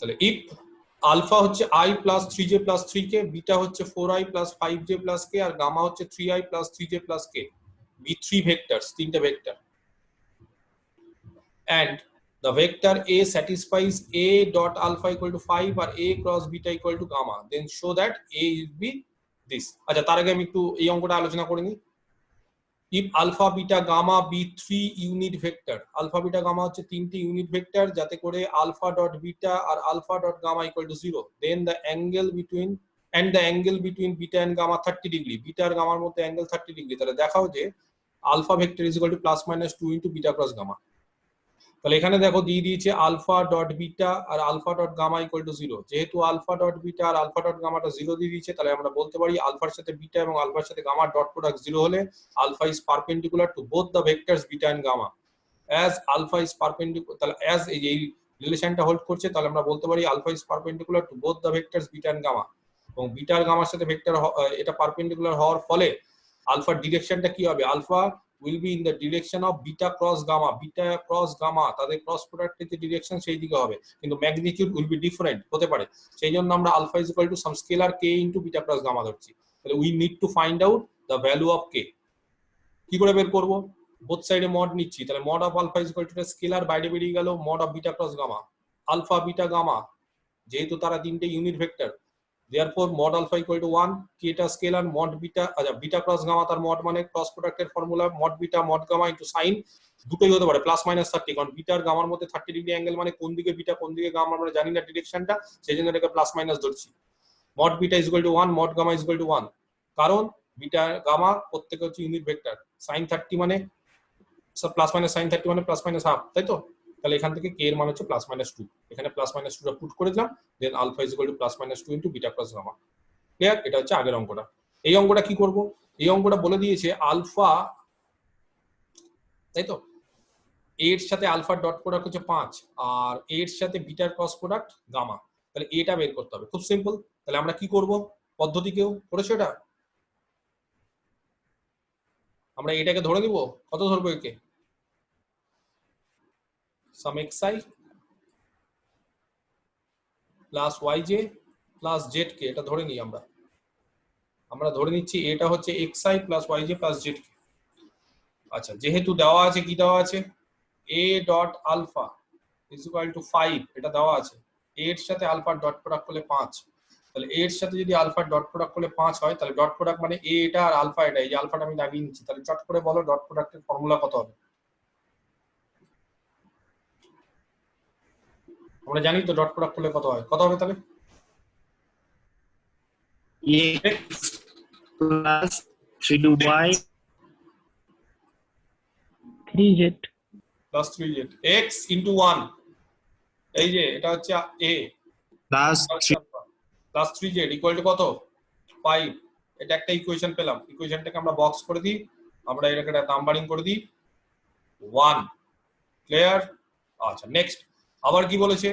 তাহলে if alpha হচ্ছে i plus 3j plus 3k, beta হচ্ছে 4i plus 5j plus k, আর gamma হচ্ছে 3i plus 3j plus k, b3 vectors, তিনটা vector, and the vector a satisfies a dot alpha equal to 5 or a cross beta equal to gamma, then show that a will be this. আচ্ছা, তার আগে আমি একটু এই অঙ্কটা আলোচনা করে নিই। if alpha beta gamma be 3 unit vector, alpha beta gamma হচ্ছে তিনটি ইউনিট ভেক্টর, যাতে করে alpha dot beta R alpha dot gamma equal to 0, then the angle between beta and gamma 30 degree, beta আর গামার মধ্যে অ্যাঙ্গেল 30 ডিগ্রি, তাহলে দেখাও যে alpha vector is equal to plus minus 2 into beta cross gamma। তাহলে এখানে দেখো দিয়ে দিয়েছে আলফা ডট বিটা আর alpha dot gamma equal to 0, যেহেতু আলফা ডট বিটা আর আলফা ডট গামাটা 0 দিয়ে দিয়েছে, তাহলে আমরা বলতে পারি আলফার সাথে বিটা এবং আলফার সাথে গামার ডট প্রোডাক্ট 0 হলে alpha is perpendicular to both the vectors beta and gamma. As alpha is perpendicular, তাহলে অ্যাজ এই রিলেশনটা হোল্ড করছে, তাহলে আমরা বলতে পারি alpha is perpendicular to both the vectors beta and gamma, এবং বিটা আর গামার সাথে ভেক্টর এটা পারপেন্ডিকুলার হওয়ার ফলে আলফার ডিরেকশনটা কি হবে, alpha will be in the direction of beta cross gamma, তাদের ক্রস প্রোডাক্টের যে ডিরেকশন সেই দিকে হবে, কিন্তু ম্যাগনিটিউড উইল বি ডিফারেন্ট হতে পারে, সেই জন্য আমরা alpha is equal to some scalar k into beta cross gamma ধরছি। তাহলে we need to find out the value of k। কি করে বের করব, বোথ সাইডে মড নিচ্ছি, তাহলে mod of alpha is equal to scalar, বাইরে বেরিয়ে গেল mod of beta cross gamma, alpha beta gamma যেহেতু তারা তিনটে unit vector, therefore mod alpha equal to 1, k টা স্কেলার, mod beta, আচ্ছা বিটা ক্রস গামা তার mod মানে ক্রস প্রোডাক্টের formula mod beta mod gamma into sin, দুটোই হতে পারে প্লাস মাইনাস 30, কারণ বিটা আর গামার মধ্যে 30 ডিগ্রি অ্যাঙ্গেল মানে কোন দিকে বিটা কোন দিকে গামা আমরা জানি না ডিরেকশনটা, সেজন্য এটাকে প্লাস মাইনাস ধরছি। mod beta is equal to 1, mod gamma is equal to 1, কারণ বিটা গামা প্রত্যেকটা হচ্ছে ইউনিট ভেক্টর, sin 30 মানে প্লাস মাইনাস sin 30 মানে প্লাস মাইনাস হাফ, তাই তো? তাহলে এখান থেকে k এর মান হচ্ছে প্লাস মাইনাস 2, এখানে প্লাস মাইনাস 2 টা পুট করে দিলাম, then alpha is equal to plus minus 2 into beta cross gamma. Clear? এটা হচ্ছে আগের অঙ্কটা। এই অঙ্কটা কি করব, এই অঙ্কটা বলে দিয়েছে আলফা, তাই তো, এর সাথে আলফার ডট প্রোডাক্ট হচ্ছে 5 আর এর সাথে বিটার ক্রস প্রোডাক্ট গামা, তাহলে এটা বের করতে হবে, খুব সিম্পল। তাহলে আমরা কি করব, পদ্ধতি কেউ করেছো এটা, আমরা এটাকে ধরে নিব, কত ধরবো একে, সাম xi plus yj plus zk, এটা ধরে নিই আমরা ধরে নিচ্ছি এটা হচ্ছে xi plus yj plus zk। আচ্ছা, যেহেতু দেওয়া আছে, কি দেওয়া আছে, a dot alpha is equal to 5, এটা দেওয়া আছে, এর সাথে আলফার ডট প্রোডাক্ট করলে 5, তাহলে এর সাথে যদি আলফার ডট প্রোডাক্ট করলে 5 হয়, তাহলে ডট প্রোডাক্ট মানে a এটা আর আলফা এটা, এই যে আলফাটা আমি লাগিয়ে নিচ্ছি, তাহলে চট করে বলো ডট প্রোডাক্টের ফর্মুলা কত হবে। আমরা জানি তো ডট প্রোডাক্ট করলে কত হয়, কত হবে তাহলে, x plus 3y 3z plus 3z x into 1, এই যে এটা হচ্ছে a plus 3z equal to কত 5, এটা একটা ইকুয়েশন পেলাম, ইকুয়েশনটাকে আমরা বক্স করে দিই, আমরা এটাকে নাম্বারিং করে দিই 1। ক্লিয়ার? আচ্ছা, নেক্সট আবার কি বলেছে,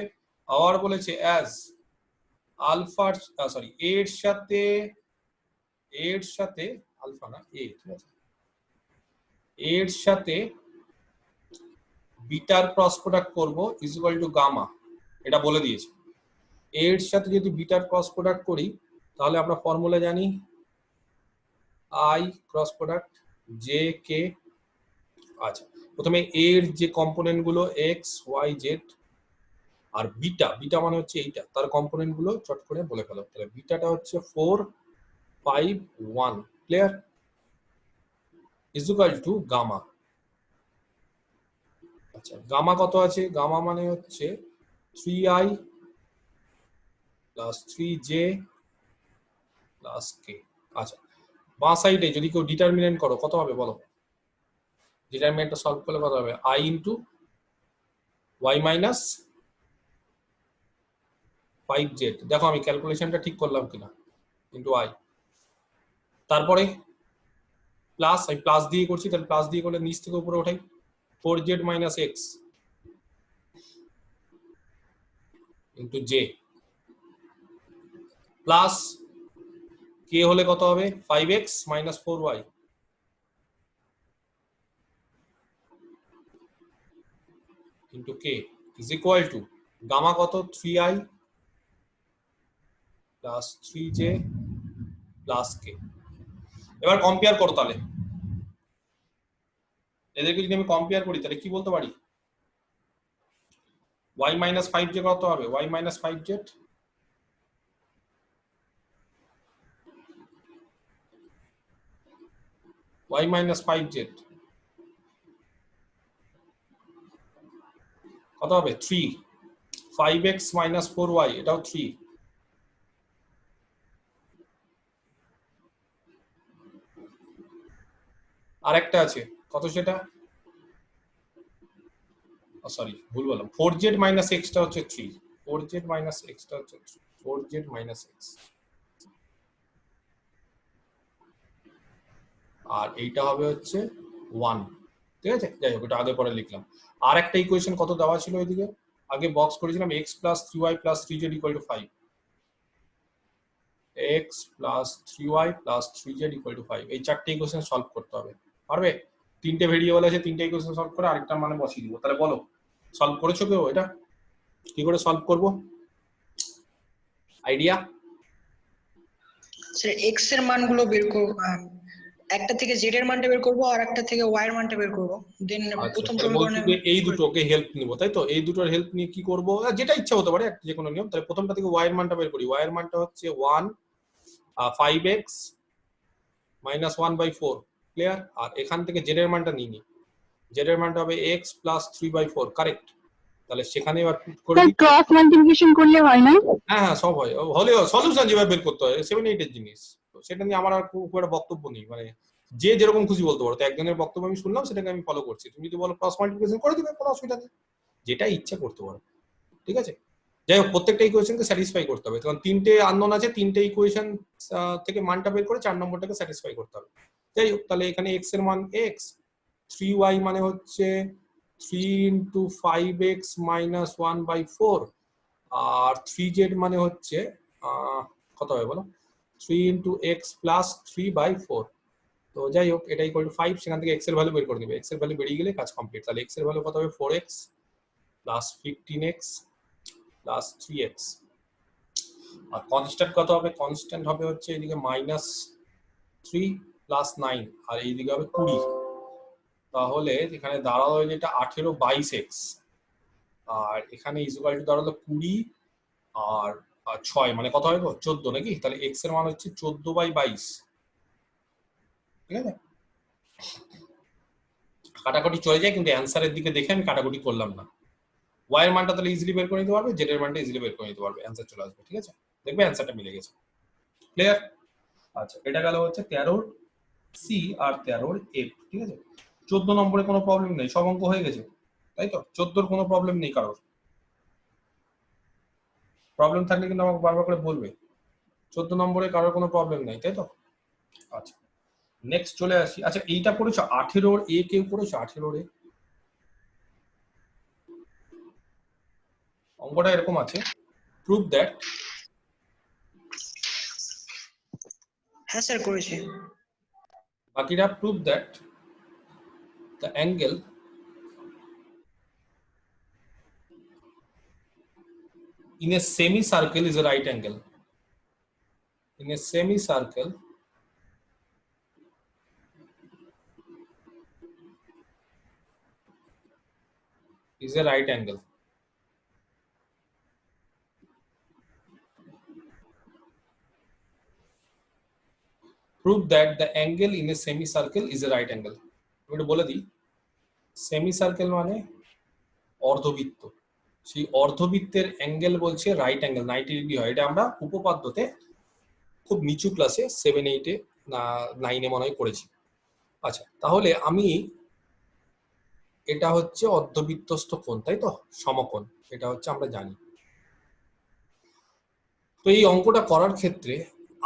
আবার বলেছে অ্যাজ আলফা, সরি এর সাথে আলফা না এ, ঠিক আছে, এর সাথে বিটার ক্রস প্রোডাক্ট করব ইজ ইকুয়াল টু গামা, এটা বলে দিয়েছে। এর সাথে যদি বিটার ক্রস প্রোডাক্ট করি, তাহলে আমরা ফর্মুলা জানি I cross product J K. আচ্ছা, প্রথমে এর যে কম্পোনেন্ট গুলো এক্স ওয়াই জেড আর বিটা, বিটা মানে হচ্ছে এইটা, তার কম্পোনেন্ট গুলো চট করে বলে ফেলো। তাহলে বিটাটা হচ্ছে 4 5 1, clear, is equal to gamma. আচ্ছা, গামা কত আছে, গামা মানে হচ্ছে 3i plus 3j plus k। আচ্ছা, বাঁ সাইডে যদি কেউ ডিটারমিনেন্ট করো কত হবে বলো, ডিটারমিনেন্টটা সলভ করলে কত হবে, i into y minus 5z, দেখো আমি ক্যালকুলেশনটা ঠিক করলাম কিনা, ইনটু i, তারপরে প্লাস, আমি প্লাস দিয়ে করছি, তাহলে প্লাস দিয়ে করলে নিচ থেকে উপরে ওঠাই 4z minus x into j plus k হলে কত হবে 5x minus 4y into k is equal to gamma কত 3i plus 3j plus k। এবার কম্পেয়ার করো তাহলে, এদেরকে যদি আমি কম্পেয়ার করি তাহলে কি বলতে পারি? y মাইনাস 5j কত হবে? y minus 5z y minus 5z কত হবে? 3। 5x মাইনাস 4y এটাও 3। আরেকটা আছে, কত সেটা? সরি ভুল বললাম, 4z মাইনাস x টা হচ্ছে 3। 4z মাইনাস x টা হচ্ছে 3। 4z মাইনাস x, আর এইটা হবে হচ্ছে 1। ঠিক আছে, যাই হোক, এটা আগে পরে লিখলাম। আর একটা ইকুয়েশন কত দেওয়া ছিল এদিকে, আগে বক্স করেছিলাম x plus 3y plus 3z equal to 5। x plus 3y plus 3z equal to 5। এই চারটে ইকুয়েশন সলভ করতে হবে। পারবে? তিনটে ভেরিয়েবল আছে, তিনটে ইকুয়েশন সলভ করে আরেকটা মানে বসিয়ে দিব। তাহলে বলো সলভ করেছো কেউ? এটা কি করে সলভ করব? আইডিয়া? স্যার এক্স এর মানগুলো বের করব, একটা থেকে জেড এর মানটা বের করব আর একটা থেকে ওয়াই এর মানটা বের করব, দেন প্রথম সমীকরণে এই দুটোকে হেল্প নিব, তাই তো? এই দুটোর হেল্প নিয়ে কি করব? যেটা ইচ্ছা হতে পারে, যে কোনো নিয়ম। তাহলে প্রথমটা থেকে ওয়াই এর মানটা বের করি। ওয়াই এর মানটা হচ্ছে 1 5x মাইনাস 1/4। ক্লিয়ার? আর এখান থেকে জেড এর মানটা নিয়ে নি। জেড এর মানটা হবে x প্লাস 3/4। কারেক্ট? তাহলে সেখানে এবার পুট করে দিই। ক্রস মাল্টিপ্লিকেশন করলে হয় না? হ্যাঁ হ্যাঁ, সব হয়। হলেও সলিউশন যেভাবে বের করতে হয় 7-8 এর জিনিস, তো সেটা নিয়ে আমার আর খুব একটা বক্তব্য নেই। মানে যে যেরকম খুশি বলতে পারো। তো একজনের বক্তব্য আমি শুনলাম, সেটাকে আমি ফলো করছি। তুমি যদি বলো ক্রস মাল্টিপ্লিকেশন করে দিবে, কোনো অসুবিধা নেই, যেটা ইচ্ছা করতে পারো। ঠিক আছে, যাই হোক, প্রত্যেকটা ইকুয়েশনকে স্যাটিসফাই করতে হবে। কারণ তিনটে আননোন আছে, তিনটে ইকুয়েশন থেকে মানটা বের করে 4 নম্বরটাকে স্যাটিসফাই করতে হবে। যাই হোক, তাহলে এখানে x এর মান x, 3y মানে হচ্ছে 3 ইন্টু 5x মাইনাস 1/4, আর 3z মানে হচ্ছে কত হবে বলো? 3 ইন্টু এক্স প্লাস 3/4। তো যাই হোক, এটা ইকুয়াল টু 5। সেখান থেকে x এর ভ্যালু বের করে দিবে। x এর ভ্যালু বেরিয়ে গেলে কাজ কমপ্লিট। তাহলে x এর ভ্যালু কত হবে? 4x plus 15x plus 3x। আর কনস্ট্যান্ট কত হবে? কনস্ট্যান্ট হবে হচ্ছে এদিকে মাইনাস 3 প্লাস 9, আর এইদিকে হবে 20। তাহলে এখানে দাঁড়ালো যেটা 18/22x, আর এখানে ইকুয়াল টু দাঁড়ালো 20 আর 6, মানে কত হবে? 14 নাকি? তাহলে x এর মান হচ্ছে 14/22। ঠিক আছে, কাটাকুটি চলে যায়, কিন্তু অ্যান্সারের দিকে দেখে আমি কাটাকুটি করলাম না। y এর মানটা তাহলে ইজিলি বের করে নিতে পারবে, z এর মানটা ইজিলি বের করে নিতে পারবে, অ্যান্সার চলে আসবে। ঠিক আছে, দেখবে অ্যান্সারটা মিলে গেছে। ক্লিয়ার? আচ্ছা, এটা গেল হচ্ছে 13 সি আর 13 এফ। ঠিক আছে, 14 নম্বরে কোনো প্রবলেম নেই, সব অঙ্ক হয়ে গেছে, তাই তো? 14 কোনো প্রবলেম নেই কারোর। প্রবলেম থাকলে কিন্তু আমাকে বারবার করে বলবে। 14 নম্বরে কারোর কোনো প্রবলেম নেই, তাই তো? আচ্ছা, নেক্সট চলে আসি। আচ্ছা, এইটা করেছো 18 এ, কেউ করেছো 18 এ? অঙ্কটা এরকম আছে, প্রুভ দ্যাট, হ্যাঁ স্যার করেছি। বাকিরা prove that the angle in a semicircle is a right angle. In a semicircle is a right angle. Prove that the angle in a semicircle is a right angle. আমি একটু বলে দিই, semicircle মানে অর্ধবৃত্ত। সেই অর্ধবৃত্তের angle বলছে right angle, 90 degree হয়। এটা আমরা উপপাদ্যতে খুব নিচু ক্লাসে 7-8-এ না 9-এ মনে হয় করেছি। আচ্ছা, তাহলে আমি, এটা হচ্ছে অর্ধবৃত্তস্থ কোণ, তাই তো? সমকোণ, এটা হচ্ছে আমরা জানি। তো এই অঙ্কটা করার ক্ষেত্রে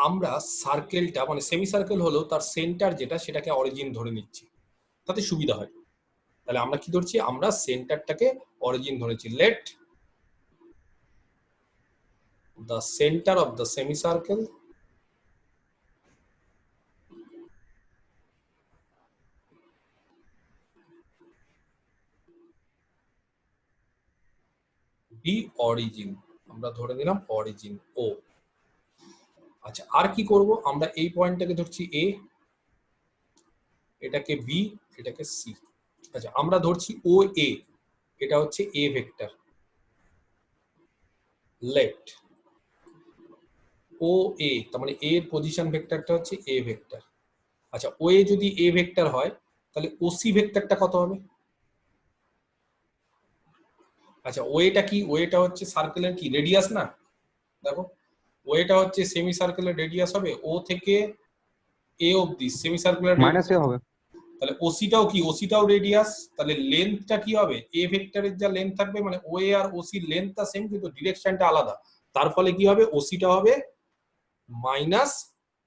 আমরা সার্কেলটা, মানে সেমি সার্কেল হলো তার সেন্টার যেটা, সেটাকে অরিজিন ধরে নিচ্ছি, তাতে সুবিধা হয়। তাহলে আমরা কি ধরছি? আমরা সেন্টারটাকে অরিজিন ধরেছি। Let the centre of the semi circle be origin. আমরা ধরে নিলাম অরিজিন ও। আচ্ছা আর কি করব, আমরা এই পয়েন্টটাকে ধরছি এ, এটাকে বি, এটাকে সি। আচ্ছা আমরা ধরছি ও এ, এটা হচ্ছে এ ভেক্টর, লেট ও এ, তার মানে এর পজিশন ভেক্টরটা হচ্ছে এ ভেক্টর। আচ্ছা ও এ যদি এ ভেক্টর হয় তাহলে ওসি ভেক্টরটা কত হবে? আচ্ছা ওয়েটা কি, ওয়েটা হচ্ছে সার্কেলের কি রেডিয়াস না, দেখো ওয়েটা হচ্ছে সেমি সার্কেলের রেডিয়াস হবে, ও থেকে এ অবধি সেমি সার্কুলার মাইনাস এ হবে। তাহলে ওসিটাও কি, ওসিটাও রেডিয়াস, তাহলে লেন্থটা কি হবে, এ ভেক্টরের যা লেন্থ থাকবে মানে ও এ আর ওসি লেন্থটা সেম কিন্তু ডিরেকশনটা আলাদা, তার ফলে কি হবে ওসিটা হবে minus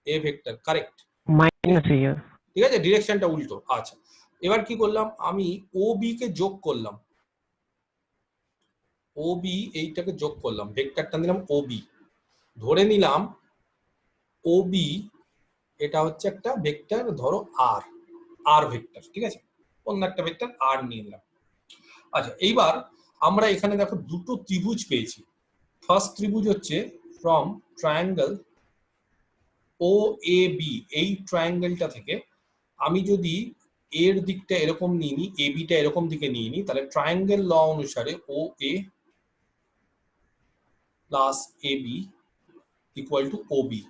A vector, correct, minus A. ঠিক আছে, ডিরেকশনটা উল্টো। আচ্ছা এবার কি করলাম, আমি ও বি কে যোগ করলাম, ও বি এইটাকে যোগ করলাম, ভেক্টরটা নিলাম ও বি, ধরে নিলাম ও বি এটা হচ্ছে একটা ভেক্টর, ধরো আর, আর ভেক্টর, ঠিক আছে, অন্য একটা ভেক্টর আর নিয়ে নিলাম। আচ্ছা এইবার আমরা এখানে দেখো দুটো ত্রিভুজ পেয়েছি। ফার্স্ট ত্রিভুজ হচ্ছে from triangle O A B, এই ট্রায়াঙ্গেলটা থেকে আমি যদি এর দিকটা এরকম নিয়ে নিই, এ বিটা এরকম দিকে নিয়ে নিই, তাহলে ট্রায়াঙ্গেল ল অনুসারে O A plus A B equal to O B,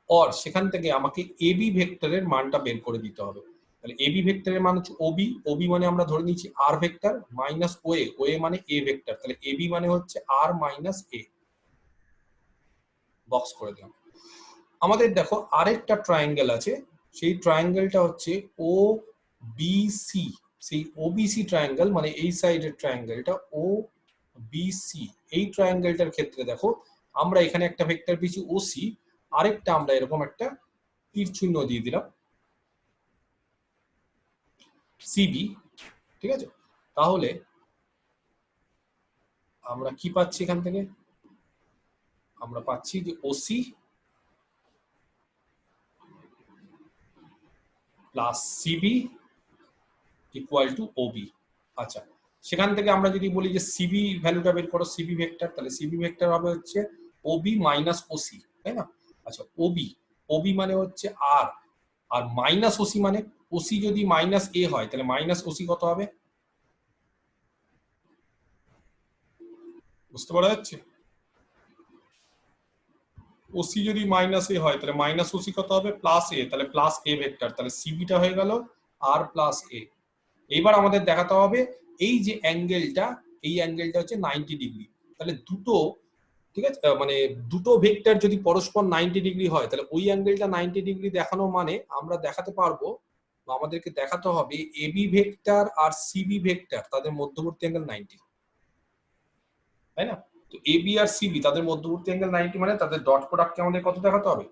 or সেখান থেকে আমাকে এবি ভেক্টরের মানটা বের করে দিতে হবে। তাহলে এবি ভেক্টরের মান হচ্ছে ওবি, ওবি মানে আমরা ধরে নিচ্ছি আর ভেক্টর, মাইনাস ওএ, ওএ মানে এ ভেক্টর, তাহলে এবি মানে হচ্ছে আর মাইনাস এ, বক্স করে দিলাম। আমাদের দেখো আরেকটা ট্রায়াঙ্গেল আছে, সেই ট্রায়াঙ্গেলটা হচ্ছে ও বিসি, সেই ওবিসি ট্রায়াঙ্গেল মানে এই সাইডের ট্রায়াঙ্গেলটা ও বিসি, এই ট্রায়াঙ্গেলটার ক্ষেত্রে দেখো আমরা এখানে একটা ভেক্টর পেয়েছি ওসি, আরেকটা আমরা এরকম একটা তীর চিহ্ন দিয়ে দিলাম সিবি, ঠিক আছে, তাহলে আমরা কি পাচ্ছি এখান থেকে, আমরা পাচ্ছি যে OC plus CB equal to OB. আচ্ছা সেখান থেকে আমরা যদি বলি যে সিবি ভ্যালুটা বের করো, সিবি ভেক্টর, তাহলে সিবি ভেক্টর হবে হচ্ছে ওবি মাইনাস ওসি, তাই না? আচ্ছা ওবি, ওবি মানে হচ্ছে আর, আর মাইনাস ওসি মানে, ওসি যদি মাইনাস এ হয় তাহলে মাইনাস ওসি কত হবে, বুঝতে পারা যাচ্ছে? ওসি যদি মাইনাস এ হয় তাহলে মাইনাস ওসি কত হবে, প্লাস এ, তাহলে প্লাস এ ভেক্টর, তাহলে সিবিটা হয়ে গেল আর প্লাস এ। এইবার আমাদের দেখাতে হবে এই যে অ্যাঙ্গেলটা, এই অ্যাঙ্গেলটা হচ্ছে 90 ডিগ্রি, তাহলে দুটো, ঠিক আছে, মানে দুটো ভেক্টর যদি পরস্পর 90 ডিগ্রি হয় তাহলে ওই অ্যাঙ্গেলটা 90 ডিগ্রি দেখানো মানে আমরা দেখাতে পারবো বা আমাদেরকে দেখাতে হবে এবি ভেক্টর আর সিবি ভেক্টর তাদের মধ্যবর্তী অ্যাঙ্গেল 90, তাই না? তো এবি আর সিবি তাদের মধ্যবর্তী অ্যাঙ্গেল 90 মানে তাদের ডট প্রোডাক্টকে আমাদের কত দেখাতে হবে,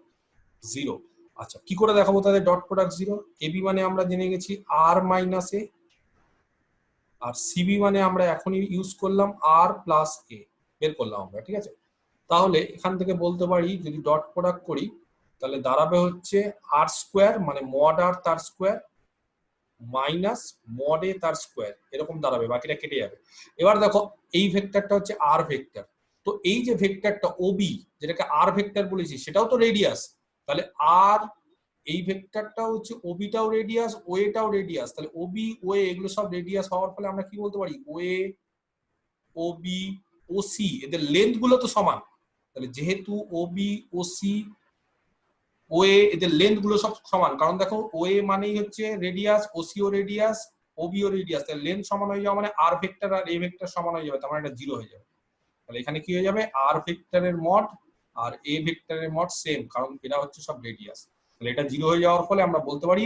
0। আচ্ছা কি করে দেখাবো তাদের ডট প্রোডাক্ট 0? এবি মানে আমরা জেনে গেছি আর মাইনাস এ, আর সিবি মানে আমরা এখনই ইউজ করলাম আর প্লাস এ, বের করলাম আমরা, ঠিক আছে। তাহলে এখান থেকে বলতে পারি যদি ডট প্রোডাক্ট করি তাহলে দাঁড়াবে হচ্ছে আর স্কোয়ার মানে মড আর তার স্কোয়ার মাইনাস মড এ তার স্কোয়ার, এরকম দাঁড়াবে, বাকিটা কেটে যাবে। এবার দেখো এই ভেক্টরটা হচ্ছে আর ভেক্টর, তো এই যে ভেক্টরটা ওবি যেটাকে আর ভেক্টর বলেছি সেটাও তো রেডিয়াস, তাহলে আর এই ভেক্টরটা হচ্ছে ওবিটাও রেডিয়াস, ওএটাও রেডিয়াস, তাহলে ওবি ওএ এগুলো সব রেডিয়াস হওয়ার ফলে আমরা কি বলতে পারি ওএ ওবি ওসি এদের লেন্থ গুলো তো সমান, তাহলে যেহেতু ওবি ওসি ওএ এদের লেন্থ গুলো সব সমান, কারণ দেখো ওএ মানেই হচ্ছে রেডিয়াস, ওসিও রেডিয়াস, ওবিও রেডিয়াস, তাহলে লেন্থ সমান হয়ে যাবে মানে আর ভেক্টর আর এ ভেক্টর সমান হয়ে যাবে, তার মানে এটা 0 হয়ে যাবে। তাহলে এখানে কি হয়ে যাবে আর ভেক্টরের মড আর এ ভেক্টরের মড সেম, কারণ এরা হচ্ছে সব রেডিয়াস, তাহলে এটা 0 হয়ে যাওয়ার ফলে আমরা বলতে পারি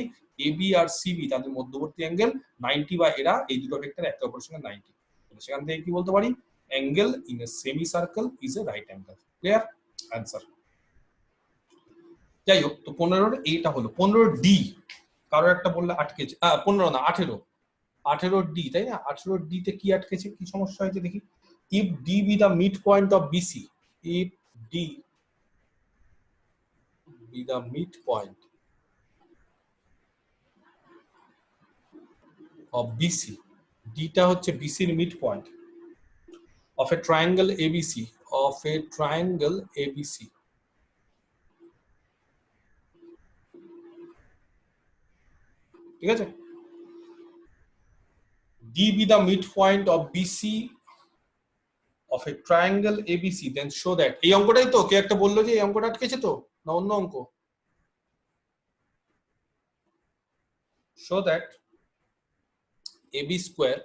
এবি আর সিবি তাদের মধ্যবর্তী অ্যাঙ্গেল 90 বা এরা এই দুটো ভেক্টর একে অপরের সঙ্গে 90, সেখান থেকে কি বলতে পারি angle in a semi circle is a right angle. Clear answer. যাই হোক তো 15 এইটা হলো। 15 ডি কারো একটা বললে আটকেছে, 15 না 18, 18 ডি, তাই না? 18 ডি তে কি আটকেছে, কি সমস্যা হয়েছে দেখি। If D be the mid point of BC, if D be the mid point of BC, ডিটা হচ্ছে বিসির mid point of a triangle ABC, of a triangle ABC ঠিক আছে? D be the midpoint of BC of a triangle ABC, then show that. এই অঙ্কটাই তো কে একটা বললো যে এই অঙ্কটা আটকেছে তো, না অন্য অঙ্ক? Show that AB square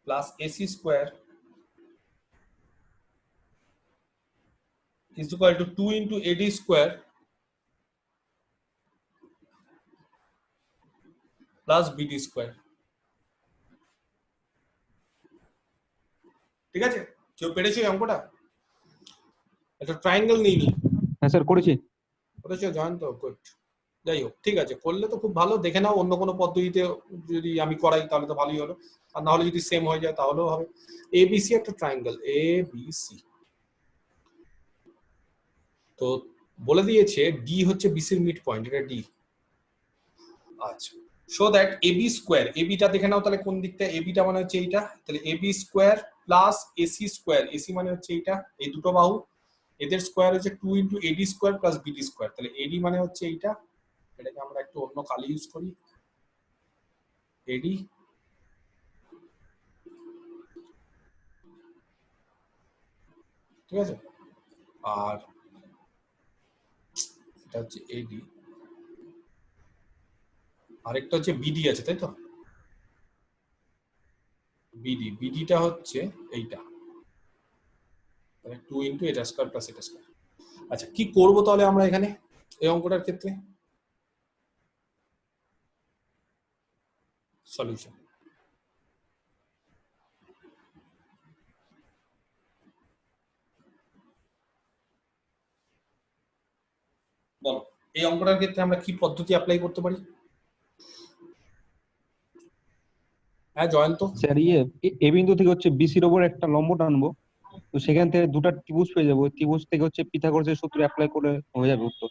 plus AC square is equal to 2 into AD square plus BD square. ঠিক আছে? কেউ পেরেছো এই অঙ্কটা? একটা ট্রায়াঙ্গেল নিইনি। হ্যাঁ স্যার করেছি। করেছো? জয়ন্ত, গুড। যাই হোক, ঠিক আছে, করলে তো খুব ভালো। দেখে নাও অন্য কোনো পদ্ধতিতে যদি আমি করাই তাহলে তো ভালোই হলো, আর না হলে যদি সেম হয়ে যায় তাহলেও হবে। ABC একটা ট্রায়াঙ্গেল ABC, তো বলে দিয়েছে ডি হচ্ছে বিসির মিড পয়েন্ট, এটা ডি। আচ্ছা, সো দ্যাট এবি স্কোয়ার, এবিটা দেখে নাও তাহলে কোন দিকটা, এবিটা মানে হচ্ছে এইটা, তাহলে AB square plus AC square, AC মানে হচ্ছে এইটা, এই দুটো বাহু, এদের স্কোয়ার হচ্ছে 2 into AD square plus BD square, তাহলে এডি মানে হচ্ছে এইটা, এটাকে আমরা একটু অন্য কালি ইউজ করি, এডি ঠিক আছে, আর এটা হচ্ছে এডি, আরেকটা হচ্ছে বিডি আছে, তাই তো? বিডি, বিডিটা হচ্ছে এইটা, তাহলে 2 ইন্টু এটা স্কোয়ার প্লাস এটা স্কোয়ার। আচ্ছা, কি করবো তাহলে আমরা এখানে এই অঙ্কটার ক্ষেত্রে? সলিউশন, বলো এই অঙ্কটার ক্ষেত্রে আমরা কি পদ্ধতি অ্যাপ্লাই করতে পারি? হ্যাঁ জয়ন্ত। স্যার এ বিন্দু থেকে হচ্ছে বিসির ওপর একটা লম্ব টানবো, তো সেখান থেকে দুটো ত্রিভুজ পেয়ে যাবো, ত্রিভুজ থেকে হচ্ছে পিথাগোরাসের সূত্র অ্যাপ্লাই করে হয়ে যাবে উত্তর।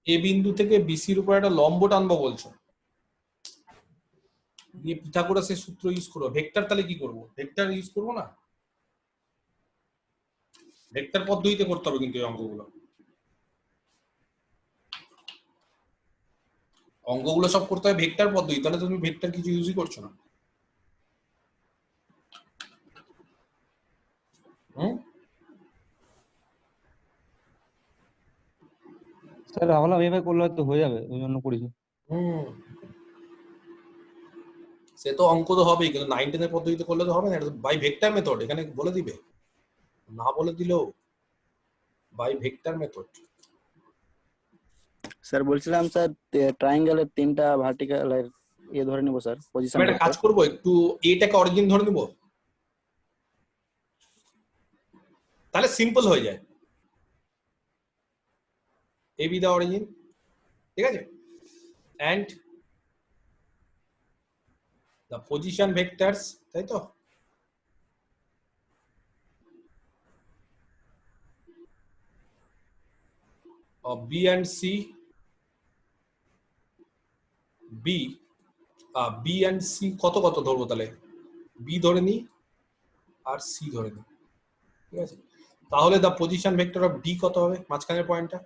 এ বিন্দু থেকে বিসির উপর একটা লম্ব টানবো বলছো, দিয়ে পিথাগোরাসের সূত্র ইউজ করবো। ভেক্টর তাহলে কি করবো? ভেক্টর ইউজ করবো না, ভেক্টর পদ্ধতিতে করতে হবে কিন্তু এই অঙ্কগুলো, অঙ্কগুলো সব করতে হবে ভেক্টর পদ্ধতি, তাহলে তুমি ভেক্টর কিছু ইউজই করছো না। স্যার ভাবলাম এভাবে করলে হয়তো হয়ে যাবে, ওই জন্য করেছি। সে তো অঙ্ক তো হবেই, কিন্তু 9 10 এর পদ্ধতিতে করলে তো হবে না, এটা বাই ভেক্টর মেথড, এখানে বলে দিবে, না বলে দিলেও বাই ভেক্টর মেথড। স্যার বলছিলাম স্যার ট্রায়াঙ্গেলের তিনটা ভার্টিক্যালের ধরে নিব স্যার পজিশন। আমি একটা কাজ করব, একটু এটাকে অরিজিন ধরে নিব, তাহলে সিম্পল হয়ে যায়। এ বি দা অরিজিন, ঠিক আছে, এন্ড দ্য পজিশন ভেক্টরস, তাই তো? of B and C, B and C কত কত ধরবো তাহলে? B ধরে নি আর C ধরে নি, ঠিক আছে, তাহলে the position vector of D কত হবে, মাঝখানের পয়েন্টটা?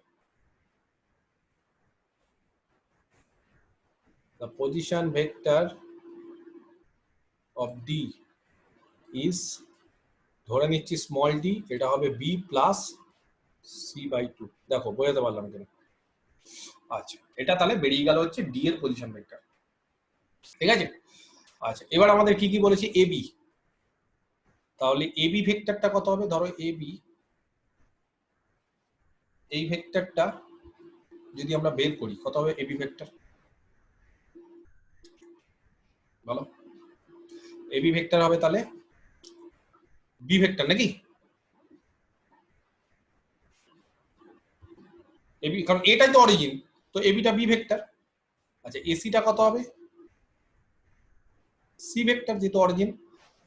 The position vector of D is, ধরে নিচ্ছি স্মল d, এটা হবে B প্লাস C/2। দেখো বোঝাতে পারলাম কিনা? আচ্ছা, এটা তাহলে বেরিয়ে গেল হচ্ছে D এর পজিশন ভেক্টর, ঠিক আছে। আচ্ছা, এবার আমাদের কি কি বলেছি? AB, তাহলে AB ভেক্টরটা কত হবে? ধরো AB, এই ভেক্টরটা যদি আমরা বের করি কত হবে AB ভেক্টর, বলো? AB ভেক্টর হবে তাহলে B ভেক্টর নাকি? AB, কারণ এটাই তো অরিজিন, তো এবিটা B ভেক্টর। আচ্ছা, এসিটা কত হবে? C ভেক্টর, যেহেতু অরিজিন।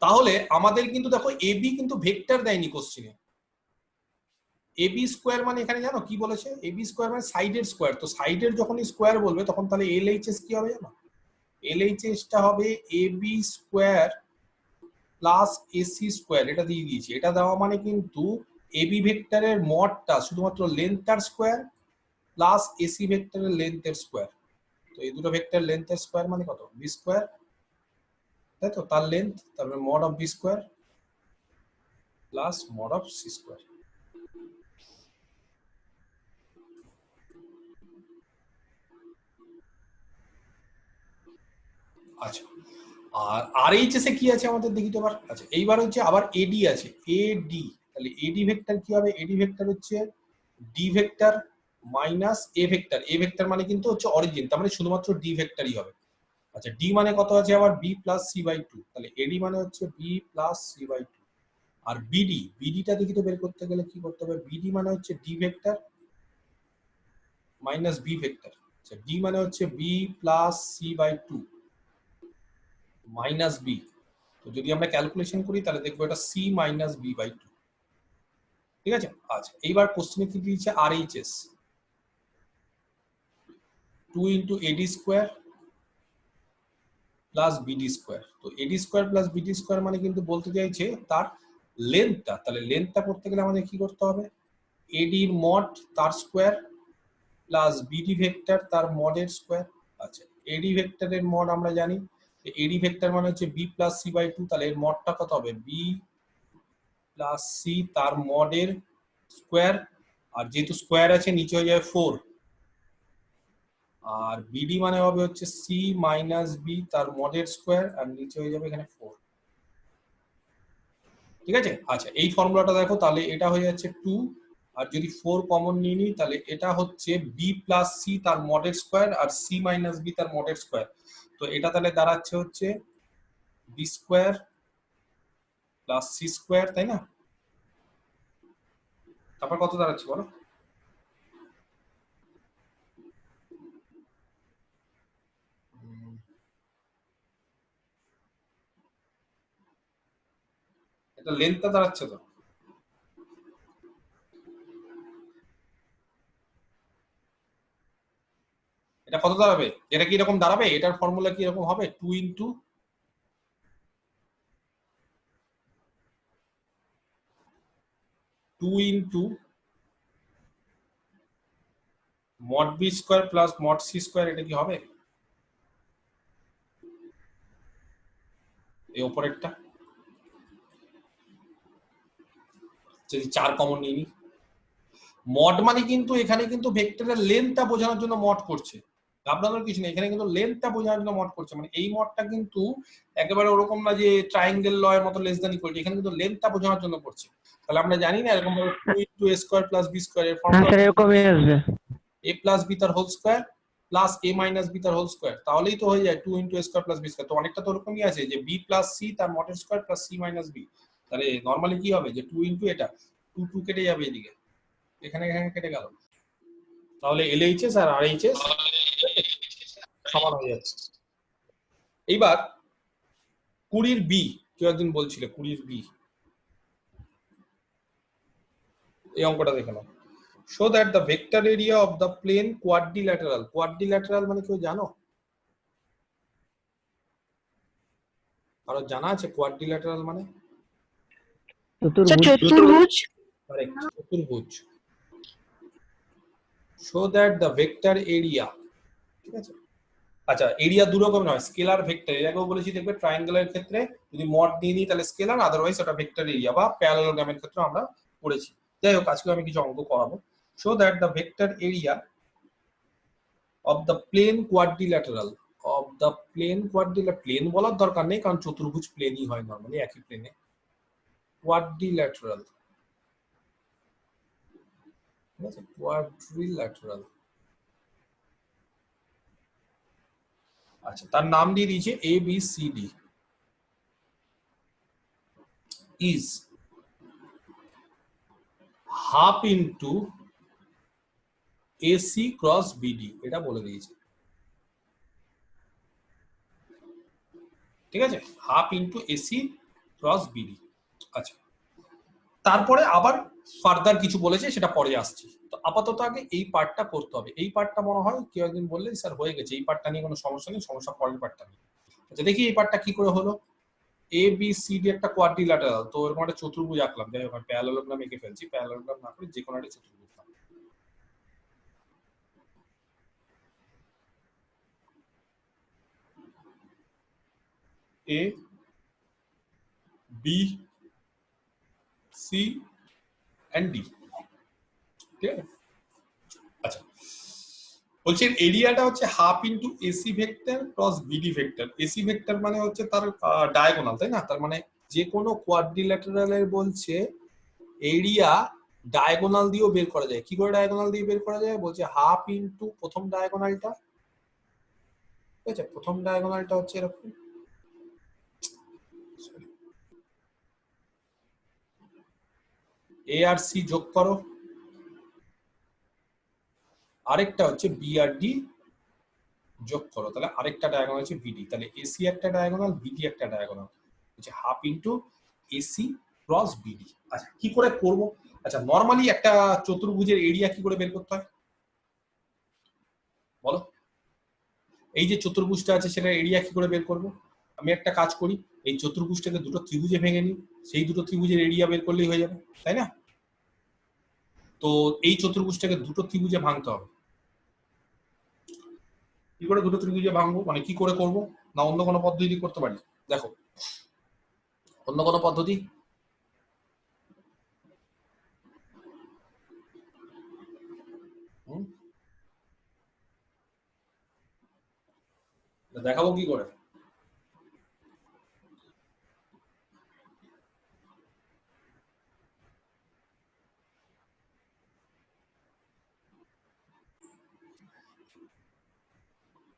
তাহলে আমাদের কিন্তু দেখো এবি কিন্তু ভেক্টর দেয়নি কোশ্চেনে, এবি স্কোয়ার মানে এখানে জানো কি বলেছে? এবি স্কোয়ার মানে সাইডের স্কোয়ার, তো সাইডের যখনই স্কোয়ার বলবে তখন তাহলে এলএইচএস কি হবে জানো? এলএইচএসটা হবে AB square plus AC square, এটা দিয়ে দিয়েছি। এটা দেওয়া মানে কিন্তু এবি ভেক্টরের মডটা শুধুমাত্র লেন্থটার স্কোয়ার প্লাস এসি ভেক্টরের লেন্থের স্কোয়ার। তো এই দুটো ভেক্টর লেন্থের স্কোয়ার মানে কত, বি স্কোয়ার, তাই তো, তার লেন্থ, তারপরে mod of B square plus mod of C square. আচ্ছা, আর আরএইচএস এ কি আছে আমাদের দেখি তো এবার। আচ্ছা, এইবার হচ্ছে আবার এডি আছে, এডি, তাহলে এডি ভেক্টর কি হবে, এডি ভেক্টর হচ্ছে D vector minus A vector. A vector মানে কিন্তু হচ্ছে অরিজিন, তার মানে শুধুমাত্র ডি ভেক্টরই হবে। আচ্ছা, ডি মানে কত আছে আবার, B plus C by two, তাহলে এডি মানে হচ্ছে B plus C by two. আর বিডি, বিডিটা দেখি তো বের করতে গেলে কি করতে হবে, বিডি মানে হচ্ছে D vector minus B vector. আচ্ছা, ডি মানে হচ্ছে B plus C by two minus B. তো যদি আমরা ক্যালকুলেশন করি তাহলে দেখবো এটা C minus B by two. ঠিক আছে। আচ্ছা, এইবার কোশ্চেনে কি দিয়েছে, RHS 2 into AD square plus BD square. তো AD square plus BD square মানে কিন্তু বলতে চাইছে তার লেন্থটা, তাহলে লেন্থটা করতে গেলে আমাদের কি করতে হবে, এডির মড তার স্কোয়ার প্লাস বিডি ভেক্টর তার মডের স্কোয়ার। আচ্ছা, এডি ভেক্টরের মড আমরা জানি, এডি ভেক্টর মানে হচ্ছে B plus C by two, তাহলে এর মডটা কত হবে, বি প্লাস সি তার মডের স্কোয়ার, আর যেহেতু স্কোয়ার আছে নিচে হয়ে যাবে 4, আর বিডি মানে হবে হচ্ছে সি মাইনাস বি তার মডের স্কোয়ার, আর নিচে হয়ে যাবে এখানে 4। ঠিক আছে। আচ্ছা, এই ফর্মুলাটা দেখো, তাহলে এটা হয়ে যাচ্ছে 2, আর যদি 4 কমন নিয়ে নিই তাহলে এটা হচ্ছে বি প্লাস সি তার মডের স্কোয়ার আর সি মাইনাস বি তার মডের স্কোয়ার। তো এটা তাহলে দাঁড়াচ্ছে হচ্ছে B square plus C square, তাই না? তারপর কত দাঁড়াচ্ছে বলো, এটা লেন্থটা দাঁড়াচ্ছে তো, এটা কত দাঁড়াবে, এটা কি এরকম দাঁড়াবে, এটার ফর্মুলা কি এরকম হবে, 2 into mod B square plus mod C square, এটা কি হবে এই উপরেরটা, যদি 4 কমন নিয়ে নিই। মড মানে কিন্তু এখানে কিন্তু ভেক্টরের লেন্থটা বোঝানোর জন্য মড করছে, ঘাবড়ানোর কিছু নেই, এখানে কিন্তু লেন্থটা বোঝানোর জন্য মড করছে, মানে এই মডটা কিন্তু একেবারে ওরকম না যে ট্রায়াঙ্গেল লয়ের মতো লেস দ্যান ইকুয়াল, এখানে কিন্তু লেন্থটা বোঝানোর জন্য করছে। তাহলে আমরা জানি না এরকম ভাবে 2 into a square plus b square এর ফর্মুলা এরকমই আসবে, a প্লাস b তার whole square plus a minus b তার হোল স্কয়ার, তাহলেই তো হয়ে যায় 2 into a square plus b square. তো অনেকটা তো ওরকমই আছে যে b প্লাস c তার মডের square plus c minus b, তাহলে নরমালি কি হবে যে 2 ইনটু এটা 2 2 কেটে যাবে এদিকে, এখানে এখানে কেটে গেল, তাহলে এলএইচএস আর আরএইচএস সমান হয়ে যাচ্ছে। এইবার 20 এর বি, কেউ একজন বলছিল 20 এর বি, এই অঙ্কটা দেখে নাও। Show that the vector area of the plane quadrilateral, quadrilateral মানে কেউ জানো, কারো জানা আছে কোয়াড্রিল্যাটারাল মানে? চতুর্ভুজ। কারেক্ট, চতুর্ভুজ। Show that the vector area, ঠিক আছে। আচ্ছা, এরিয়া দু রকমের হয়, স্কেলার ভেক্টর, এর আগেও বলেছি দেখবে ট্রায়াঙ্গেলের ক্ষেত্রে যদি মড দিয়ে নিই তাহলে স্কেলার, আদারওয়াইজ ওটা ভেক্টর এরিয়া, বা প্যারালেলোগ্রামের ক্ষেত্রে আমরা পড়েছি। যাই হোক, আজকে আমি কিছু অঙ্ক করাবো। Show that the vector area of the plane quadrilateral, of the plane quadrilateral, plane বলার দরকার নেই কারণ চতুর্ভুজ প্লেনই হয় নরমালি, একই প্লেনে, কোয়াড্রিল্যাটারাল, ঠিক আছে, কোয়াড্রিল্যাটারাল। আচ্ছা, তার নাম দিয়ে দিয়েছে A B C D, is half into AC cross BD, এটা বলে দিয়েছে, ঠিক আছে, half into AC cross BD. আচ্ছা, তারপরে আবার ফার্দার কিছু বলেছে, সেটা পরে আসছি। তো আপাতত আগে এই পার্টটা করতে হবে, এই পার্টটা মনে হয় কেউ একদিন বললেন স্যার হয়ে গেছে, এই পার্টটা নিয়ে কোনো সমস্যা নেই, সমস্যা পরের পার্টটা নিয়ে। আচ্ছা, দেখি এই পার্টটা কি করে হলো। এ বি সি ডি একটা কোয়াড্রিল্যাটারাল, তো এরকম একটা চতুর্ভুজ আঁকলাম, যাই হোক প্যারালেলোগ্রাম এঁকে ফেলছি, প্যারালেলোগ্রাম না করে যে কোনো একটা চতুর্ভুজ। এ বি সি এন্ড ডি, ঠিক আছে? আচ্ছা, বলছি এরিয়াটা হচ্ছে half into AC vector cross BD vector. AC vector মানে হচ্ছে তার ডায়াগোনাল, তাই না? তার মানে যে কোনো কোয়াড্রিল্যাটারালের বলছে এরিয়া ডায়াগোনাল দিয়েও বের করা যায়। কি করে ডায়াগোনাল দিয়ে বের করা যায়? বলছে হাফ ইন্টু প্রথম ডায়াগোনালটা, ঠিক আছে? প্রথম ডায়াগোনালটা হচ্ছে এরকম, এ আর সি যোগ করো, আরেকটা হচ্ছে বি আর ডি যোগ করো, তাহলে আরেকটা ডায়াগোনাল হচ্ছে বিডি। তাহলে এসি একটা ডায়াগোনাল, বিডি একটা ডায়াগোনাল, হচ্ছে half into AC cross BD. আচ্ছা, কি করে করব? আচ্ছা, নরমালি একটা চতুর্ভুজের এরিয়া কি করে বের করতে হয় বলো? এই যে চতুর্ভুজটা আছে সেটার এরিয়া কি করে বের করব? আমি একটা কাজ করি, এই চতুর্ভুজটাকে দুটো ত্রিভুজে ভেঙে নিই, সেই দুটো ত্রিভুজের এরিয়া বের করলেই হয়ে যাবে, তাই না? তো এই চতুর্ভুজটাকে দুটো ত্রিভুজে ভাঙতে হবে। কি করে দুটো ত্রিভুজে ভাঙবো, মানে কি করে করব? না অন্য কোনো পদ্ধতি করতে পারি? দেখো, অন্য কোনো পদ্ধতি দেখাবো কি করে?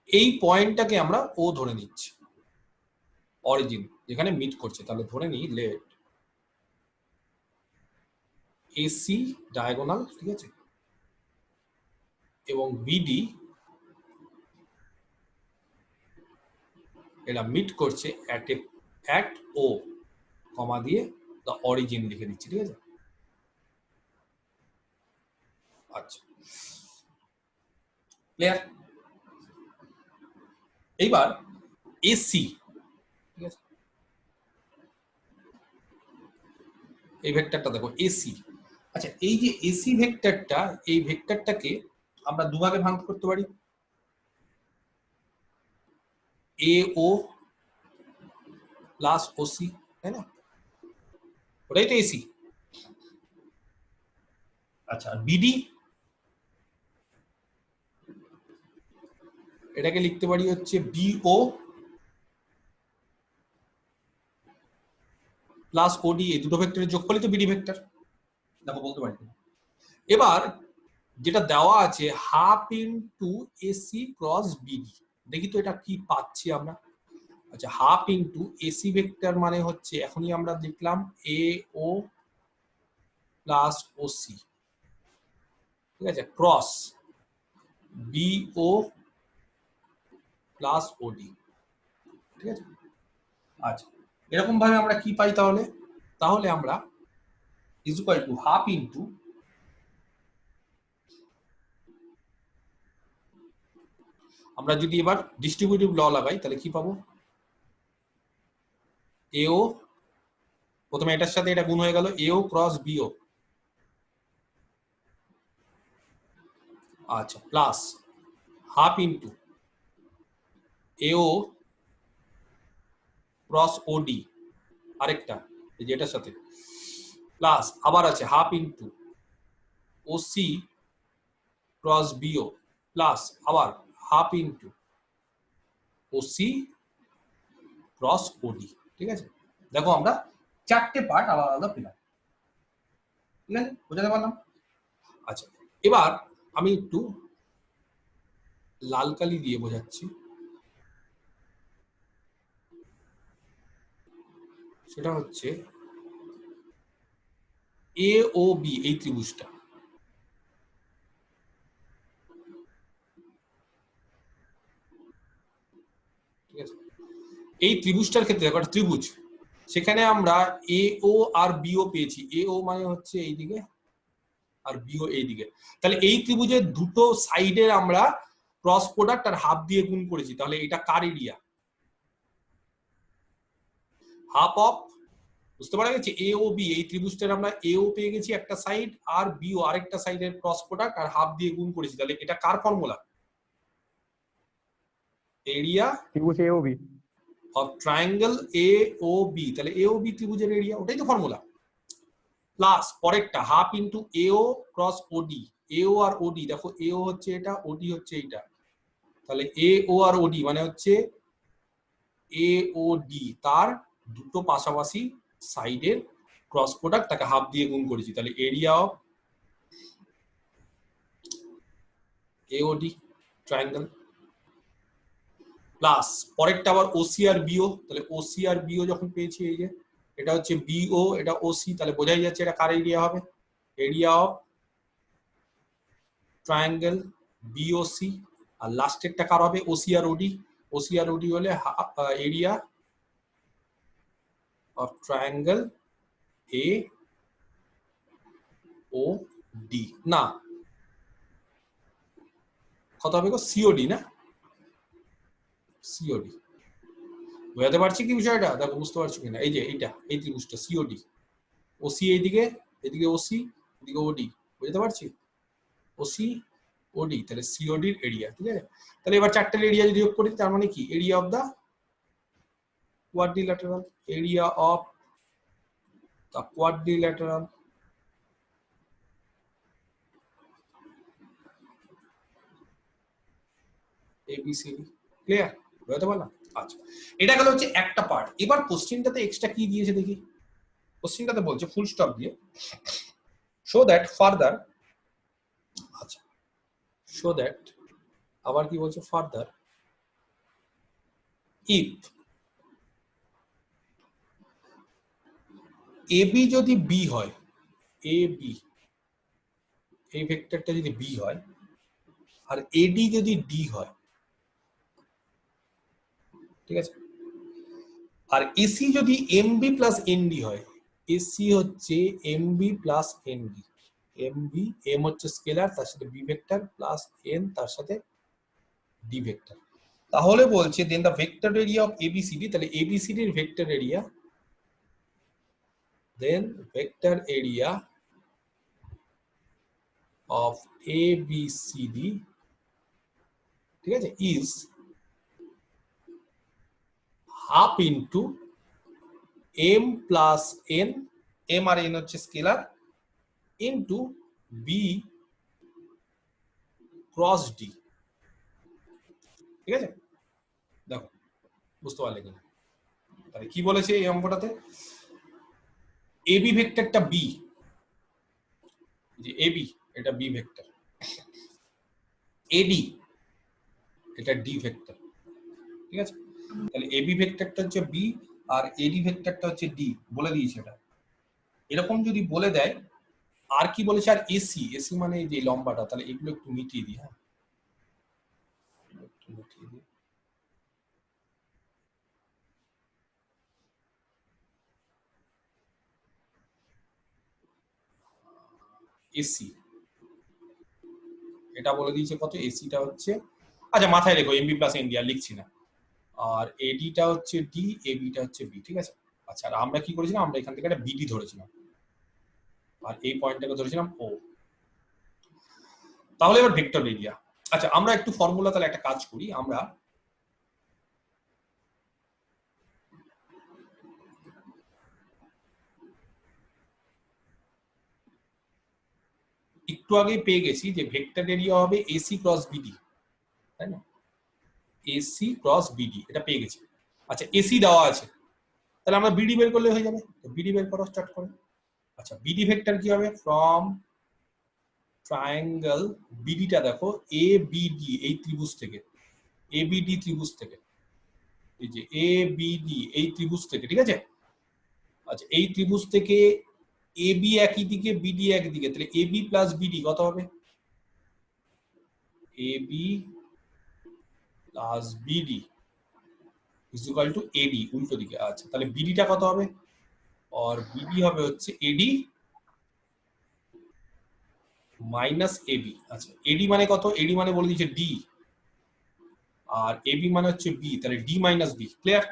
এই পয়েন্টটাকে আমরা ও ধরে নিচ্ছি, অরিজিন যেখানে মিট করছে, তাহলে ধরে নিই লেট এসি ডায়াগোনাল, ঠিক আছে, এবং বিডি এটা মিট করছে অ্যাট ও, কমা দিয়ে দ্য অরিজিন লিখে দিচ্ছি, ঠিক আছে? আচ্ছা, ক্লিয়ার? এইবার এসি, ঠিক আছে, এই ভেক্টরটা দেখো এসি। আচ্ছা, এই যে এসি ভেক্টরটা, এই ভেক্টরটাকে আমরা দুভাগে ভাগ করতে পারি, এ ও প্লাস ওসি, তাই না? ওটাই তো এসি। আচ্ছা, বিডি এটাকে লিখতে পারি হচ্ছে বিও প্লাস ওডি, এই দুটো ভেক্টরের যোগফলই তো বিডি ভেক্টর, দেখো বলতে পারি। এবার যেটা দেওয়া আছে half into AC cross BD, দেখি তো এটা কি পাচ্ছি আমরা। আচ্ছা, হাফ ইন্টু এসি ভেক্টর মানে হচ্ছে এখনই আমরা দেখলাম এ ও প্লাস ওসি, ঠিক আছে, ক্রস বিও প্লাস ওডি, ঠিক আছে? আচ্ছা, এরকম ভাবে আমরা কি পাই তাহলে? তাহলে আমরা is equal to half into, আমরা যদি এবার ডিস্ট্রিবিউটিভ ল লাগাই তাহলে কি পাবো? এও, প্রথমে এটার সাথে এটা গুণ হয়ে গেল, এও ক্রস বিও, আচ্ছা, plus half into AO cross OD, আরেকটা এই যে এটার সাথে, প্লাস আবার আছে half into OC cross BO, plus আবার half into OC cross OD, ঠিক আছে? দেখো আমরা চারটে পার্ট আলাদা আলাদা পেলাম, ঠিক আছে? বোঝাতে পারলাম? আচ্ছা, এবার আমি একটু লাল কালি দিয়ে বোঝাচ্ছি, সেটা হচ্ছে এ ও বি, এই ত্রিভুজটা, ঠিক আছে? এই ত্রিভুজটার ক্ষেত্রে দেখো একটা ত্রিভুজ, সেখানে আমরা এ ও আর বিও পেয়েছি, এ ও মানে হচ্ছে এইদিকে আর বিও এইদিকে, তাহলে এই ত্রিভুজের দুটো সাইডে আমরা ক্রস প্রোডাক্ট আর হাফ দিয়ে গুণ করেছি, তাহলে এটা কার এরিয়া? হাফ অফ, বুঝতে পারা গেছে, এ ও বি, এই ত্রিভুজটার আমরা এ ও পেয়ে গেছি একটা সাইড আর বি ও আরেকটা সাইডের ক্রস প্রোডাক্ট আর হাফ দিয়ে গুণ করেছি, তাহলে এটা কার ফর্মুলা? এরিয়া ত্রিভুজ A O B. Of triangle A O B, তাহলে এ ও বি ত্রিভুজের এরিয়া, ওটাই তো ফর্মুলা। প্লাস পরেরটা half into AO cross OD, AO আর ওডি, দেখো এও হচ্ছে এটা, ওডি হচ্ছে এইটা, তাহলে এ ও আর ওডি মানে হচ্ছে এ ও ডি, তার দুটো পাশাপাশি সাইডের ক্রস প্রোডাক্ট, তাকে হাফ দিয়ে গুণ করেছি, তাহলে area of AOD triangle. Plus পরেরটা আবার ওসি আর বিও, তাহলে ওসি আর বিও যখন পেয়েছি, এই যে এটা হচ্ছে বিও, এটা ওসি, তাহলে বোঝাই যাচ্ছে এটা কার এরিয়া হবে? Area of triangle BOC. আর লাস্টেরটা কার হবে? ওসি আর ওডি, ওসি আর ওডি হলে area of triangle A O D, না কত হবে গো? সিওডি, না সিওডি। বোঝাতে পারছি কি বিষয়টা? দেখো বুঝতে পারছো কিনা, এই যে এইটা, এই ত্রিভুজটা সিওডি, ওসি এইদিকে, এদিকে ওসি, এদিকে ওডি, বুঝতে পারছি? ওসি ওডি, তাহলে সিওডির এরিয়া, ঠিক আছে? তাহলে এবার চারটের এরিয়া যদি যোগ করি, তার মানে কি? Area of the quadrilateral, area of the quadrilateral ABCD. Clear? বুঝতে পারলাম? আচ্ছা, এটা গেল হচ্ছে একটা পার্ট। এবার কোশ্চেনটাতে এক্সট্রা কি দিয়েছে দেখি। কোশ্চেনটাতে বলছে ফুল স্টপ দিয়ে শো দ্যাট ফার্দার, আচ্ছা শো দ্যাট, আবার কি বলছে? ফার্দার ইফ এবি যদি বি হয়, এ বি, এই ভেক্টরটা যদি বি হয়, আর এডি যদি ডি হয়, ঠিক আছে, আর এসি যদি এমবি প্লাস এনডি হয়, এসি হচ্ছে MB plus ND, MB, M হচ্ছে স্কেলার, তার সাথে বি ভেক্টর প্লাস এন, তার সাথে ডি ভেক্টর, তাহলে বলছে then the vector area of ABCD, তাহলে এবিসিডির vector area, then vector area of ABCD, ঠিক আছে, is half into M plus N, M আর এন হচ্ছে scalar, into B cross D, ঠিক আছে? দেখো বুঝতে পারলে কিনা? তাহলে কি বলেছে এই অঙ্কটাতে? এবি ভেক্টরটা বি, যে এবি এটা বি ভেক্টর, এডি এটা ডি ভেক্টর, ঠিক আছে? তাহলে এবি ভেক্টরটা হচ্ছে বি আর এডি ভেক্টরটা হচ্ছে ডি, বলে দিয়েছে এটা। এরকম যদি বলে দেয়, আর কি বলেছে? আর এসি, এসি মানে এই যে লম্বাটা, তাহলে এগুলো একটু মিটিয়ে দিই, হ্যাঁ একটু মিটিয়ে দিই। এসি এটা বলে দিয়েছে কত? এসিটা হচ্ছে, আচ্ছা মাথায় রেখো এমবি প্লাস এনডি, আর লিখছি না। আর এডিটা হচ্ছে ডি, এবিটা হচ্ছে বি, ঠিক আছে? আচ্ছা, আর আমরা কি করেছিলাম? আমরা এখান থেকে একটা বিডি ধরেছিলাম, আর এই পয়েন্টটাকে ধরেছিলাম ও। তাহলে এবার ভেক্টর এরিয়া, আচ্ছা আমরা একটু ফর্মুলা, তাহলে একটা কাজ করি, আমরা একটু আগেই পেয়ে গেছি যে ভেক্টর এরিয়া হবে এসি ক্রস বিডি, তাই না? এসি ক্রস বিডি এটা পেয়ে গেছি। আচ্ছা এসি দেওয়া আছে, তাহলে আমরা বিডি বের করলে হয়ে যাবে, তো বিডি বের করা স্টার্ট করে। আচ্ছা বিডি ভেক্টর কি হবে? ফ্রম ট্রায়াঙ্গেল বিডিটা দেখো এ বিডি, এই ত্রিভুজ থেকে, এ বিডি ত্রিভুজ থেকে, এই যে এ বিডি এই ত্রিভুজ থেকে, ঠিক আছে? আচ্ছা এই ত্রিভুজ থেকে এবি একই দিকে, বিডি একদিকে, তাহলে এবি প্লাস বিডি কত হবে? AB plus BD is equal to AD, উল্টো দিকে। আচ্ছা তাহলে বিডিটা কত হবে? আর বিডি হবে হচ্ছে এডি মাইনাস এবি। আচ্ছা এডি মানে কত? এডি মানে বলে দিয়েছে ডি, আর এবি মানে হচ্ছে বি, তাহলে ডি মাইনাস বি। ক্লিয়ার?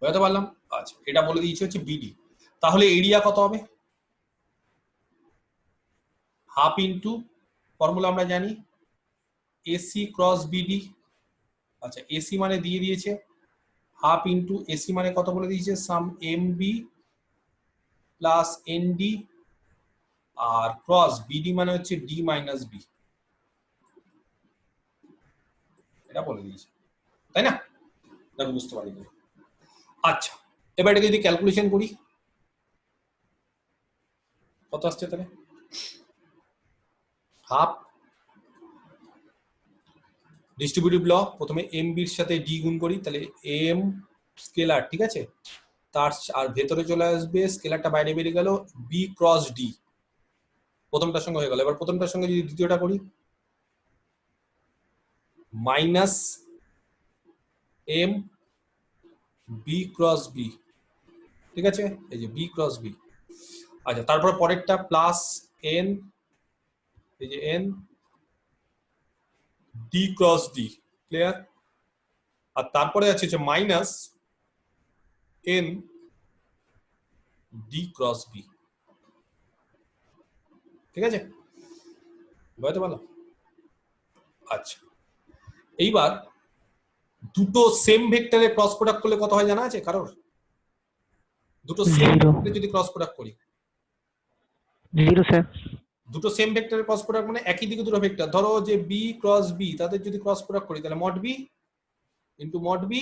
বুঝতে পারলাম। আচ্ছা, এটা বলে দিয়েছে হচ্ছে বিডি, তাহলে এরিয়া কত হবে? হাফ ইন্টু ফর্মুলা আমরা জানি এসি ক্রস বিডি। আচ্ছা, এসি মানে দিয়ে দিয়েছে হাফ ইন্টু এসি মানে কত বলে দিয়েছে সাম এম বি প্লাস এনডি, আর ক্রস বিডি মানে হচ্ছে ডি মাইনাস বি, এটা বলে দিয়েছে, তাই না? এটা বুঝতে পারি। আচ্ছা, এবার এটাকে যদি ক্যালকুলেশন করি কত আসছে তাহলে? হাফ ডিস্ট্রিবিউটিভ ল, প্রথমে এম বির সাথে ডি গুণ করি, তাহলে এম স্কেলার, ঠিক আছে, তার আর ভেতরে চলে আসবে স্কেলারটা বাইরে বেরিয়ে গেল বি ক্রস ডি, প্রথমটার সঙ্গে হয়ে গেল। এবার প্রথমটার সঙ্গে যদি দ্বিতীয়টা করি minus M B cross B, ঠিক আছে, এই যে বি ক্রস বি। আচ্ছা, তারপর পরেরটা প্লাস এন, এই যে N D cross D, clear? আর তারপরে আছে যে minus N D cross B, ঠিক আছে, বুঝতে পারলাম? আচ্ছা, এইবার দুটো সেম ভেক্টরের ক্রস প্রোডাক্ট করলে কত হয় জানা আছে কারোর? দুটো সেম ভেক্টরে যদি ক্রস প্রোডাক্ট করি, 0 স্যার। দুটো সেম ভেক্টরের ক্রস প্রোডাক্ট মানে একই দিকে দুটো ভেক্টর, ধরো যে বি ক্রস বি, তাদের যদি ক্রস প্রোডাক্ট করি তাহলে mod B into mod B,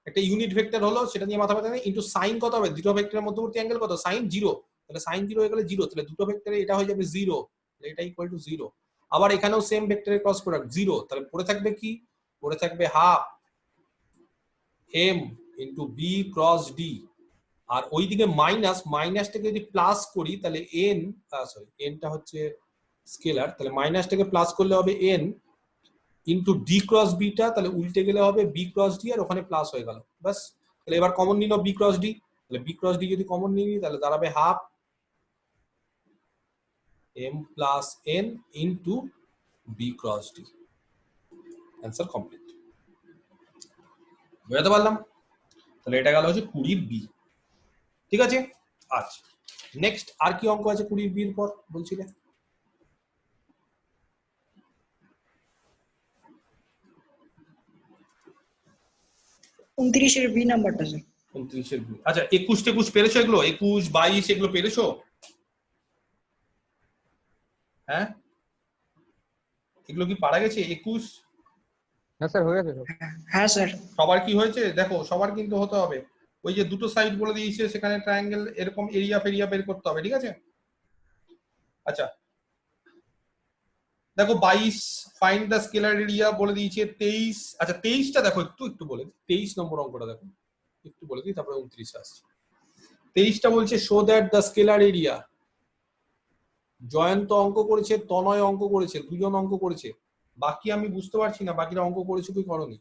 একটা ইউনিট ভেক্টর হলো, সেটা নিয়ে মাথা ব্যথা নেই, ইন্টু সাইন কত হবে? দুটো ভেক্টরের মধ্যবর্তী অ্যাঙ্গেল কত? সাইন 0, তাহলে সাইন 0 হয়ে গেলে 0, তাহলে দুটো ভেক্টরে এটা হয়ে যাবে 0, এটা ইকুয়াল টু 0। আবার এখানেও সেম ভেক্টরের ক্রস প্রোডাক্ট 0, তাহলে পড়ে থাকবে কি? পড়ে থাকবে half M into B cross D, আর ওইদিকে মাইনাস, মাইনাসটাকে যদি প্লাস করি তাহলে এন, সরি এনটা হচ্ছে স্কেলার, তাহলে মাইনাসটাকে প্লাস করলে হবে N into D cross beta, তাহলে উল্টে গেলে হবে বি ক্রস ডি, আর ওখানে প্লাস হয়ে গেল, বাস। তাহলে এবার কমন নিন বি ক্রস ডি, তাহলে বি ক্রস ডি যদি কমন নিই তাহলে দাঁড়াবে half M plus N into B cross D. Answer complete, বুঝতে পারলাম? তাহলে এটা গেল হচ্ছে 20 বি, ঠিক আছে। আচ্ছা, নেক্সট আর কি অঙ্ক আছে 20 বির পর বলছিলে? উনত্রিশের বি নাম্বারটা স্যার। 29 বি। আচ্ছা, 21 টেকুশ পেরেছো? এগুলো 21 22 এগুলো পেরেছো? হ্যাঁ, এগুলো কি পারা গেছে? 21? হ্যাঁ স্যার, হয়ে গেছে সব। হ্যাঁ স্যার। সবার কি হয়েছে দেখো, সবার কিন্তু হতে হবে। ওই যে দুটো সাইড বলে দিয়েছে, সেখানে ট্রায়াঙ্গেল এরকম এরিয়া ফেরিয়া বের করতে হবে, ঠিক আছে। আচ্ছা দেখো 22 ফাইন্ড দ্য স্কেলার এরিয়া বলে দিয়েছে 23। আচ্ছা 23টা দেখো, একটু বলে দিই, 23 নম্বর অঙ্কটা দেখো একটু বলে দিই, তারপরে 29 আসছে। 23টা বলছে show that the scalar area, Jayanta অঙ্ক করেছে, তনয় অঙ্ক করেছে, দুজন অঙ্ক করেছে, বাকি আমি বুঝতে পারছি না বাকিরা অঙ্ক করেছে কি করনি।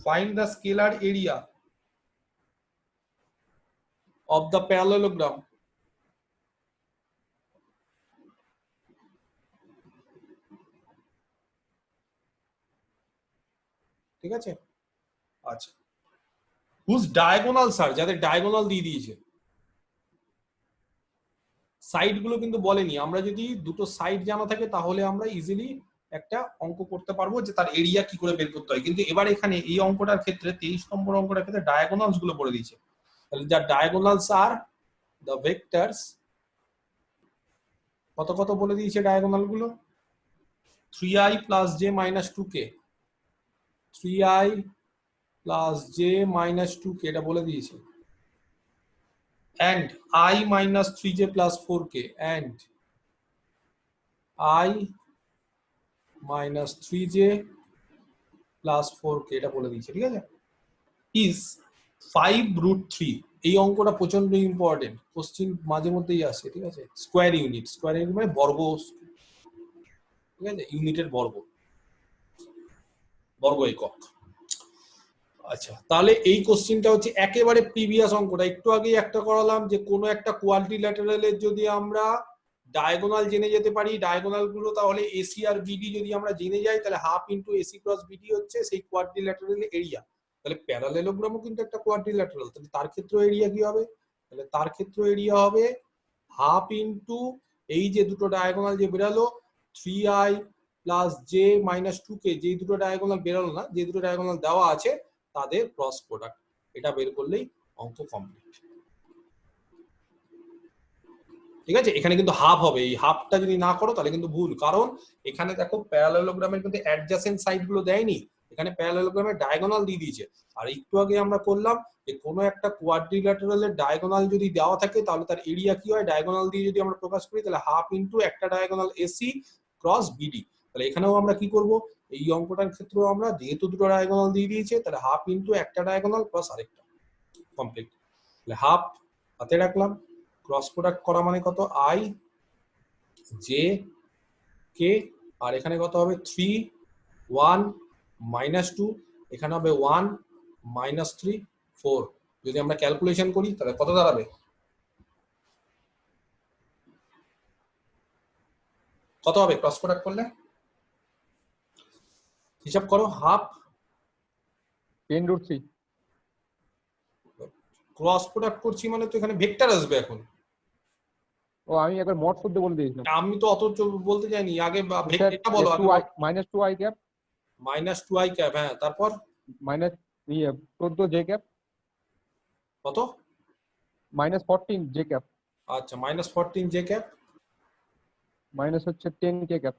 Find the scalar area of the parallelogram. ঠিক আছে। আচ্ছা, whose diagonals are, যাদের ডায়াগোনাল দিয়ে দিয়েছে, সাইড গুলো কিন্তু বলেনি। আমরা যদি দুটো সাইড জানা থাকে তাহলে আমরা ইজিলি একটা অঙ্ক করতে পারবো যে তার এরিয়া কি করে বের করতে হয়। কিন্তু এবার এখানে এই অঙ্কটার ক্ষেত্রে 23 নম্বর অঙ্কটার ক্ষেত্রে ডায়াগোনালস গুলো বলে দিয়েছে। তাহলে যার ডায়াগোনালস আর দ্য ভেক্টরস, কত কত বলে দিয়েছে ডায়াগোনাল গুলো? 3i plus j minus 2k, 3i plus j minus 2k এটা বলে দিয়েছে, and I minus 3j plus 4k, and I minus 3j plus 4k এটা বলে দিয়েছে, ঠিক আছে। is 5√3, এই অঙ্কটা প্রচন্ড ইম্পর্টেন্ট, কোশ্চেন মাঝে মধ্যেই আসে, ঠিক আছে। স্কোয়ার ইউনিট, স্কোয়ার ইউনিট মানে বর্গ, ঠিক আছে, ইউনিটের বর্গ, বর্গ একক। আচ্ছা, তাহলে এই কোশ্চেনটা হচ্ছে একেবারে প্রিভিয়াস অঙ্কটা, একটু আগেই একটা করালাম যে কোনো একটা কোয়াড্রিল্যাটারালের যদি আমরা ডায়াগোনাল জেনে যেতে পারি, ডায়াগোনাল গুলো তাহলে এসি আর বিডি যদি আমরা জেনে যাই তাহলে half into AC cross BD হচ্ছে সেই কোয়াড্রিল্যাটারাল এরিয়া। তাহলে প্যারালেলোগ্রামও কিন্তু একটা কোয়াড্রিল্যাটারাল, তাহলে তার ক্ষেত্রে এরিয়া কি হবে? তাহলে তার ক্ষেত্রে এরিয়া হবে হাফ ইন্টু এই যে দুটো ডায়াগোনাল যে বেরালো 3i plus J minus 2k, যে দুটো ডায়াগোনাল বেরালো না, যে দুটো ডায়াগোনাল দেওয়া আছে তাদের ক্রস প্রোডাক্ট, এটা বের করলেই অঙ্ক কমপ্লিট। ঠিক আছে, এখানে কিন্তু হাফ হবে, এই হাফটা যদি না করো তাহলে কিন্তু ভুল, কারণ এখানে দেখো প্যারালেলোগ্রামের কিন্তু অ্যাডজাসেন্ট সাইড গুলো দেয়নি, এখানে প্যারালেলোগ্রামের ডায়াগোনাল দিয়ে দিয়েছে। আর একটু আগে আমরা করলাম যে কোনো একটা কোয়াড্রিল্যাটারালের ডায়াগোনাল যদি দেওয়া থাকে তাহলে তার এরিয়া কি হয়, ডায়াগোনাল দিয়ে যদি আমরা প্রকাশ করি তাহলে হাফ ইন্টু একটা ডায়াগোনাল এসি ক্রস বিডি। তাহলে এখানেও আমরা কি করব, এই অঙ্কটার ক্ষেত্রেও আমরা যেহেতু দুটো ডায়াগোনাল দিয়ে দিয়েছে তাহলে হাফ ইন্টু একটা ডায়াগোনাল প্লাস আরেকটা, কমপ্লিট। তাহলে হাফ হাতে রাখলাম, ক্রস প্রোডাক্ট করা মানে কত, আই জে কে, আর এখানে কত হবে 3 1 মাইনাস 2, এখানে হবে 1 মাইনাস 3 4। যদি আমরা ক্যালকুলেশন করি তাহলে কত দাঁড়াবে, কত হবে ক্রস প্রোডাক্ট করলে, হিসাব করো। হাফ 10√3 ক্রস প্রোডাক্ট করছি মানে তো এখানে ভেক্টর আসবে এখন। ও আমি একবার মড শুদ্ধ বলে দিয়েছিলাম। আমি তো অত বলতে যাইনি, আগে ভেক্টরটা বলো। Minus 2i cap minus 2i cap, হ্যাঁ, তারপর মাইনাস 14 জে ক্যাপ কত, মাইনাস 14 জে ক্যাপ আচ্ছা মাইনাস 14 জে ক্যাপ মাইনাস হচ্ছে 10 কে ক্যাপ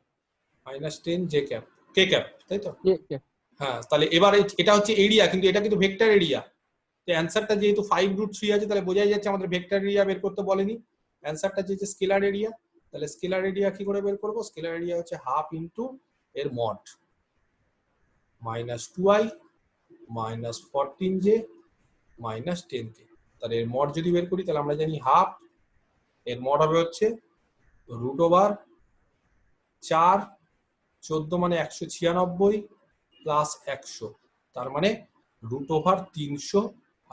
মাইনাস 10 জে ক্যাপ কে ক্যাপ, তাই তো? কে। হ্যাঁ, তাহলে এবার এটা হচ্ছে এরিয়া, কিন্তু এটা কিন্তু ভেক্টর এরিয়া। তো অ্যানসারটা যেহেতু 5√3 আছে তাহলে বোঝাই যাচ্ছে আমাদের ভেক্টর এরিয়া বের করতে বলেনি, অ্যানসারটা যে স্কেলার এরিয়া। তাহলে স্কেলার এরিয়া কি করে বের করব, স্কেলার এরিয়া হচ্ছে হাফ ইন্টু এর mod minus 2i minus 14j minus 10k। তাহলে এর মড যদি বের করি তাহলে আমরা জানি হাফ, এর মড হবে হচ্ছে রুট ওভার 4 14 মানে 196 প্লাস 100, তার মানে রুট ওভার 300,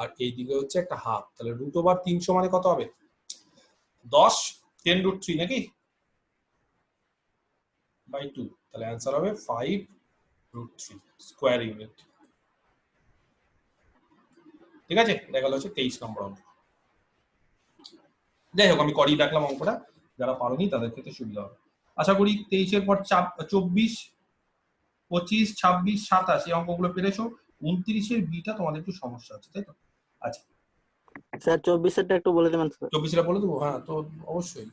আর এইদিকে হচ্ছে একটা হাফ। তাহলে রুট ওভার 300 মানে কত হবে, 10 10√3 নাকি বাই 2, তাহলে অ্যান্সার হবে 5√3 স্কয়ার ইউনিট। ঠিক আছে, দেখা গেল হচ্ছে 23 নম্বর অঙ্ক। যাই হোক আমি করিয়ে রাখলাম অঙ্কটা, যারা পারোনি তাদের ক্ষেত্রে সুবিধা হবে। আশা করি 23 এর পর 24 25 26 27 এই অঙ্কগুলো পেরেছো। 29 এর বিটা তোমাদের একটু সমস্যা আছে, তাই তো? আচ্ছা স্যার 24 এরটা একটু বলে দেবেন স্যার। 24 এর বলে দেবো, হ্যাঁ তো অবশ্যই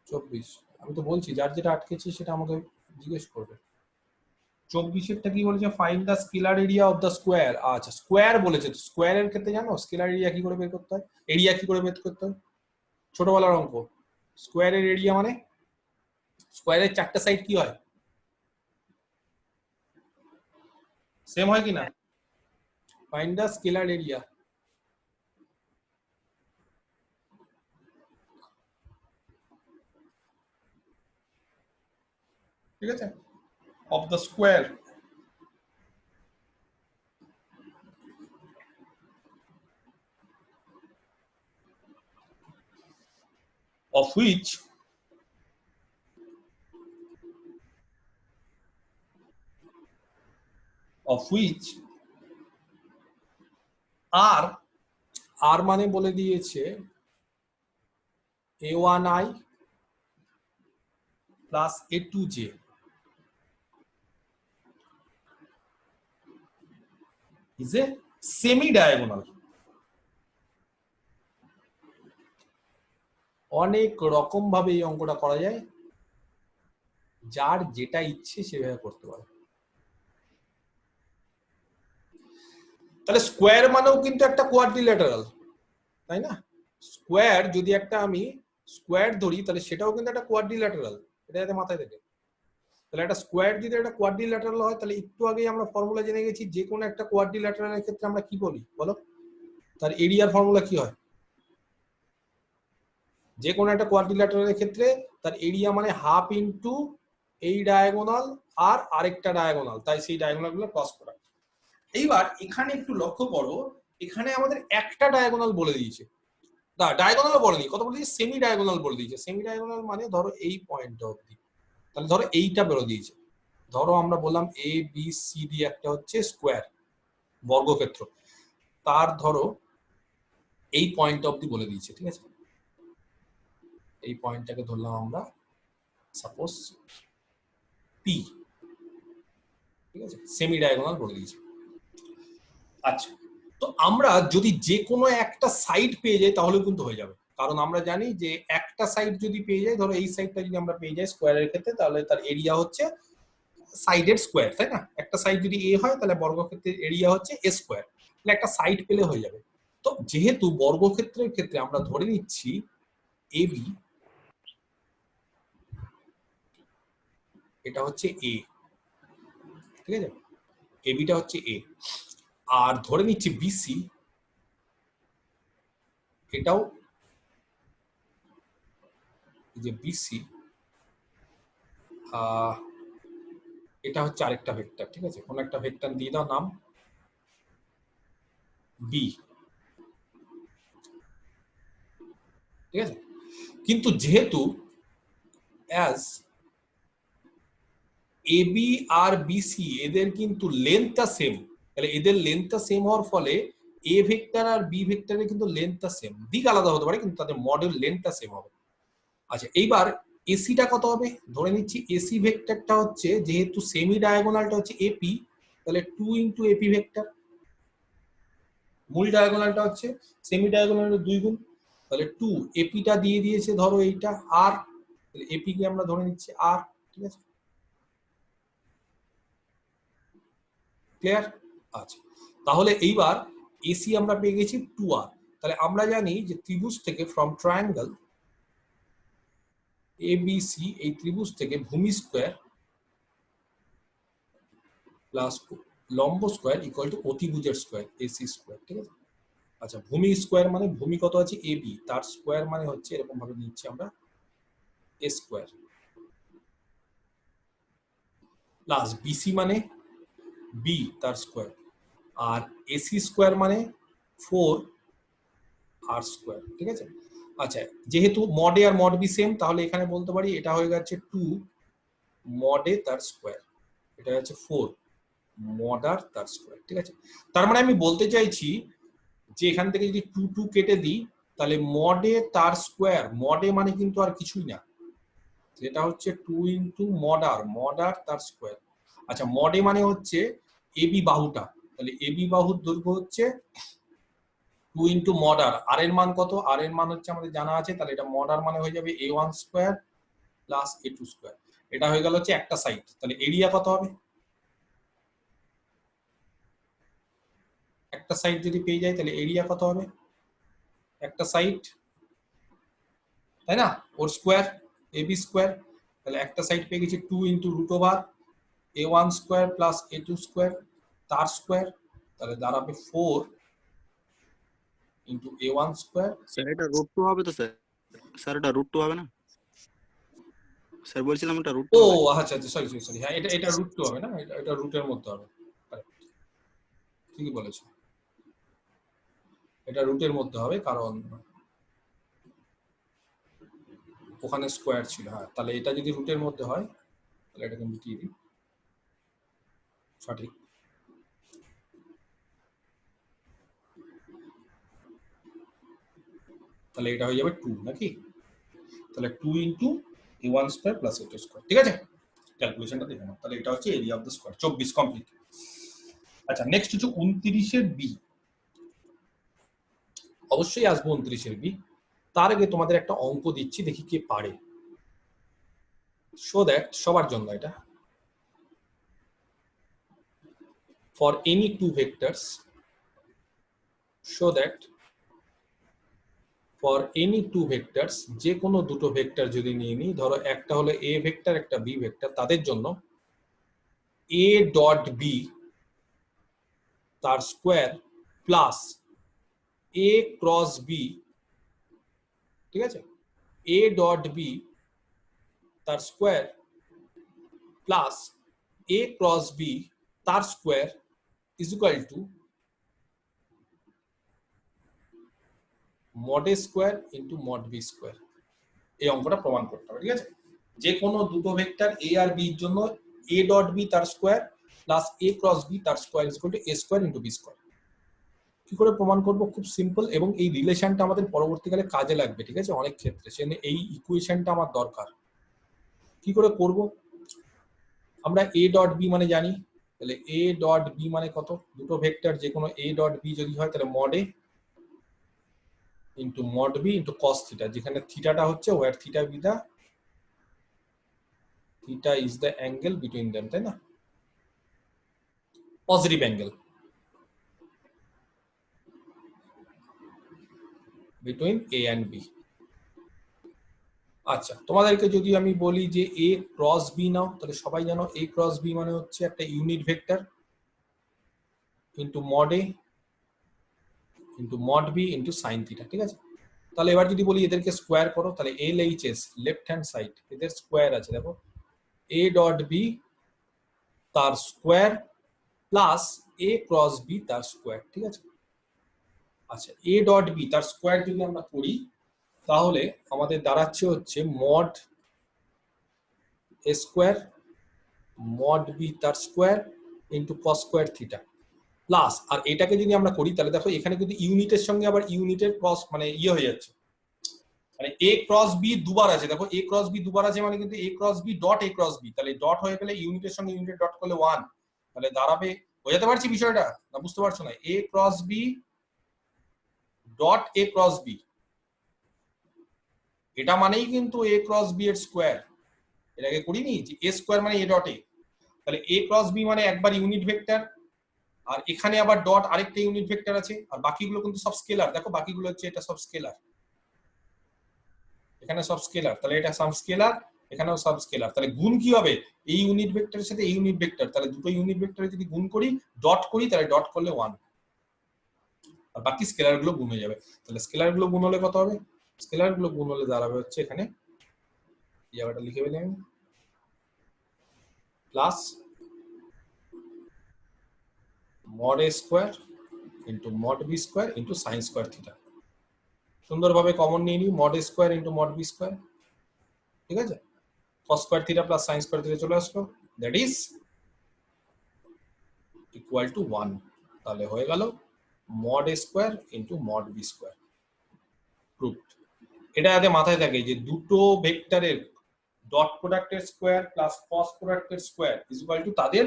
24 আমি তো বলছি, যার যেটা আটকেছে সেটা আমাকে জিজ্ঞেস করবে। 24 এরটা কি বলেছে, find the scalar area of the square. আচ্ছা স্কোয়ার বলেছে, স্কোয়ারের ক্ষেত্রে জানো স্কেলার এরিয়া কি করে বের করতে হয়, এরিয়া কি করে বের করতে হয়, ছোটবেলার অঙ্ক। স্কোয়ারের এরিয়া মানে স্কোয়ারের চারটা সাইড কি হয়, সেম হয় কি না? ফাইন্ড দ্য স্কেলার এরিয়া, ঠিক আছে, of the square of which r মানে বলে দিয়েছে a1i plus a2j is a semi-diagonal। অনেক রকম ভাবে এই অঙ্কটা করা যায়, যার যেটা ইচ্ছে সেভাবে করতে পারে। তাহলে স্কোয়ার মানেও কিন্তু একটা কোয়াড্রিল্যাটারাল, তাই না? স্কোয়ার যদি একটা আমি স্কোয়ার ধরি তাহলে সেটাও কিন্তু একটা কোয়াড্রিল্যাটারাল, এটা যাতে মাথায় থাকে। তাহলে একটা স্কোয়ার যদি একটা কোয়াড্রিল্যাটারাল হয় তাহলে একটু আগেই আমরা ফর্মুলা জেনে গেছি, যে কোনো একটা কোয়াড্রিল্যাটারালের ক্ষেত্রে আমরা কি বলি বলো, তার এরিয়ার ফর্মুলা কি হয়? যে কোনো একটা কোয়াড্রিল্যাটারালের ক্ষেত্রে তার এরিয়া মানে হাফ ইন্টু এই ডায়াগোনাল আর আরেকটা ডায়াগোনাল, তাই সেই ডায়াগোনাল গুলো ক্রস প্রোডাক্ট। এইবার এখানে একটু লক্ষ্য করো, এখানে আমাদের একটা ডায়াগোনাল বলে দিয়েছে, না ডায়াগোনাল বলেনি, কত বলে দিয়েছে, সেমি ডায়াগোনাল বলে দিয়েছে। সেমি ডায়াগোনাল মানে ধরো এই পয়েন্টটা অবধি, তাহলে ধরো এইটা বেরো দিয়েছে। ধরো আমরা বললাম এ বি সি ডি একটা হচ্ছে স্কোয়ার বর্গক্ষেত্র, তার ধরো এই পয়েন্ট অবধি বলে দিয়েছে, ঠিক আছে। এই পয়েন্টটাকে ধরলাম আমরা সাপোজ পি, ঠিক আছে, সেমি ডায়াগোনাল বলে দিয়েছে। আচ্ছা, তো আমরা যদি যে কোনো একটা সাইড পেয়ে যাই তাহলে কিন্তু হয়ে যাবে, কারণ আমরা জানি যে একটা সাইড যদি পেয়ে যাই, ধরো এই সাইডটা যদি আমরা পেয়ে যাই স্কোয়ারের ক্ষেত্রে, তাহলে তার এরিয়া হচ্ছে সাইডের স্কোয়ার, তাই না? একটা সাইড যদি এ হয় তাহলে বর্গক্ষেত্রের এরিয়া হচ্ছে এ স্কোয়ার, তাহলে একটা সাইড পেলে হয়ে যাবে। তো যেহেতু বর্গক্ষেত্রের ক্ষেত্রে আমরা ধরে নিচ্ছি এ বি, এটা হচ্ছে এ, ঠিক আছে, এ বিটা হচ্ছে এ, আর ধরে নিচ্ছি বিসি, এটাও যে বিসি, এটা হচ্ছে আরেকটা ভেক্টর, ঠিক আছে, কোন একটা ভেক্টর দিয়ে দাও নাম বি, ঠিক আছে। কিন্তু যেহেতু অ্যাজ এ বি আর বিসি এদের কিন্তু লেন্থটা সেম, তাহলে এদের লেন্থটা সেম হওয়ার ফলে এ ভেক্টর আর বি ভেক্টরের কিন্তু লেন্থটা সেম, দিক আলাদা হতে পারে কিন্তু তাদের মডেল লেন্থটা সেম হবে। আচ্ছা, এইবার এসিটা কত হবে, ধরে নিচ্ছি এসি ভেক্টরটা হচ্ছে, যেহেতু সেমি ডায়াগোনালটা হচ্ছে এপি, তাহলে 2 ইন্টু এপি ভেক্টর, মূল ডায়াগোনালটা হচ্ছে সেমি ডায়াগোনালের 2 গুণ, তাহলে 2 এপিটা দিয়ে দিয়েছে ধরো এইটা আর, তাহলে এপি কে আমরা ধরে নিচ্ছি আর, ঠিক আছে, ক্লিয়ার? আচ্ছা, তাহলে এইবার এসি আমরা পেয়ে গেছি 2r, তাহলে আমরা জানি যে ত্রিভুজ থেকে ফ্রম ট্রায়াঙ্গেল এবিসি, এই ত্রিভুজ থেকে ভূমি স্কোয়ার প্লাস লম্ব স্কোয়ার ইকুয়াল টু অতিভুজের স্কোয়ার এসি স্কোয়ার, ঠিক আছে। আচ্ছা, ভূমি স্কোয়ার মানে ভূমি কত আছে এ বি, তার স্কোয়ার মানে হচ্ছে এরকম ভাবে নিচ্ছি আমরা এ স্কোয়ার, প্লাস বিসি মানে বি তার স্কোয়ার, আর এসি স্কোয়ার মানে 4 আর স্কোয়ার, ঠিক আছে। আচ্ছা, যেহেতু মড এ আর মড বি সেম, তাহলে এখানে বলতে পারি এটা হয়ে যাচ্ছে 2 মড এ তার স্কোয়ার, এটা হচ্ছে 4 মড আর তার স্কোয়ার, ঠিক আছে। তার মানে আমি বলতে চাইছি যে এখান থেকে যদি 2 2 কেটে দিই, তাহলে মডে তার স্কোয়ার, মডে মানে কিন্তু আর কিছুই না, যেটা হচ্ছে 2 ইন্টু মড আর তার স্কোয়ার। আচ্ছা, মডে মানে হচ্ছে এবি বাহুটা, তাহলে এবি বাহুর দৈর্ঘ্য হচ্ছে 2 ইন্টু মড আর, আর এর মান কত, আর এর মান হচ্ছে আমাদের জানা আছে, তাহলে এটা মড আর মানে হয়ে যাবে a1 square plus a2 square, এটা হয়ে গেল হচ্ছে একটা সাইড। তাহলে এরিয়া কত হবে, একটা সাইড যদি পেয়ে যাই তাহলে এরিয়া কত হবে, একটা সাইড, তাই না, ওর স্কোয়ার এবি স্কোয়ার, তাহলে একটা সাইড পেয়ে গেছি 2 into root over a1 square plus a2 square তার স্কোয়ার, তাহলে দাঁড়াবে 4 ইন্টু a1 স্কোয়ার। স্যার এটা রুট 2 হবে তো স্যার? স্যার এটা রুট 2 হবে না স্যার? বলছিলাম এটা রুট 2 ও হবে। আচ্ছা আচ্ছা, সরি সরি সরি, হ্যাঁ এটা এটা রুট 2 হবে না, এটা এটা রুটের মধ্যে হবে, Correct. ঠিকই বলেছো, এটা রুটের মধ্যে হবে, কারণ ওখানে স্কোয়ার ছিল। হ্যাঁ, তাহলে এটা যদি রুটের মধ্যে হয় তাহলে এটাকে মিটিয়ে দিই, সঠিক। তাহলে এটা হয়ে যাবে 2 নাকি, তাহলে 2 into a1 square plus a2 square, ঠিক আছে। ক্যালকুলেশনটা দেখে নাও, তাহলে এটা হচ্ছে area of the square, 24 complete. আচ্ছা, নেক্সট হচ্ছে 29 এর বি, অবশ্যই আসবো 29 এর বি, তার আগে তোমাদের একটা অঙ্ক দিচ্ছি, দেখি কে পারে, সো দ্যাট সবার জন্য এটা। For any two vectors, so that for any two vectors, যে কোনো দুটো ভেক্টর যদি নিয়ে নিই, ধরো একটা হলো এ ভেক্টর একটা বি ভেক্টর, তাদের জন্য এ ডট বি তার square plus A cross B, ঠিক আছে, এ ডট বি তার square plus A cross B তার square is equal to mod A square into mod B square. এই অঙ্কটা প্রমাণ করতে হবে, ঠিক আছে? যে কোনো দুটো ভেক্টর এ আর বি এর জন্য এ ডট বি তার square plus A cross B তার square is equal to A square into B square. কি করে প্রমাণ করব? খুব সিম্পল, এবং এই রিলেশনটা আমাদের পরবর্তীকালে কাজে লাগবে, ঠিক আছে? অনেক ক্ষেত্রে সেখানে এই ইকুয়েশনটা আমার দরকার। কি করে করব? আমরা এ ডট বি মানে জানি, তাহলে এ ডট বি মানে কত? দুটো ভেক্টর যে কোনো এ ডট বি যদি হয় তাহলে mod A into mod B into cos theta, যেখানে থিটাটা হচ্ছে where theta B the theta is the angle between them, তাই না? Positive angle between A and B. আচ্ছা, তোমাদেরকে যদি আমি বলি যে এ ক্রস বি নাও, তাহলে সবাই জানো এ ক্রস বি মানে হচ্ছে একটা unit vector into mod A into mod B into sine theta, ঠিক আছে? তাহলে এবার যদি বলি এদেরকে স্কোয়ার করো, তাহলে L H S left hand side এদের স্কোয়ার আছে, দেখো এ ডট বি তার square plus A cross B তার স্কোয়ার, ঠিক আছে? আচ্ছা, এ ডট বি তার স্কোয়ার যদি আমরা করি তাহলে আমাদের দাঁড়াচ্ছে হচ্ছে mod A square mod B তার square into cos square theta plus, আর এটাকে যদি আমরা করি তাহলে দেখো এখানে কিন্তু ইউনিটের সঙ্গে আবার ইউনিটের ক্রস মানে ইয়ে হয়ে যাচ্ছে, মানে এ ক্রস বি দুবার আছে, দেখো এ ক্রস বি দুবার আছে মানে কিন্তু A cross B dot A cross B, তাহলে ডট হয়ে গেলে ইউনিটের সঙ্গে ইউনিটের ডট করলে 1, তাহলে দাঁড়াবে, বোঝাতে পারছি বিষয়টা না বুঝতে পারছো না? A cross B dot A cross B, এটা মানেই কিন্তু এ ক্রস বি এর স্কোয়ার। এটাকে করিনি যে এ স্কোয়ার মানে এ ডট এ, তাহলে এ ক্রস বি মানে একবার ইউনিট ভেক্টর, আর এখানে আবার ডট আরেকটা ইউনিট ভেক্টর আছে, আর বাকিগুলো কিন্তু সব স্কেলার, দেখো বাকিগুলো হচ্ছে এটা সব স্কেলার, এখানে সব স্কেলার, তাহলে এটা সাম স্কেলার, এখানেও সব স্কেলার, তাহলে গুণ কি হবে? এই ইউনিট ভেক্টরের সাথে এই ইউনিট ভেক্টর, তাহলে দুটো ইউনিট ভেক্টরে যদি গুণ করি ডট করি তাহলে ডট করলে 1, আর বাকি স্কেলার গুলো গুণ হয়ে যাবে। তাহলে স্কেলার গুলো গুণ হলে কত হবে? স্কেলার গুলো গুণ হলে দাঁড়াবে হচ্ছে এখানে এই জায়গাটা লিখে ফেলি আমি, plus mod A square into mod B square into sine square theta. সুন্দরভাবে কমন নিয়ে নিই, mod A square into mod B square, ঠিক আছে? cos square theta plus sine square theta চলে আসলো, দ্যাট ইজ ইকুয়াল টু 1। তাহলে হয়ে গেল mod A square into mod B square, proved. এটা যাতে মাথায় থাকে যে দুটো ভেক্টরের ডট প্রোডাক্টের স্কোয়ার প্লাস ক্রস প্রোডাক্টের স্কোয়ার ইজ ইকুয়াল টু তাদের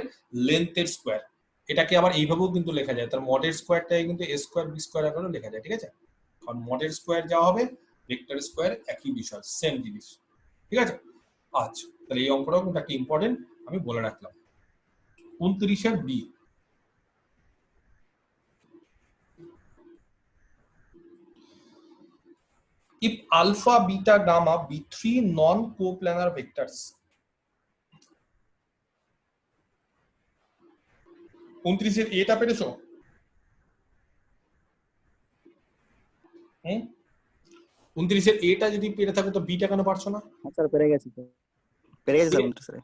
লেন্থের স্কোয়ার। এটাকে আবার এইভাবেও কিন্তু লেখা যায়, তার মডের স্কোয়ারটাই কিন্তু এ স্কোয়ার বি স্কোয়ার আকারেও লেখা যায়, ঠিক আছে? কারণ মডের স্কোয়ার যা হবে ভেক্টর স্কোয়ার একই বিষয়, সেম জিনিস, ঠিক আছে? আচ্ছা, তাহলে এই অঙ্কটাও কিন্তু একটা ইম্পর্টেন্ট আমি বলে রাখলাম। 29 B, if alpha beta gamma be three non-coplanar vectors, 29 এটা পেরেছো? 29 এটা যদি পেরে থাকো তো বিটা কেন পারছো না? স্যার পেরে গেছি স্যার, পেরে গেছি স্যার।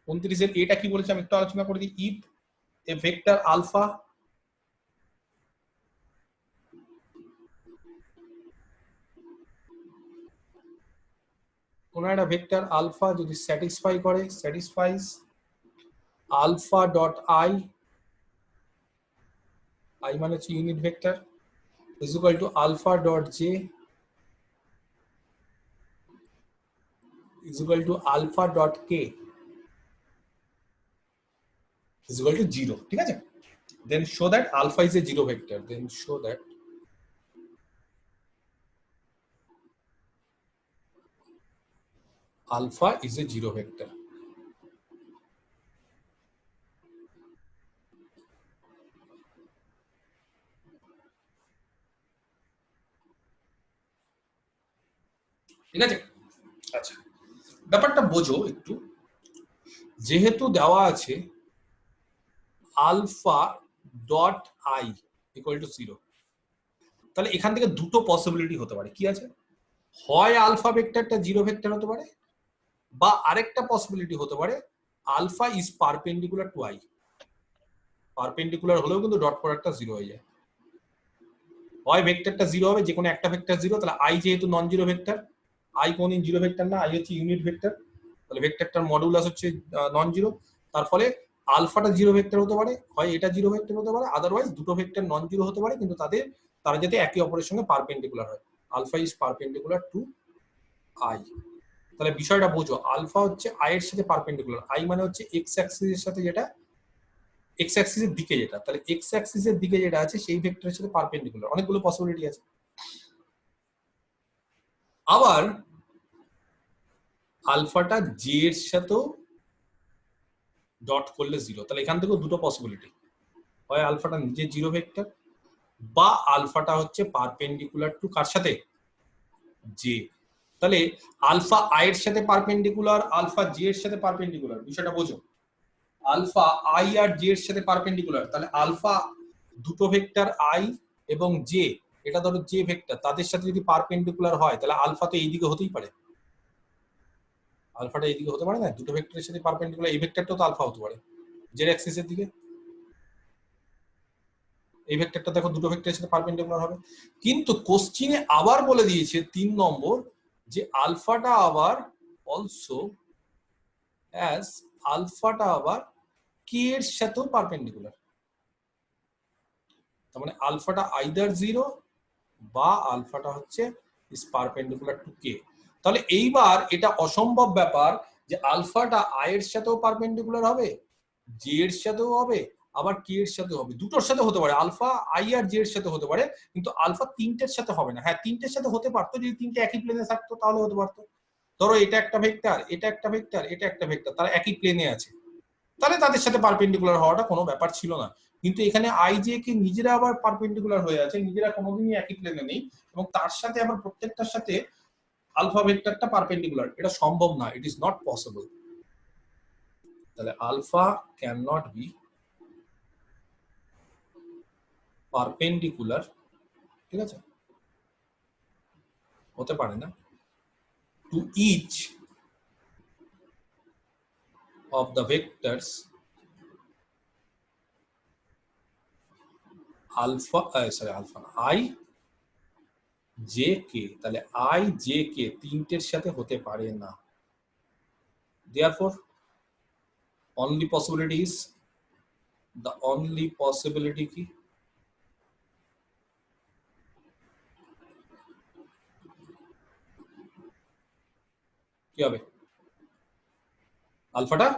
29 এটা কি বলেছে আমি একটু আলোচনা করে দিই। if a vector alpha কোন একটা ভেক্টর আলফা যদি স্যাটিসফাই করে, satisfies alpha dot I, I মানে হচ্ছে unit vector, is equal to alpha dot J is equal to alpha dot k is equal to 0, ঠিক আছে? Then show that alpha is a zero vector. Then show that alpha is a zero vector. ঠিক আছে? আচ্ছা, ব্যাপারটা বোঝো একটু। যেহেতু দেওয়া আছে alpha dot I equal to 0, তাহলে এখান থেকে দুটো পসিবিলিটি হতে পারে। কি আছে? হয় আলফা ভেক্টরটা জিরো ভেক্টর হতে পারে, বা আরেকটা পসিবিলিটি হতে পারে alpha is perpendicular to I. Perpendicular হলেও কিন্তু ডট প্রোডাক্টটা 0 হয়ে যায়। হয় ভেক্টরটা জিরো হবে, যে কোনো একটা ভেক্টর জিরো, তাহলে আই যেহেতু নন জিরো ভেক্টর, আই কোনদিন জিরো ভেক্টর না, আই হচ্ছে ইউনিট ভেক্টর, তাহলে ভেক্টরটার মডুলাস হচ্ছে নন জিরো। তার ফলে আলফাটা জিরো ভেক্টর হতে পারে, হয় এটা জিরো ভেক্টর হতে পারে, আদারওয়াইজ দুটো ভেক্টর নন জিরো হতে পারে, কিন্তু তারা যাতে একে অপরের সঙ্গে পারপেন্ডিকুলার হয়। Alpha is perpendicular to I. তাহলে বিষয়টা বোঝো, আলফা হচ্ছে আই এর সাথে পারপেন্ডিকুলার, আই মানে হচ্ছে এক্স অ্যাক্সিসের সাথে যেটা, এক্স অ্যাক্সিসের দিকে যেটা, তাহলে এক্স অ্যাক্সিসের দিকে যেটা আছে সেই ভেক্টরের সাথে পারপেন্ডিকুলার। অনেকগুলো পসিবিলিটি আছে। আবার আলফাটা জে এর সাথেও ডট করলে জিরো, তাহলে এখান থেকেও দুটো পসিবিলিটি, হয় আলফাটা নিজে জিরো ভেক্টর, বা আলফাটা হচ্ছে পারপেন্ডিকুলার টু কার সাথে, জে। তাহলে আলফা আই এর সাথে পারপেন্ডিকুলার, আলফা জে এর সাথে পারপেন্ডিকুলার, বিষয়টা বোঝো। আলফা আই আর জে এর সাথে পারপেন্ডিকুলার, তাহলে আলফা দুটো ভেক্টর আই এবং জে, এটা ধরো জে ভেক্টর, তাদের সাথে যদি পারপেন্ডিকুলার হয় তাহলে আলফা তো এইদিকে হতেই পারে, আলফাটা এইদিকে হতে পারে না, দুটো ভেক্টরের সাথে পারপেন্ডিকুলার, এই ভেক্টরটাও তো আলফা হতে পারে জেড অ্যাক্সিসের দিকে, এই ভেক্টরটা দেখো দুটো ভেক্টরের সাথে পারপেন্ডিকুলার হবে। কিন্তু কোশ্চিনে আবার বলে দিয়েছে 3 নম্বর যে আলফাটা আবার অলসো অ্যাজ আলফাটা আবার কে এর সাথেও পারপেন্ডিকুলার, তার মানে আলফাটা আইদার জিরো বা আলফাটা হচ্ছে ইজ পারপেন্ডিকুলার টু কে। তাহলে এইবার এটা অসম্ভব ব্যাপার যে আলফাটা আই এর সাথেও পারপেন্ডিকুলার হবে, জে এর সাথেও হবে, আবার কে এর সাথে হবে, দুটোর সাথে হতে পারে, আলফা আই আর জে এর সাথে হতে পারে, কিন্তু আলফা তিনটের সাথে হবে না। হ্যাঁ, তিনটের সাথে হতে পারতো, যদি তিনটে একই প্লেনে থাকতো তাহলে হতে পারতো। ধরো এটা একটা ভেক্টর, এটা একটা ভেক্টর, এটা একটা ভেক্টর, তারা একই প্লেনে আছে, তাহলে তাদের সাথে পারপেন্ডিকুলার হওয়াটা কোনো ব্যাপার ছিল না। কিন্তু এখানে আই জে কে নিজেরা আবার পারপেন্ডিকুলার হয়ে আছে, নিজেরা কোনোদিনই একই প্লেনে নেই, এবং তার সাথে আবার প্রত্যেকটার সাথে আলফা ভেক্টরটা পারপেন্ডিকুলার, এটা সম্ভব না, ইট ইজ নট পসিবল। তাহলে alpha can not be perpendicular, ঠিক আছে, হতে পারে না, to each of the vectors alpha I j k, তাহলে I j k তিনটের সাথে হতে পারে না। therefore only possibility is, the only possibility কি, কি হবে, আলফাটা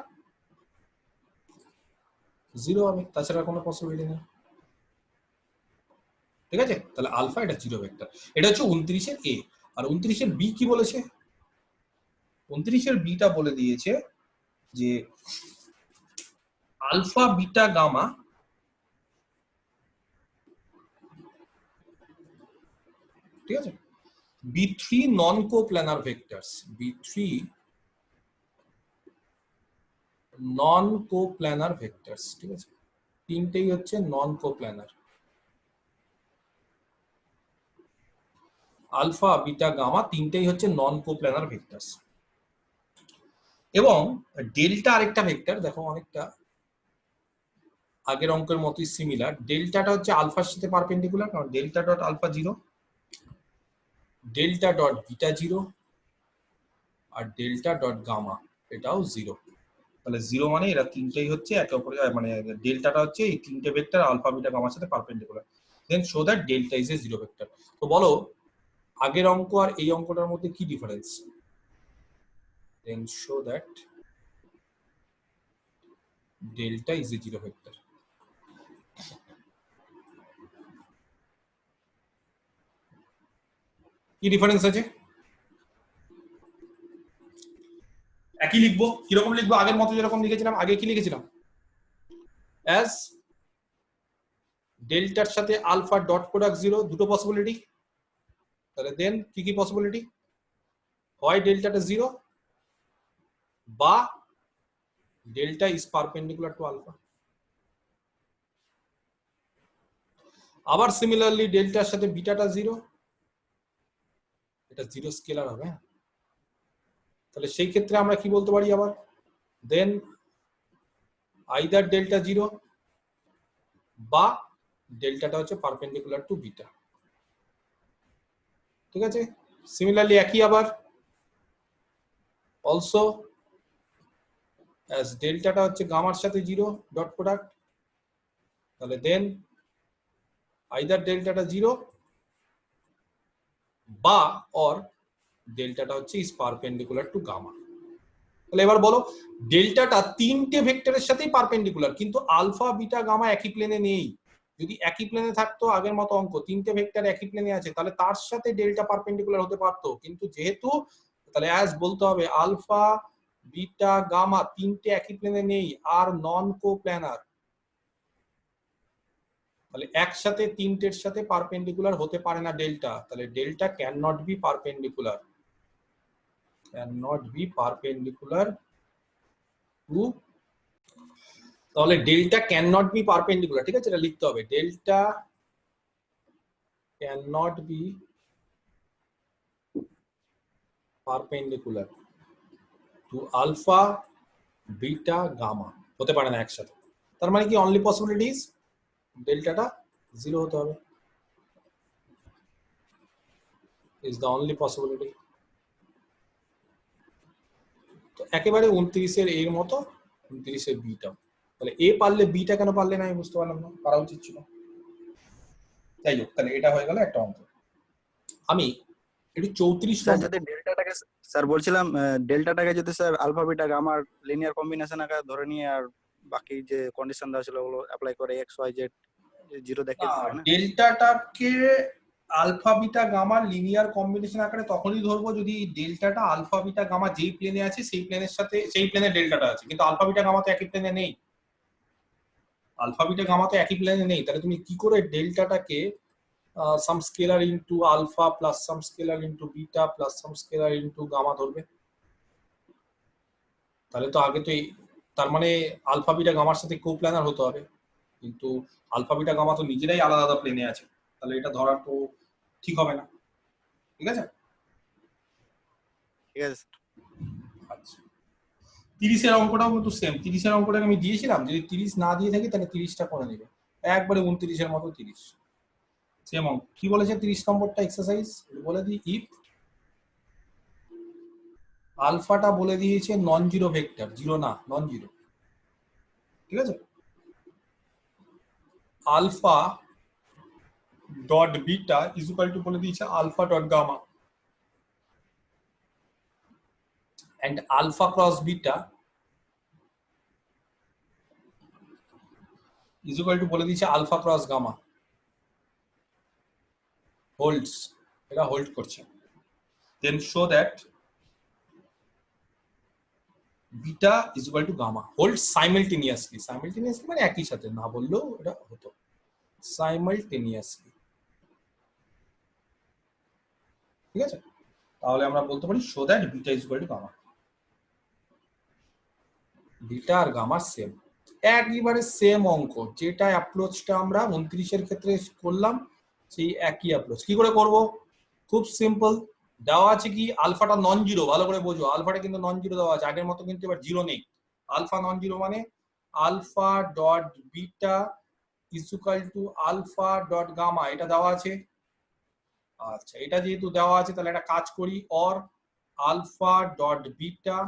জিরো হবে, তাছাড়া কোনো পসিবিলিটি নেই, ঠিক আছে। তাহলে আলফা এটা জিরো ভেক্টর, এটা হচ্ছে 29 এর এ। আর 29 এর বি কি বলেছে, 29 এর বিটা বলে দিয়েছে যে আলফা বিটা গামা ঠিক আছে, B3 নন কোপ্ল্যানার ভেক্টরস, B3 নন কোপ্ল্যানার ভেক্টরস, ঠিক আছে, তিনটেই হচ্ছে নন কোপ্ল্যানার, আলফা বিটা গামা তিনটেই হচ্ছে নন কোপ্ল্যানার ভেক্টরস। এবং ডেল্টা আরেকটা ভেক্টর, দেখো অনেকটা আগের অঙ্কের মতোই সিমিলার, ডেল্টাটা হচ্ছে আলফার সাথে পারপেন্ডিকুলার, কারণ delta dot alpha zero, delta dot beta zero, আর ডেল্টা ডট গামা এটাও জিরো। তাহলে জিরো মানে এরা তিনটেই হচ্ছে একে অপরের, মানে ডেল্টাটা হচ্ছে এই তিনটে ভেক্টর আলফা বিটা গামার সাথে perpendicular, then show that delta is a zero vector. তো বলো আগের অঙ্ক আর এই অঙ্কটার মধ্যে কি difference, then show that delta is a zero vector. কি ডিফারেন্স আছে, একই লিখবো, কিরকম লিখবো, আগের মতো যেরকম লিখেছিলাম, আগে কি লিখেছিলাম, অ্যাজ ডেল্টার সাথে আলফা ডট প্রোডাক্ট জিরো, দুটো পসিবিলিটি, তাহলে দেন কি কি পসিবিলিটি, হয় ডেল্টাটা জিরো বা delta is perpendicular to alpha. আবার সিমিলারলি ডেল্টার সাথে বিটাটা জিরো, এটা জিরো স্কেলার হবে, তাহলে সেই ক্ষেত্রে আমরা কি বলতে পারি আবার, দেন আইদার ডেল্টা জিরো বা ডেল্টাটা হচ্ছে পারপেন্ডিকুলার টু বিটা। ঠিক আছে, সিমিলারলি একই আবার অলসো অ্যাজ ডেল্টাটা হচ্ছে গামার সাথে 0 ডট প্রোডাক্ট, তাহলে দেন আইদার ডেল্টাটা 0 বা অর ডেল্টাটা হচ্ছে ইজ পারপেন্ডিকুলার টু গামা। তাহলে এবার বলো ডেল্টাটা তিনটে ভেক্টরের সাথেই পারপেন্ডিকুলার, কিন্তু আলফা বিটা গামা একই প্লেনে নেই। যদি একই প্লেনে থাকতো আগের মতো অঙ্ক, তিনটে ভেক্টর একই প্লেনে আছে, তাহলে তার সাথে ডেল্টা পারপেন্ডিকুলার হতে পারতো, কিন্তু যেহেতু তাহলে অ্যাজ বলতে হবে আলফা বিটা গামা তিনটে একই প্লেনে নেই আর নন কো প্ল্যানার, তাহলে একসাথে তিনটের সাথে পারপেন্ডিকুলার হতে পারে না ডেল্টা, তাহলে delta can not be perpendicular, to, তাহলে delta can not be perpendicular, ঠিক আছে, এটা লিখতে হবে, delta can not be perpendicular to alpha beta gamma, হতে পারে না একসাথে। তার মানে কি অনলি পসিবিলিটিস ডেল্টাটা 0 হতে হবে, ইজ দ্য অনলি পসিবিলিটি। তো একেবারে 29 এর এর মতো 29 এর বিটা, তাহলে এ পারলে বিটা কেন পারলে না আমি বুঝতে পারলাম না, পারা উচিত ছিল। যাই হোক, তাহলে এটা হয়ে গেল একটা অঙ্ক। আমি একটু 34 স্যার যদি ডেল্টাটাকে, স্যার বলছিলাম ডেল্টাটাকে যদি স্যার আলফা বিটা গামার লিনিয়ার কম্বিনেশন আকারে ধরে নিয়ে আর বাকি যে কন্ডিশন দেওয়া ছিল ওগুলো অ্যাপ্লাই করে এক্স ওয়াই জেড 0 দেখিয়ে দিতে হবে না? ডেল্টাটাকে আলফা বিটা গামার লিনিয়ার কম্বিনেশন আকারে তখনই ধরবো যদি ডেল্টাটা আলফা বিটা গামা যেই প্লেনে আছে সেই প্লেনের সাথে সেই প্লেনে ডেল্টাটা আছে, কিন্তু আলফা বিটা গামা তো একই প্লেনে নেই, আলফা বিটা গামা তো একই প্লেনে নেই, তাহলে তুমি কি করে ডেল্টাটাকে some scalar into alpha plus some scalar into beta plus some scalar into gamma ধরবে? তাহলে তো আগে তো তার মানে আলফা বিটা গামার সাথে কো-প্ল্যানার হতে হবে, কিন্তু আলফা বিটা গামা তো নিজেরাই আলাদা আলাদা প্লেনে আছে, তাহলে এটা ধরা তো ঠিক হবে না, ঠিক আছে? ঠিক আছে। আচ্ছা 30 এর অঙ্কটাও কিন্তু সেম, 30 এর অঙ্কটাকে আমি দিয়েছিলাম, যদি 30 না দিয়ে থাকি তাহলে 30টা করে নেবে, একবারে 29 এর মতো 30 সেম অঙ্ক। কি বলেছে 30 নম্বরটা এক্সারসাইজ বলে দিই, ইফ আলফাটা বলে দিয়েছে নন জিরো ভেক্টর, জিরো না নন জিরো, ঠিক আছে, alpha dot beta is equal to বলে দিয়েছে alpha dot gamma, and alpha cross beta is equal to বলে দিয়েছে আলফা ক্রস গামা, হোল্ডস, এটা হোল্ড করছে, then show that beta is equal to gamma hold simultaneously, simultaneously মানে একই সাথে, না বললেও এটা হতো সাইমালটেনিয়াসলি, ঠিক আছে, তাহলে আমরা বলতে পারি show that beta is equal to gamma, beta আর গামা সেম, একইবারে সেম অঙ্ক, যেটা অ্যাপ্রোচটা আমরা 29 এর ক্ষেত্রে করলাম সেই একই অ্যাপ্রোচ। কি করে করব? খুব সিম্পল, দেওয়া আছে কি আলফাটা নন জিরো, ভালো করে বোঝো, আলফাটা কিন্তু নন জিরো দেওয়া আছে, আগের মতো কিন্তু এবার জিরো নেই, আলফা নন জিরো মানে alpha dot beta is equal to alpha dot gamma, এটা দেওয়া আছে। আচ্ছা এটা যেহেতু দেওয়া আছে তাহলে একটা কাজ করি, অর আলফা ডট বিটা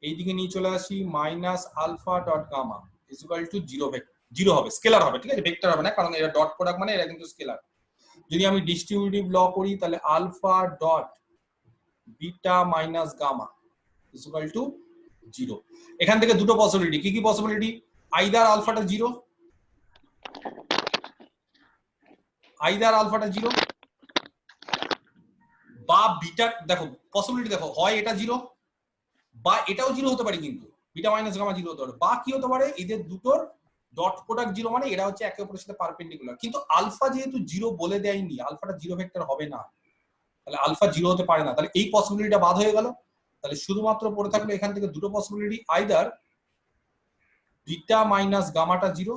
এইদিকে নিয়ে চলে আসি minus alpha dot gamma is equal to zero, zero হবে, স্কেলার হবে, ঠিক আছে, ভেক্টর হবে না, কারণ এটা ডট প্রোডাক্ট মানে এটা কিন্তু স্কেলার। যদি আমি ডিস্ট্রিবিউটিভ ল করি তাহলে alpha dot beta minus gamma is equal to zero. এখান থেকে দুটো পসিবিলিটি, কি কি পসিবিলিটি? আইদার আলফাটা জিরো, আইদার আলফাটা জিরো বা বিটা, দেখো পসিবিলিটি দেখো, হয় এটা জিরো বা এটাও জিরো হতে পারে, কিন্তু বিটা মাইনাস গামা জিরো হতে পারে, বা কি হতে পারে এদের দুটোর ডট প্রোডাক্ট জিরো, মানে এরা হচ্ছে একে অপরের সাথে পারপেন্ডিকুলার, কিন্তু আলফা যেহেতু জিরো বলে দেয়নি, আলফাটা জিরো ভেক্টর হবে না, তাহলে আলফা জিরো হতে পারে না, তাহলে এই পসিবিলিটিটা বাদ হয়ে গেল। তাহলে শুধুমাত্র পড়ে থাকলো এখান থেকে দুটো পসিবিলিটি, আইদার বিটা মাইনাস গামাটা জিরো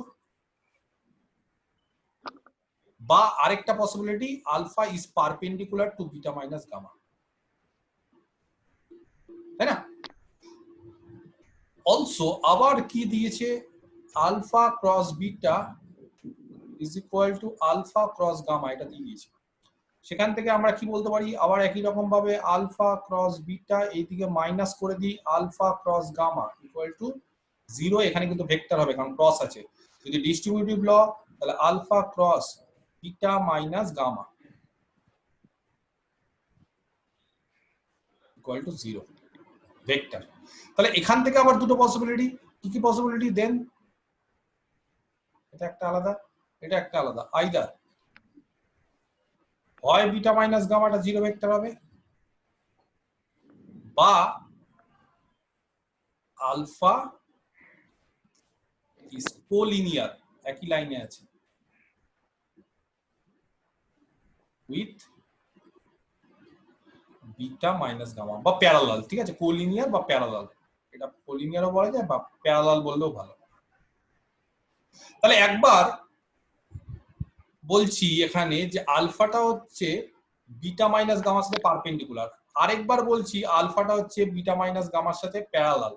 বা আরেকটা possibility alpha is perpendicular to beta minus gamma, তাই না? অলসো আবার কি দিয়েছে, alpha cross beta is equal to alpha cross gamma, এটা দিয়ে দিয়েছে। সেখান থেকে আমরা কি বলতে পারি, আবার একই রকম ভাবে আলফা ক্রস বিটা এইদিকে মাইনাস করে দিই alpha cross gamma equal to 0। এখানে কিন্তু ভেক্টর হবে কারণ ক্রস আছে। যদি ডিস্ট্রিবিউটিভ ল তাহলে alpha cross beta minus gamma equal to 0 vector. তাহলে এখান থেকে আবার দুটো পসিবিলিটি, কি কি পসিবিলিটি দেন, এটা একটা আলাদা, এটা একটা আলাদা। আইদার হয় বিটা মাইনাস গামাটা 0 ভেক্টর হবে, বা আলফা ইজ কোলিনিয়ার, একই লাইনে আছে, উইথ বিটা মাইনাস গামা বা প্যারালাল। ঠিক আছে, কোলিনিয়ার বা প্যারালাল, এটা কোলিনিয়ারও বলা যায় বা প্যারালাল বললেও ভালো। তাহলে একবার বলছি এখানে যে আলফাটা হচ্ছে বিটা মাইনাস গামার সাথে পারপেন্ডিকুলার, আরেকবার বলছি আলফাটা হচ্ছে বিটা মাইনাস গামার সাথে প্যারালাল।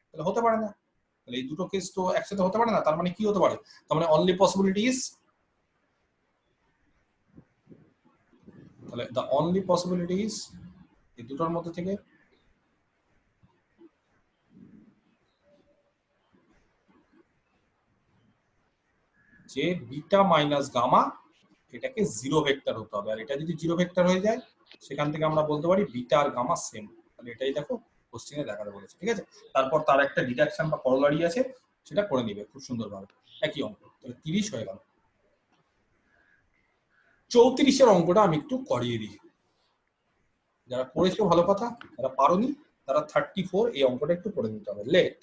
তাহলে হতে পারে না, তাহলে এই দুটো কেস তো একসাথে হতে পারে না। তার মানে কি হতে পারে, তার মানে অনলি পসিবিলিটি ইজ, তাহলে দ্য অনলি পসিবিলিটি ইজ এই দুটোর মধ্যে থেকে যে বিটা মাইনাস গামা এটাকে 0 ভেক্টর হতে হবে। আর এটা যদি 0 ভেক্টর হয়ে যায় সেখান থেকে আমরা বলতে পারি বিটা আর গামা সেম। তাহলে এটাই দেখো কোশ্চেনে দেখাতে বলেছে। ঠিক আছে, তারপর তার একটা ডিডাকশন বা করোলারি আছে, সেটা করে নিবে খুব সুন্দরভাবে, একই অঙ্ক। তাহলে 30 হয়ে গেল। 34 এর অঙ্কটা আমি একটু করিয়ে দিই, যারা করেছো ভালো কথা, যারা পারোনি তারা 34 এই অঙ্কটা একটু করে নিতে হবে। লেট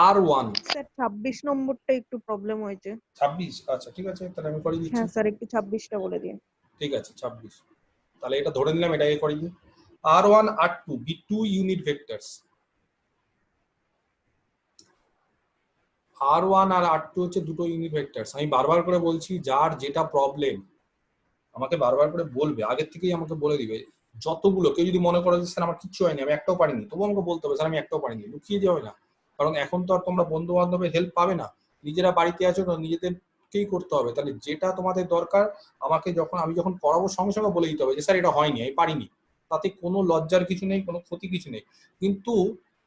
R1 স্যার 26 নম্বরটা একটু প্রবলেম হয়েছে। 26, আচ্ছা ঠিক আছে, তাহলে আমি করে দিচ্ছি। হ্যাঁ স্যার একটু 26টা বলে দিন। ঠিক আছে 26, তাহলে এটা ধরে নিলাম, এটাকে করে দিই। R1 R2 be two unit vectors, R1 R R2 হচ্ছে দুটো ইউনিট ভেক্টরস। আমি বারবার করে বলছি, যার যেটা প্রবলেম আমাকে বারবার করে বলবে, আগের থেকেই আমাকে বলে দিবে যতগুলো। কেউ যদি মনে করো যে স্যার আমার কিচ্ছু হয়নি, আমি একটাও পারিনি, তবু আমাকে বলতে হবে স্যার আমি একটাও পারিনি, লুকিয়ে যাবে না। কারণ এখন তো আর তোমরা বন্ধু বান্ধবের হেল্প পাবে না, নিজেরা বাড়িতে আছো তো নিজেদেরকেই করতে হবে। তাহলে যেটা তোমাদের দরকার আমাকে আমি যখন পড়াবো সঙ্গে সঙ্গে বলে দিতে হবে যে স্যার এটা হয়নি, আমি পারিনি। তাতে কোনো লজ্জার কিছু নেই, কোনো ক্ষতি কিছু নেই। কিন্তু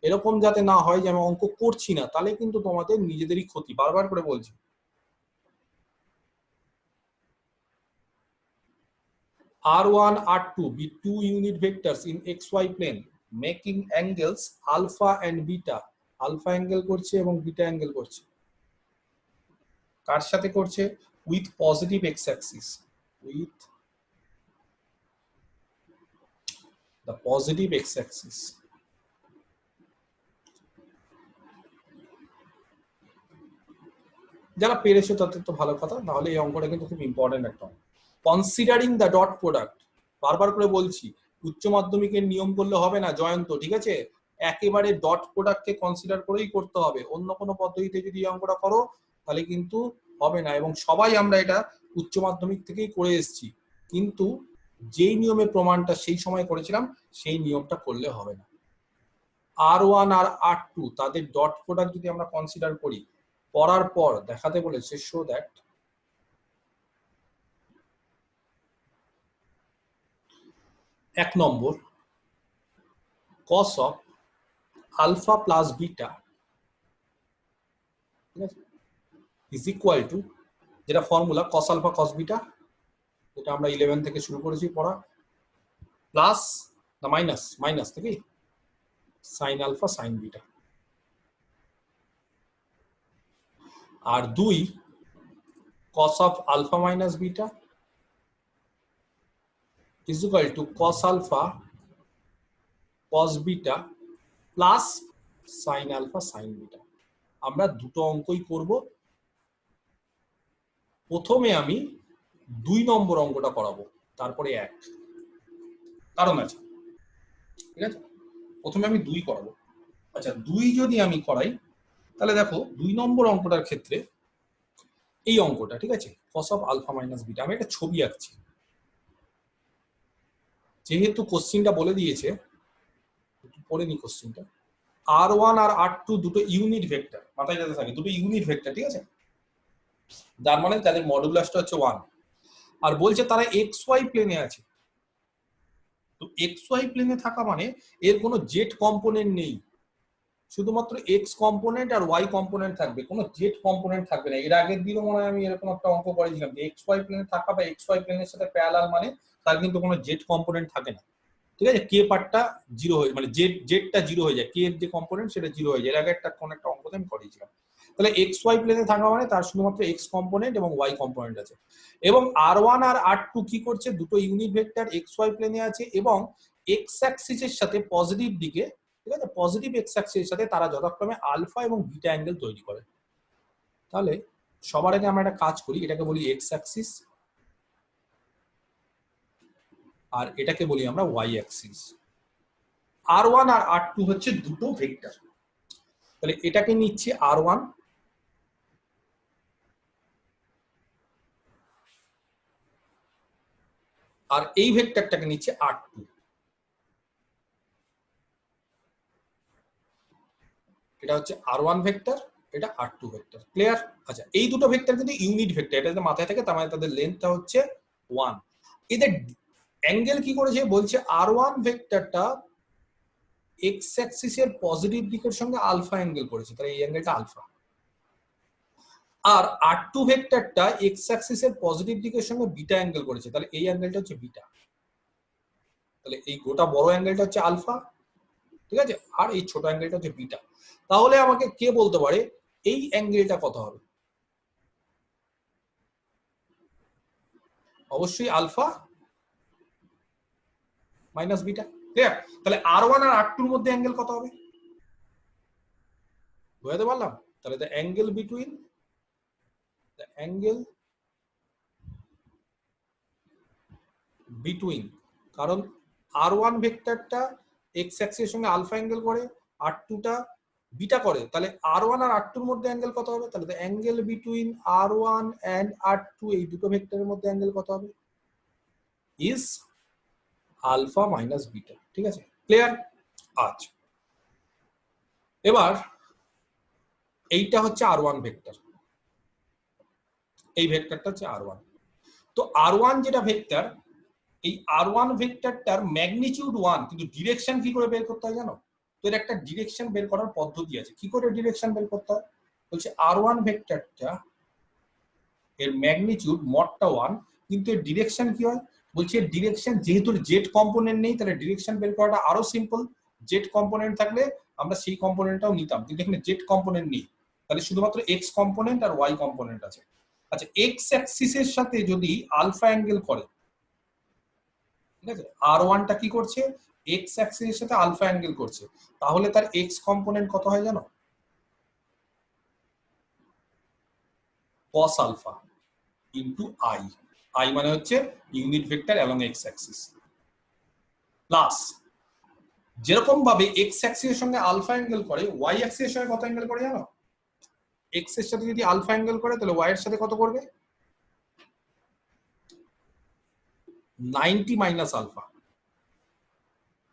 এরকম যাতে না হয় যে আমি অঙ্ক করছি না, তাহলে কিন্তু তোমাদের নিজেদেরই ক্ষতি। বারবার করে বলছি, R1 R2 be two unit vectors in xy plane making angles alpha and beta, alpha angle করছে এবং বিটা অ্যাঙ্গেল করছে। কার সাথে করছে, with positive x axis, with the positive x axis। যারা পেরেছো তাদের তো ভালো কথা, নাহলে এই অঙ্কটা কিন্তু খুব ইম্পর্টেন্ট একটা অঙ্ক। কনসিডারিং দ্য ডট প্রোডাক্ট, বারবার করে বলছি উচ্চ মাধ্যমিকের নিয়ম করলে হবে না জয়ন্ত, ঠিক আছে, একেবারে ডট প্রোডাক্টকে কনসিডার করেই করতে হবে। অন্য কোনো পদ্ধতিতে যদি এই অঙ্কটা করো তাহলে কিন্তু হবে না। এবং সবাই আমরা এটা উচ্চ মাধ্যমিক থেকেই করে এসেছি, কিন্তু যেই নিয়মের প্রমাণটা সেই সময় করেছিলাম সেই নিয়মটা করলে হবে না। R1 আর R2 তাদের ডট প্রোডাক্ট যদি আমরা কনসিডার করি, করার পর দেখাতে বলেছে শো দ্যাট এক নম্বর cos of alpha plus beta is equal to, যেটা formula cos alpha cos beta, যেটা আমরা 11 থেকে শুরু করেছি পড়া, প্লাস না মাইনাস থেকে sin alpha sin beta। R 2 cos of alpha minus beta is equal to cos alpha cos beta plus sin alpha sin beta। আমরা দুটো অঙ্কই করব। প্রথমে আমি 2 নম্বর অঙ্কটা করাবো, তারপরে 1, কারণ আছে, ঠিক আছে। প্রথমে আমি 2 করাবো। আচ্ছা 2 যদি আমি করাই তাহলে দেখো 2 নম্বর অঙ্কটার ক্ষেত্রে এই অঙ্কটা, ঠিক আছে, cos of alpha minus beta, আমি একটা ছবি আঁকছি। যেহেতু কোশ্চিনটা বলে দিয়েছে, পড়ে নি কোশ্চিনটা, R1 আর R2 দুটো ইউনিট ভেক্টর, মাথায় যাতে থাকে দুটো ইউনিট ভেক্টর, ঠিক আছে, যার মানে তাদের মডুলাসটা হচ্ছে 1। আর বলছে তারা এক্স ওয়াই প্লেনে আছে। তো এক্স ওয়াই প্লেনে থাকা মানে এর কোনো জেড কম্পোনেন্ট নেই, শুধুমাত্র এক্স কম্পোনেন্ট আর ওয়াই কম্পোনেন্ট থাকবে, কোনো জেড কম্পোনেন্ট থাকবে না। এর আগের দিনও মনে হয় আমি এরকম একটা অঙ্ক করেছিলাম যে এক্স ওয়াই প্লেনে থাকা বা এক্স ওয়াই প্লেনের সাথে প্যারালাল মানে তার কিন্তু কোনো জেড কম্পোনেন্ট থাকে না, ঠিক আছে? কে পার্টটা জিরো হয়ে মানে জেডটা জিরো হয়ে যায়, কে এর যে কম্পোনেন্ট সেটা জিরো হয়ে যায়। এর আগে কোন একটা অঙ্কতে আমি করেছিলাম। তাহলে এক্স ওয়াই প্লেনে থাকা মানে তার শুধুমাত্র এক্স কম্পোনেন্ট এবং ওয়াই কম্পোনেন্ট আছে। এবং R1 আর R2 কি করছে, দুটো ইউনিট ভেক্টর এক্স ওয়াই প্লেনে আছে এবং এক্স অ্যাক্সিসের সাথে পজিটিভ দিকে, ঠিক আছে, পজিটিভ এক্স অ্যাক্সিসের সাথে তারা যথাক্রমে আলফা এবং বিটা অ্যাঙ্গেল তৈরি করে। তাহলে সবার আগে আমরা একটা কাজ করি, এটাকে বলি এক্স অ্যাক্সিস আর এটাকে বলি আমরা ওয়াই অ্যাক্সিস। R1 আর R2 হচ্ছে দুটো ভেক্টর। তাহলে এটাকে নিচ্ছে R1 আর এই ভেক্টরটাকে নিচ্ছে R2। এটা হচ্ছে R1 ভেক্টর, এটা R2 ভেক্টর। ক্লিয়ার? আচ্ছা, এই দুটো ভেক্টর কিন্তু ইউনিট ভেক্টর, এটা যদি মাথায় থাকে তার মানে তাদের লেন্থটা হচ্ছে 1। এদের অ্যাঙ্গেল কি করেছে বলছে R1 ভেক্টরটা এক্স অ্যাক্সিসের পজিটিভ দিকের সঙ্গে আলফা অ্যাঙ্গেল করেছে, তাহলে এই অ্যাঙ্গেলটা আলফা। আর R2 ভেক্টরটা এক্স অ্যাক্সিসের পজিটিভ দিকের সঙ্গে বিটা অ্যাঙ্গেল করেছে, তাহলে এই অ্যাঙ্গেলটা হচ্ছে বিটা। তাহলে এই গোটা বড় অ্যাঙ্গেলটা হচ্ছে আলফা, ঠিক আছে, আর এই ছোট অ্যাঙ্গেলটা হচ্ছে বিটা। তাহলে আমাকে কে বলতে পারে এই অ্যাঙ্গেলটা কত হবে? অবশ্যই আলফা মাইনাস বিটা। ক্লিয়ার? তাহলে R1 আর R2 এর মধ্যে অ্যাঙ্গেল কত হবে বুঝতে পারলাম? তাহলে দ্য অ্যাঙ্গেল বিটুইন, কারণ R1 ভেক্টরটা এক্স অ্যাক্সিসের সঙ্গে আলফা অ্যাঙ্গেল করে, R2টা বিটা করে, তাহলে R1 আর R2 এর মধ্যে অ্যাঙ্গেল কত হবে? তাহলে the angle between R1 and R2, এই দুটো ভেক্টরের মধ্যে অ্যাঙ্গেল কত হবে? Is alpha minus beta. ঠিক আছে, ক্লিয়ার? আচ্ছা, এবার এইটা হচ্ছে R1 ভেক্টর, এই ভেক্টরটা হচ্ছে R1। তো R1 যেটা ভেক্টর, এই R1 ভেক্টরটার ম্যাগনিটিউড 1, কিন্তু ডিরেকশন কি করে বের করতে হয় জানো? তো এর একটা ডিরেকশন বের করার পদ্ধতি আছে। কি করে ডিরেকশন বের করতে হয় বলছে, R1 ভেক্টরটা এর ম্যাগনিটিউড মডটা 1, কিন্তু এর ডিরেকশন কি হয় বলছে, ডিরেকশন যেহেতু জেড কম্পোনেন্ট নেই তাহলে ডিরেকশন বের করাটা আরো সিম্পল। জেড কম্পোনেন্ট থাকলে আমরা সেই কম্পোনেন্টটাও নিতাম, কিন্তু এখানে জেড কম্পোনেন্ট নেই, তাহলে শুধুমাত্র এক্স কম্পোনেন্ট আর ওয়াই কম্পোনেন্ট আছে। আচ্ছা, এক্স অ্যাক্সিসের সাথে যদি আলফা অ্যাঙ্গেল করে, ঠিক আছে, R1টা কি করছে, এক্স অ্যাক্সিসের সাথে আলফা অ্যাঙ্গেল করছে, তাহলে তার এক্স কম্পোনেন্ট কত হয় জানো? cos alpha into I, I মানে হচ্ছে unit vector along X axis, plus যেরকম ভাবে এক্স অ্যাক্সিসের সঙ্গে আলফা অ্যাঙ্গেল করে, ওয়াই অ্যাক্সিসের সঙ্গে কত অ্যাঙ্গেল করে জানো? এক্স এর সাথে যদি আলফা অ্যাঙ্গেল করে তাহলে ওয়াই এর সাথে কত করবে? 90 মাইনাস আলফা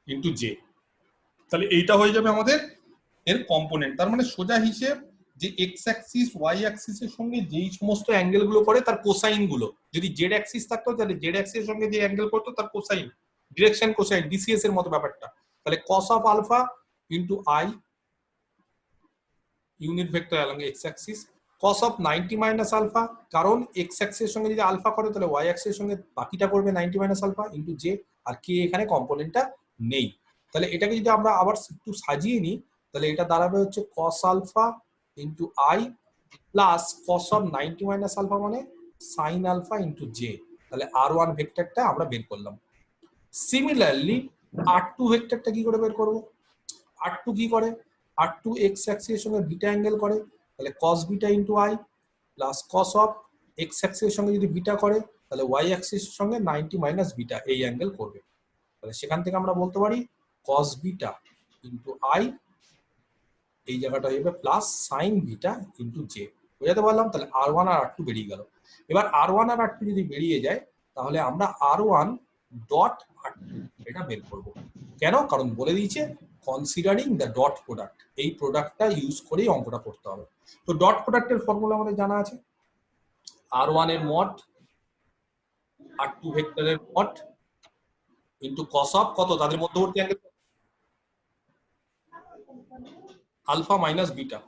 ইনটু জে। তাহলে এইটা হয়ে যাবে আমাদের এর কম্পোনেন্ট। তার মানে সোজা হিসেব যে এক্স অ্যাক্সিস ওয়াই অ্যাক্সিসের সঙ্গে যেই সমস্ত অ্যাঙ্গেল গুলো করে তার কোসাইন গুলো, যদি জেড অ্যাক্সিস থাকতো তাহলে জেড অ্যাক্সিসের সঙ্গে যে অ্যাঙ্গেল করতো তার কোসাইন, ডিরেকশন কোসাইন, ডিসিএস এর মতো ব্যাপারটা। তাহলে cos of alpha into I unit vector along X axis, cos of 90 minus alpha, কারণ এক্স অ্যাক্সিসের সঙ্গে যদি আলফা করে তাহলে ওয়াই অ্যাক্সিসের সঙ্গে বাকিটা করবে 90 মাইনাস আলফা ইনটু জে, আর কে এখানে কম্পোনেন্টটা নেই। তাহলে এটাকে যদি আমরা আবার একটু সাজিয়ে নিই তাহলে এটা দাঁড়াবে হচ্ছে cos alpha into I plus cos of 90 minus alpha মানে sin আলফা ইনটু জে। তাহলে R1 ভেক্টরটা আমরা বের করলাম। সিমিলারলি R2 ভেক্টরটা কি করে বের করব? R2 কি করে, R2 এক্স অ্যাক্সিসের সঙ্গে বিটা অ্যাঙ্গেল করে, তাহলে cos beta into I plus cos of X অ্যাক্সিসের সঙ্গে যদি বিটা করে তাহলে ওয়াই অ্যাক্সিসের সঙ্গে 90 মাইনাস বিটা এই অ্যাঙ্গেল করবে। তাহলে সেখান থেকে আমরা বলতে পারি cos বিটা ইনটু আই, এই জায়গাটা হয়ে যাবে plus sin beta into J. বুঝাতে পারলাম? তাহলে R1 আর R2 বেরিয়ে গেল। এবার R1 আর R2 যদি বেরিয়ে যায় তাহলে আমরা R1 ডট R2 এটা বের করব। কেন? কারণ বলে দিয়েছে কনসিডারিং দ্য ডট প্রোডাক্ট, এই প্রোডাক্টটা ইউজ করেই অঙ্কটা করতে হবে। তো ডট প্রোডাক্টের ফর্মুলা আমাদের জানা আছে, R1 এর মড R2 ভেক্টরের মড ইনটু cos অফ কত তাদের মধ্যবর্তী অ্যাঙ্গেল আলফা মাইনাস বিটা।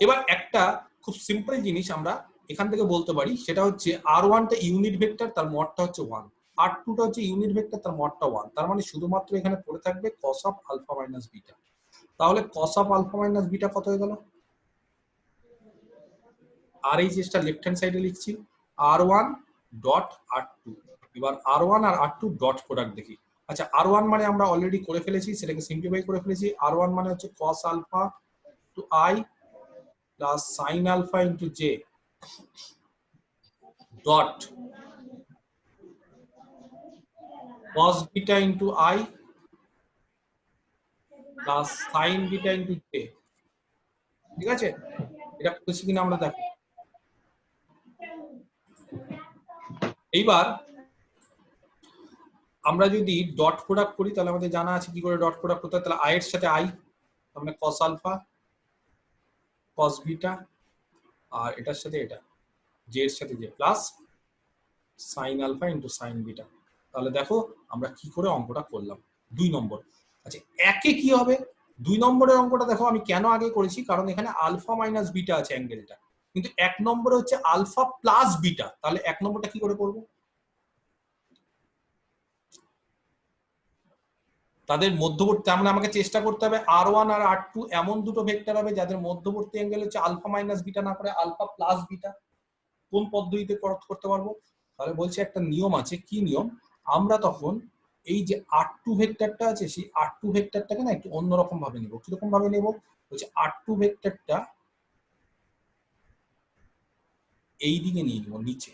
এবার একটা খুব সিম্পল জিনিস আমরা এখান থেকে বলতে পারি, সেটা হচ্ছে R1 টা ইউনিট ভেক্টর, তার মডটা হচ্ছে 1, R2 টা হচ্ছে ইউনিট ভেক্টর, তার মডটা 1, তার মানে শুধুমাত্র এখানে পড়ে থাকবে cos of alpha minus beta. তাহলে cos of alpha minus beta কত হয়ে গেল? আর এই জিনিসটা লেফট হ্যান্ড সাইডে লিখছি R1 ডট R2। এবার R1 আর R2 ডট প্রোডাক্ট দেখি। আচ্ছা, R1 মানে আমরা অলরেডি করে ফেলেছি, সেটাকে সিম্পলিফাই করে ফেলেছি। R1 মানে হচ্ছে cos alpha to I plus sin alpha into j dot cos beta into I plus sin beta into j। ঠিক আছে, এটা করেছি কিনা আমরা দেখো। এইবার আমরা যদি ডট প্রোডাক্ট করি তাহলে আমাদের জানা আছে কি করে ডট প্রোডাক্ট করতে হয়। তাহলে I এর সাথে I, তার মানে cos আলফা cos বিটা, আর এটার সাথে এটা j এর সাথে j plus sin alpha into sin beta. তাহলে দেখো আমরা কি করে অঙ্কটা করলাম। 2 নম্বর। আচ্ছা, একে কি হবে? 2 নম্বরের অঙ্কটা দেখো আমি কেন আগে করেছি, কারণ এখানে আলফা মাইনাস বিটা আছে অ্যাঙ্গেলটা, কিন্তু 1 নম্বরে হচ্ছে আলফা প্লাস বিটা। তাহলে 1 নম্বরটা কি করে করব? তাদের মধ্যবর্তী, তার মানে আমাকে চেষ্টা করতে হবে R1 আর R2 এমন দুটো ভেক্টর হবে যাদের মধ্যবর্তী অ্যাঙ্গেল হচ্ছে আলফা মাইনাস বিটা না করে আলফা প্লাস বিটা। কোন পদ্ধতিতে করতে পারবো? তাহলে বলছে একটা নিয়ম আছে। কি নিয়ম? আমরা তখন এই যে R2 ভেক্টরটা আছে, সেই R2 ভেক্টরটাকে না একটু অন্যরকম ভাবে নেব। কিরকম ভাবে নেব? বলছে R2 ভেক্টরটা এই দিকে নিয়ে নেব, নিচে,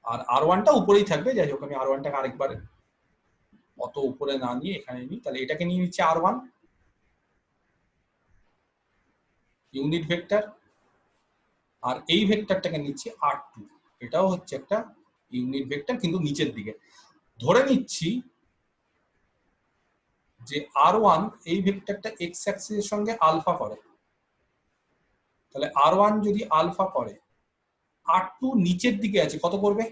আর R1 টা উপরেই থাকবে। যাই হোক, আমি R1 টাকে আরেকবার অত উপরে না নিয়ে এখানে নিই। তাহলে এটাকে নিয়ে নিচ্ছে R1 ইউনিট ভেক্টর, আর এই ভেক্টরটাকে নিচ্ছি R2, এটাও হচ্ছে একটা ইউনিট ভেক্টর কিন্তু নিচের দিকে। ধরে নিচ্ছি যে R1 এই ভেক্টরটা x অ্যাক্সিসের সঙ্গে আলফা করে। তাহলে R1 যদি আলফা করে, R2 নিচের দিকে আছে, কত করবে?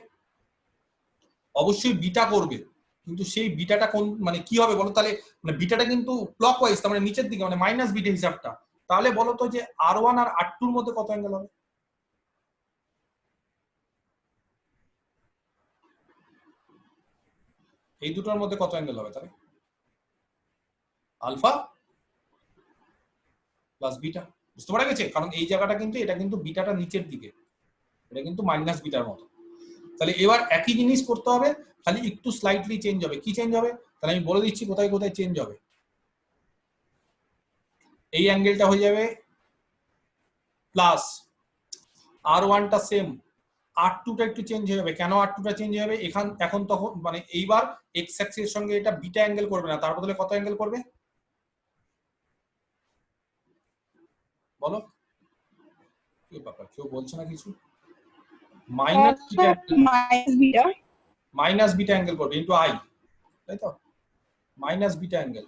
অবশ্যই বিটা করবে, কিন্তু সেই বিটাটা কোন মানে কি হবে বলো? তাহলে মানে বিটাটা কিন্তু ক্লকওয়াইজ, তার মানে নিচের দিকে, মানে মাইনাস বিটা হিসাবটা। তাহলে বলো তো যে R1 আর R2 এর মধ্যে কত অ্যাঙ্গেল হবে? এই দুটোর মধ্যে কত অ্যাঙ্গেল হবে? তাহলে আলফা প্লাস বিটা। বুঝতে পারা গেছে? কারণ এই জায়গাটা কিন্তু, এটা কিন্তু বিটাটা নিচের দিকে, এটা কিন্তু মাইনাস বিটার মতো। তাহলে এবার একই জিনিস করতে হবে, খালি একটু স্লাইটলি চেঞ্জ হবে। কি চেঞ্জ হবে? তাহলে আমি বলে দিচ্ছি কোথায় কোথায় চেঞ্জ হবে। এই অ্যাঙ্গেলটা হয়ে যাবে প্লাস, R1 টা সেম, R2 টা একটু চেঞ্জ হয়ে যাবে। কেন R2 টা চেঞ্জ হবে? এখন তখন মানে এইবার x অ্যাক্সিস এর সঙ্গে এটা বিটা অ্যাঙ্গেল করবে না, তার বদলে কত অ্যাঙ্গেল করবে বলো? কি ব্যাপার, কেউ বলছে না কিছু? Minus beta, minus beta angle করবে ইনটু I, তাই তো? Minus beta angle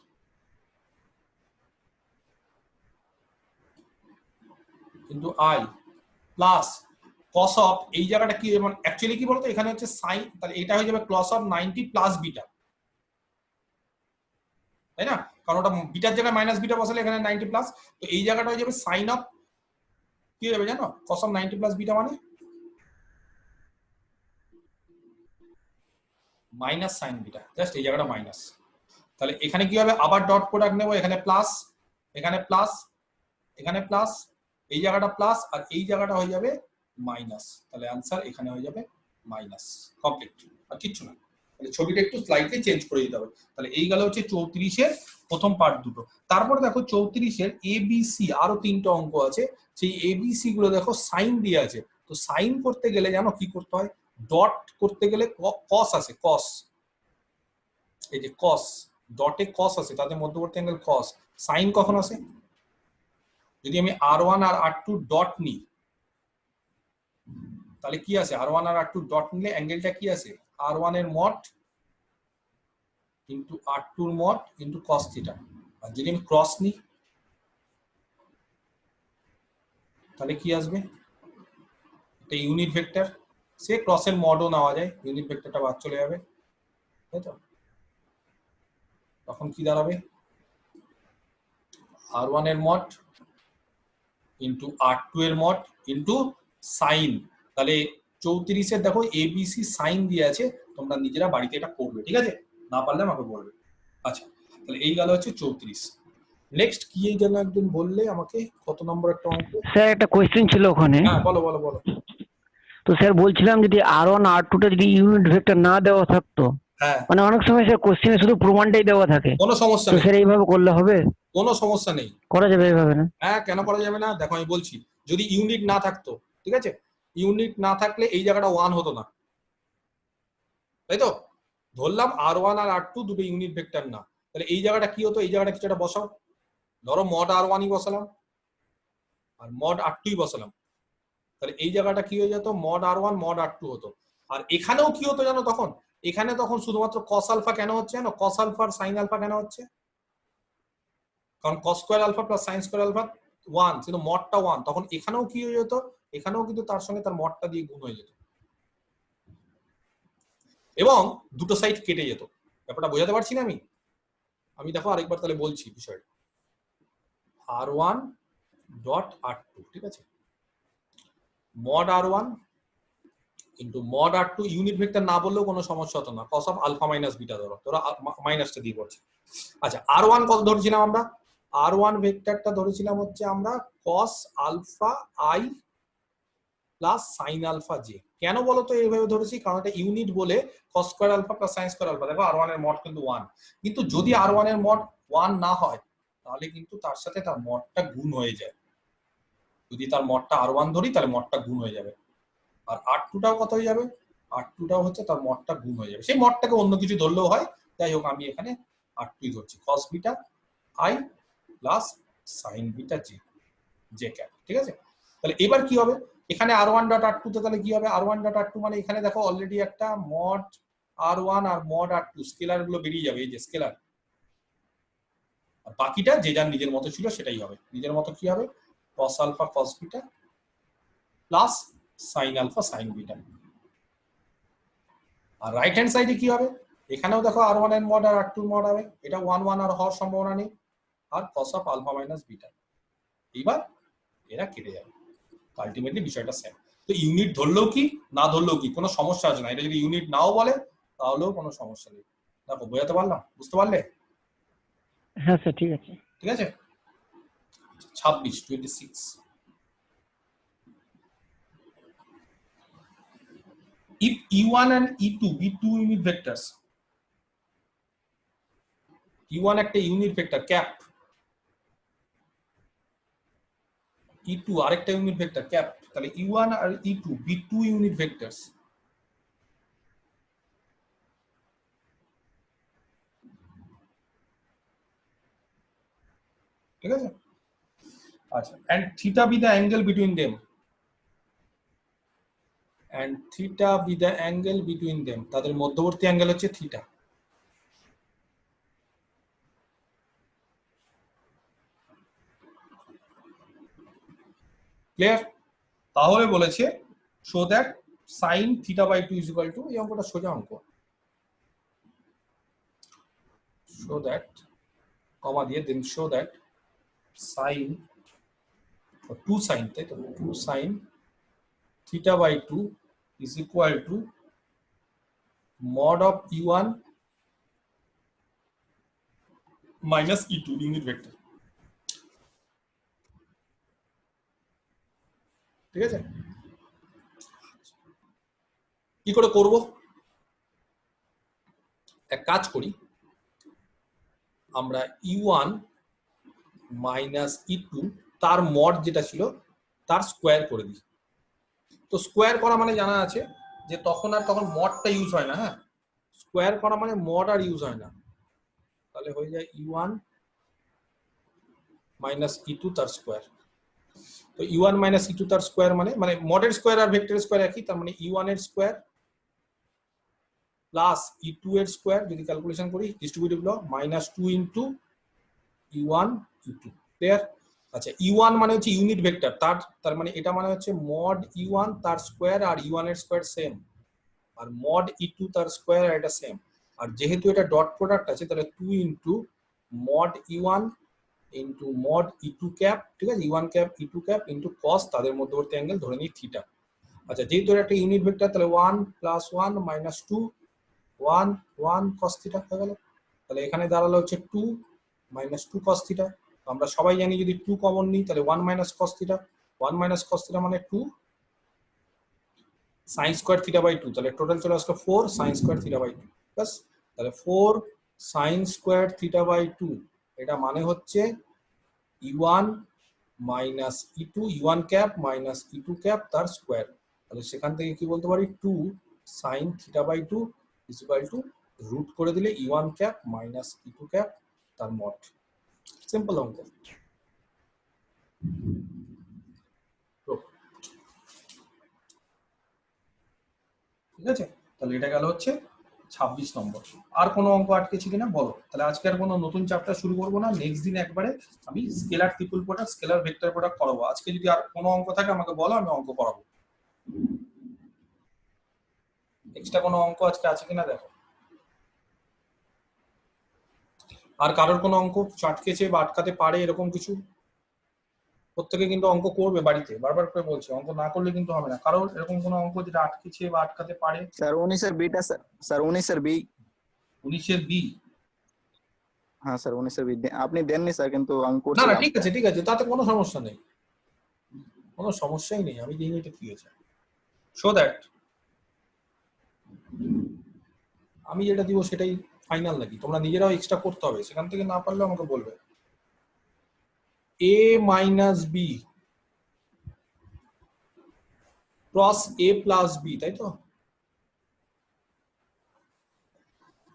into I plus cos of, এই জায়গাটা কি মানে অ্যাকচুয়ালি কি বলতো, এখানে হচ্ছে sin, তাহলে এটা হয়ে যাবে cos অফ 90 প্লাস বিটা, তাই না? কারণ ওটা বিটার জায়গায় মাইনাস বিটা বসালে এখানে 90 প্লাস, তো এই জায়গাটা হয়ে যাবে sin অফ কি হবে জানো? cos অফ 90 প্লাস বিটা মানে মাইনাস sin বিটা, জাস্ট এই জায়গাটা মাইনাস। তাহলে এখানে কি হবে? আবার ডট প্রোডাক্ট নেব, এখানে প্লাস, এখানে প্লাস, এখানে প্লাস, এই জায়গাটা প্লাস, আর এই জায়গাটা হয়ে যাবে মাইনাস। তাহলে অ্যান্সার এখানে হয়ে যাবে মাইনাস। কমপ্লিট, আর কিচ্ছু না। তাহলে ছবিটা একটু স্লাইডলি চেঞ্জ করে দিতে হবে। তাহলে এই গেল হচ্ছে 34 এর প্রথম পার্ট দুটো। তারপরে দেখো 34 এর এবিসি আরো 3টা অঙ্ক আছে। সেই এবিসি গুলো দেখো সাইন দিয়ে আছে। তো সাইন করতে গেলে জানো কি করতে হয়? ডট করতে গেলে কস আছে, কস, এই যে কস, ডটে কস আছে, তাদের মধ্যবর্তী অ্যাঙ্গেল কস। সাইন কখন আসে? যদি আমি R1 আর R2 ডট নিই, তাহলে কি আছে? R1 আর R2 ডট নিলে অ্যাঙ্গেলটা কি আছে? R1 এর মড ইনটু R2 এর মড ইনটু cos থিটা। আর যদি আমি ক্রস নিই তাহলে কি আসবে? এটা ইউনিট ভেক্টর, সে ক্রসের মডও নেওয়া যায়, ইউনিট ভেক্টরটা বাদ চলে যাবে, তাই তো? তখন কি দাঁড়াবে, r1 এর মড ইন্টু r2 এর মড ইন্টু সাইন। তাহলে 34 এর দেখো এবিসি সাইন দিয়ে আছে, তোমরা নিজেরা বাড়িতে এটা করবে, ঠিক আছে? না পারলে আমাকে বলবে। আচ্ছা, তাহলে এই গেল হচ্ছে 34। নেক্সট কি এই যেন একজন বললে আমাকে, কত নম্বর একটা অঙ্ক? স্যার একটা কোয়েশ্চেন ছিল ওখানে। হ্যাঁ বলো বলো বলো। তো স্যার বলছিলাম যদি R1 R2 টা যদি ইউনিট ভেক্টর না দেওয়া থাকতো, হ্যাঁ, মানে অনেক সময় স্যার কোশ্চেনে শুধু প্রমাণটাই দেওয়া থাকে, কোনো সমস্যা তো নেই, স্যার এইভাবে করলে হবে? কোনো সমস্যা নেই। করা যাবে এইভাবে না? হ্যাঁ, কেন করা যাবে না? দেখো আমি বলছি, যদি ইউনিট না থাকতো, ঠিক আছে, ইউনিট না থাকলে এই জায়গাটা 1 হতো না, তাই তো? ধরলাম r1 আর r2 দুটো ইউনিট ভেক্টর না, তাহলে এই জায়গাটা কি হতো? এই জায়গাটা কিছু একটা বসাও, ধরো মড r1ই বসালাম আর মড r2ই বসালাম, তাহলে এই জায়গাটা কি হয়ে যেত? মড r1 মড r2 হতো। আর এখানেও কি হতো জানো তখন? এখানে তখন শুধুমাত্র cos আলফা কেন হচ্ছে জানো? cos আলফা আর sin আলফা কেন হচ্ছে? কারণ cos square alpha plus sin square alpha 1, কিন্তু মডটা 1, তখন এখানেও কি হয়ে যেত? এখানেও কিন্তু তার সঙ্গে তার মডটা দিয়ে গুণ হয়ে যেত এবং দুটো সাইড কেটে যেত। ব্যাপারটা বোঝাতে পারছি না আমি? আমি দেখো আরেকবার তাহলে বলছি বিষয়টা। r1 ডট r2, ঠিক আছে, mod r1 into mod r2, unit vector না বললেও কোনো সমস্যা হতো না, cos of alpha minus beta, ধরো তোরা মাইনাসটা দিয়ে করছি। আচ্ছা, r1 কত ধরেছিলাম আমরা? r1 ভেক্টরটা ধরেছিলাম হচ্ছে আমরা cos alpha i plus sin alpha j। কেন বলো তো এইভাবে ধরেছি? কারণ এটা ইউনিট বলে cos square alpha plus sin square alpha. দেখো r1 এর মড কিন্তু 1, কিন্তু যদি r1 এর মড 1 না হয় তাহলে কিন্তু তার সাথে তার মডটা গুণ হয়ে যায়। যদি তার মডটা r1 ধরি তাহলে মডটা গুণ হয়ে যাবে, আর r2টাও কত হয়ে যাবে? r2টাও হচ্ছে তার মডটা গুণ হয়ে যাবে। সেই মডটাকে অন্য কিছু ধরলেও হয়, যাই হোক আমি এখানে r2ই ধরছি, cos beta i plus sin beta j cap, ঠিক আছে? তাহলে এবার কি হবে? এখানে r1 ডট r2 তে তাহলে কি হবে? r1 ডট r2 মানে এখানে দেখো অলরেডি একটা মড r1 আর মড r2 স্কেলার গুলো বেরিয়ে যাবে, এই যে স্কেলার, আর বাকিটা যে যার নিজের মতো ছিল সেটাই হবে। নিজের মতো কি হবে? cos alpha cos beta plus sin alpha sin beta. আর রাইট হ্যান্ড সাইডে কি হবে? এখানেও দেখো r1 এর মড আর r2 মড হবে, এটা 1 1 আর হওয়ার সম্ভাবনা নেই, আর cos of alpha minus beta. এইবার এরা কেটে যাবে, আলটিমেটলি বিষয়টা সেম। তো ইউনিট ধরলেও কি না ধরলেও কি কোনো সমস্যা আছে না, এটা যদি ইউনিট নাও বলে তাহলেও কোনো সমস্যা নেই। দেখো বোঝাতে পারলাম? বুঝতে পারলে? হ্যাঁ স্যার, ঠিক আছে। ঠিক আছে। 26 if e1 and e2 be two unit vectors, e1 একটা ইউনিট ভেক্টর ক্যাপ, e2 আরেকটা ইউনিট ভেক্টর ক্যাপ, তাহলে e1 R e2 be two unit vectors, ঠিক আছে? আচ্ছা, and theta be the angle between them, and theta be the angle between them, তাদের মধ্যবর্তী angle হচ্ছে theta. Clear? তাহলে বলেছে show that sin theta by 2 is equal to, এই অঙ্কটা সোজা অঙ্ক, শো দ্যাট কমা দিয়ে দেন শো দ্যাট sin 2 sin, তাই তো, 2 sin theta by 2 is equal to mod of e1 minus e2 unit vector, ঠিক আছে? কি করে করব? এক কাজ করি, আমরা e1 মাইনাস e2 তার মড যেটা ছিল তার স্কোয়ার করে দিই। তো স্কোয়ার করা মানে জানা আছে যে তখন আর তখন মডটা ইউজ হয় না, হ্যাঁ, স্কোয়ার করা মানে মড আর ইউজ হয় না, তাহলে হয়ে যায় e1 মাইনাস e2 তার স্কোয়ার। তো e1 মাইনাস e2 তার স্কোয়ার মানে মডের স্কোয়ার আর ভেক্টরের স্কোয়ার একই, তার মানে e1 এর স্কোয়ার প্লাস e2 এর স্কোয়ার, যদি ক্যালকুলেশন করি distributive law, minus 2 into e1 e2। ক্লিয়ার? আচ্ছা u1 মানে হচ্ছে ইউনিট ভেক্টর, তার মানে এটা মানে হচ্ছে মড u1 তার স্কয়ার আর u1 এর স্কয়ার সেম, আর মড e2 তার স্কয়ার আর এটা সেম। আর যেহেতু এটা ডট প্রোডাক্ট আছে তাহলে 2 into mod e1 into mod e2 cap, ঠিক আছে, e1 cap e2 cap into cos তাদের মধ্যবর্তী অ্যাঙ্গেল ধরে নিই থিটা। আচ্ছা যেহেতু এটা একটা ইউনিট ভেক্টর তাহলে 1 + 1 - 2 1 1 cos থিটা হয়ে গেল। তাহলে এখানে দাঁড়ালো হচ্ছে 2 - 2 cos থিটা। আমরা সবাই জানি যদি 2 কমন নিই তাহলে 1 - cos থিটা, 1 - cos থিটা মানে 2 sin স্কয়ার থিটা বাই 2, তাহলে টোটাল চলে আসলো 4 sin square theta by 2 plus, তাহলে 4 sin স্কয়ার থিটা বাই 2, এটা মানে হচ্ছে e1 minus e2, e1 cap minus e2 cap তার স্কয়ার। তাহলে সেখান থেকে কি বলতে পারি 2 sin থিটা বাই 2 ইকুয়াল টু রুট করে দিলে e1 cap minus e2 cap তার মড। সিম্পল অঙ্ক। ঠিক আছে, তাহলে এটা গেল হচ্ছে 26 নম্বর। আর কোনো অঙ্ক আটকেছি কিনা বলো, তাহলে আজকে আর কোনো নতুন চ্যাপ্টার শুরু করবো না, নেক্সট দিন একবারে আমি scalar triple product scalar vector product করাবো। আজকে যদি আর কোনো অঙ্ক থাকে আমাকে বলো, আমি অঙ্ক করাবো। এক্সট্রা কোনো অঙ্ক আজকে আছে কিনা দেখো। আর কারোর কোনো অঙ্ক আটকেছে বা আটকাতে পারে এরকম কিছু? প্রত্যেকে কিন্তু অঙ্ক করবে বাড়িতে, বারবার করে বলছি, অঙ্ক না করলে কিন্তু হবে না। কারোর এরকম কোনো অঙ্ক যেটা আটকেছে বা আটকাতে পারে? স্যার 19 এর বিটা স্যার 19 এর বি। 19 এর বি? হ্যাঁ স্যার 19 এর বি আপনি দেননি স্যার, কিন্তু আমি না না করছিলাম। ঠিক আছে ঠিক আছে, তাতে কোনো সমস্যা নেই, কোনো সমস্যাই নেই, আমি দিইনি এটা কি হয়েছে। সো দ্যাট আমি যেটা দিব সেটাই ফাইনাল নাকি তোমরা নিজেরাও এক্সট্রা করতে হবে, সেখান থেকে না পারলে আমাকে বলবে। a minus B cross a plus B, তাই তো,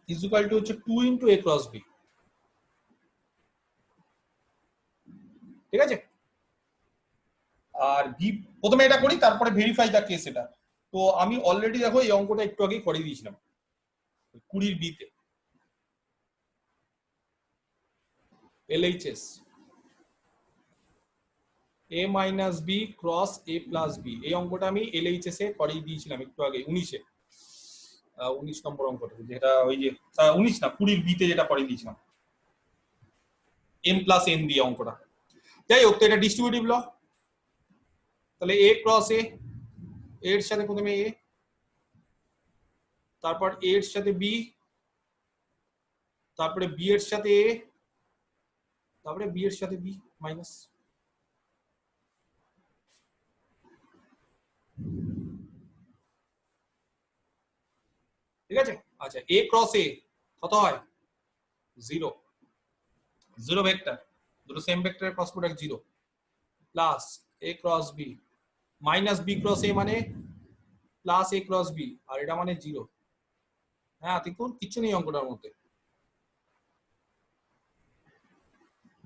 ইকুয়াল টু হচ্ছে 2 ইনটু a ক্রস বি। ঠিক আছে, আর বি প্রথমে এটা করি তারপরে ভেরিফাই দা কেস। এটা তো আমি অলরেডি দেখো এই অঙ্কটা একটু আগেই করে দিয়েছিলাম 20 বিতে LHS a minus B cross a plus B, এই অঙ্কটা আমি LHS এ করেই দিয়েছিলাম একটু আগে 19 নম্বর অঙ্কটা, যেটা ওই যে 19 না 20 বিতে যেটা করে দিয়েছিলাম m প্লাস n দিয়ে অঙ্কটা। যাই হোক, তো এটা ডিস্ট্রিবিউটিভ ল, তাহলে a ক্রস a, এর সাথে প্রথমে a, তারপর a এর সাথে b, তারপরে b এর সাথে a, তারপরে b এর সাথে b মাইনাস। ঠিক আছে, আচ্ছা a ক্রস a কত হয় 0, 0 ভেক্টর, দুটো সেম ভেক্টরের cross product 0, plus a cross b minus b cross a মানে প্লাস a ক্রস b, আর এটা মানে 0। হ্যাঁ দেখুন কিছু নেই অঙ্কটার মধ্যে,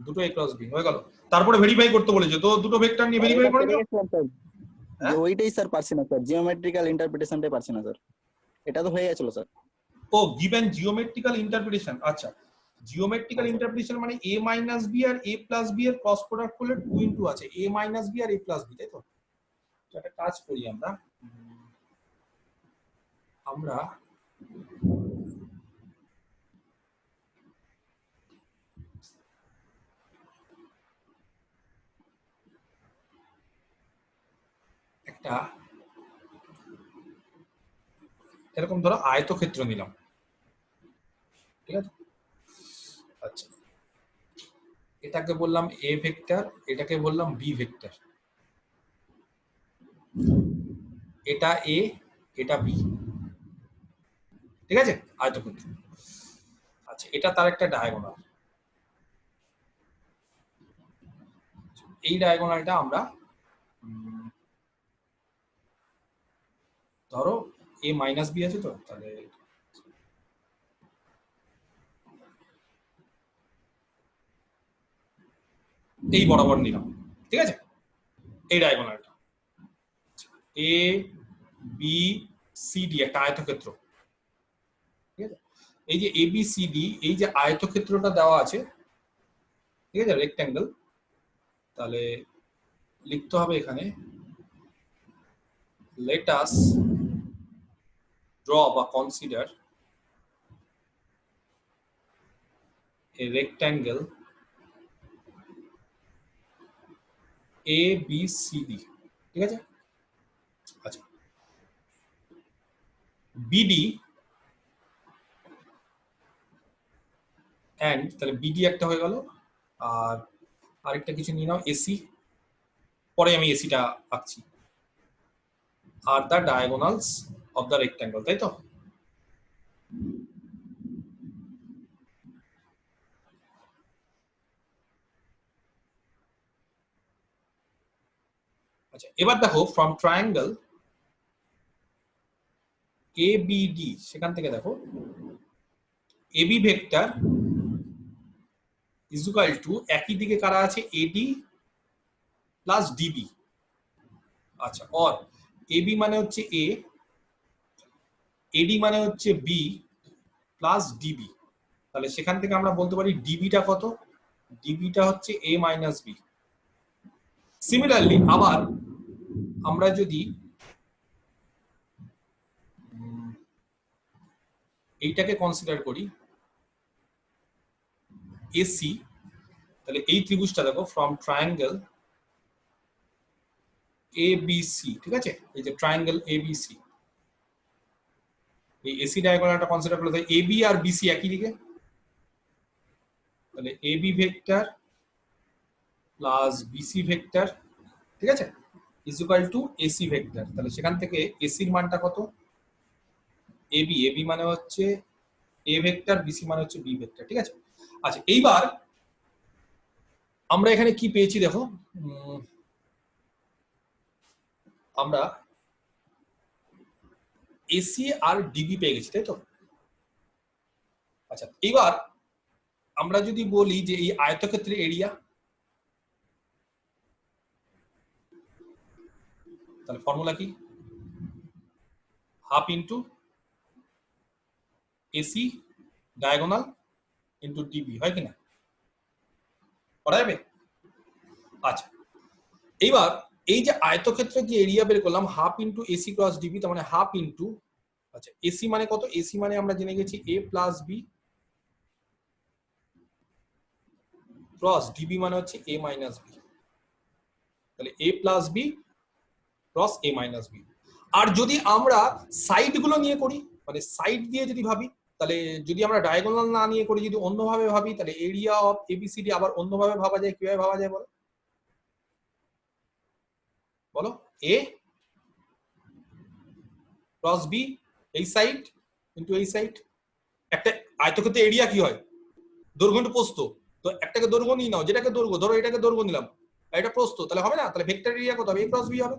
দুটো a ক্রস b হয়ে গেল। তারপরে ভেরিফাই করতে বলেছে, তো দুটো ভেক্টর নিয়ে ভেরিফাই করে নিও। যে ওইটাই স্যার পারছি না স্যার, জিওমেট্রিক্যাল ইন্টারপ্রিটেশনটাই পারছি না স্যার। এটা তো হয়ে গেছিল স্যার। ও গিভেন জিওমেট্রিক্যাল ইন্টারপ্রিটেশন, আচ্ছা জিওমেট্রিক্যাল ইন্টারপ্রিটেশন মানে a মাইনাস b আর a প্লাস b এর ক্রস প্রোডাক্ট করলে 2 ইনটু আছে a মাইনাস b আর a প্লাস b, তাই তো। একটা কাজ করি আমরা একটা এরকম ধরো আয়তক্ষেত্র নিলাম, ঠিক আছে। আচ্ছা এটাকে বললাম a ভেক্টর, এটাকে বললাম b ভেক্টর, এটা a এটা b, ঠিক আছে, আয়তক্ষেত্র। আচ্ছা এটা তার একটা ডায়াগোনাল, এই ডায়াগোনালটা আমরা ধরো a মাইনাস b আছে, তো তাহলে এই বরাবর নিলাম, ঠিক আছে, এই ডায়াগোনালটা a b c d একটা আয়তক্ষেত্র, ঠিক আছে। এই যে a b c d এই যে আয়তক্ষেত্রটা দেওয়া আছে, ঠিক আছে, রেক্ট্যাঙ্গেল, তাহলে লিখতে হবে এখানে let us draw বা consider a rectangle ABCD, ঠিক আছে? আচ্ছা, BD and তাহলে BD একটা হয়ে গেল, আর আরেকটা কিছু নিয়ে নাও AC, পরে আমি এসিটা আঁকছি, are the diagonals of the rectangle, তাই তো? আচ্ছা, এবার দেখো ফ্রম ট্রায়াঙ্গেল ABD, সেখান থেকে দেখো AB vector is equal two একই দিকে কারা আছে AD প্লাস DB। আচ্ছা, অর AB মানে হচ্ছে A, AD মানে হচ্ছে B প্লাস DB। তাহলে সেখান থেকে আমরা বলতে পারি DBটা কত? DBটা হচ্ছে A মাইনাস B। সিমিলারলি আবার আমরা যদি এইটাকে কনসিডার করি AC, তাহলে এই ত্রিভুজটা দেখো ফ্রম ট্রায়াঙ্গেল ABC, ঠিক আছে? এই যে ট্রায়াঙ্গেল ABC, এই AC ডায়াগোনালটা কনসিডার করলে AB আর BC একই দিকে, তাহলে AB vector plus BC vector, ঠিক আছে, is equal two AC vector. তাহলে সেখান থেকে AC এর মানটা কত? AB মানে হচ্ছে A ভেক্টর, BC মানে হচ্ছে B ভেক্টর, ঠিক আছে? আচ্ছা, এইবার আমরা এখানে কি পেয়েছি দেখো, আমরা AC আর DB পেয়ে গেছি, তাই তো? আচ্ছা, এবার আমরা যদি বলি যে এই আয়তক্ষেত্রের এরিয়া, তাহলে ফর্মুলা কি? Half into AC diagonal into DB, হয় কিনা? করা যাবে? আচ্ছা, এইবার এই যে আয়তক্ষেত্রের যে এরিয়া বের করলাম half into AC cross DB, তার মানে হাফ ইন্টু, আচ্ছা AC মানে কত? AC মানে আমরা জেনে গেছি A plus B cross DB মানে হচ্ছে A মাইনাস B, তাহলে A plus B cross A minus B। আর যদি আমরা সাইড গুলো নিয়ে করি, মানে সাইড দিয়ে যদি ভাবি, তাহলে যদি আমরা ডায়াগোনাল না নিয়ে করি, যদি অন্যভাবে ভাবি, তাহলে এরিয়া অফ ABCD আবার অন্যভাবে ভাবা যায়। কিভাবে ভাবা যায় বলো? বলো, A ক্রস B এই সাইড ইনটু এই সাইড। একটা আয়তক্ষেত্রে এরিয়া কি হয়? দৈর্ঘ্য ইনটু প্রস্থ। তো একটাকে দৈর্ঘ্য নিয়ে নাও, যেটাকে দৈর্ঘ্য, ধরো এটাকে দৈর্ঘ্য নিলাম, এটা প্রস্থ, তাহলে হবে না? তাহলে ভেক্টর এরিয়া কত হবে? A ক্রস B হবে।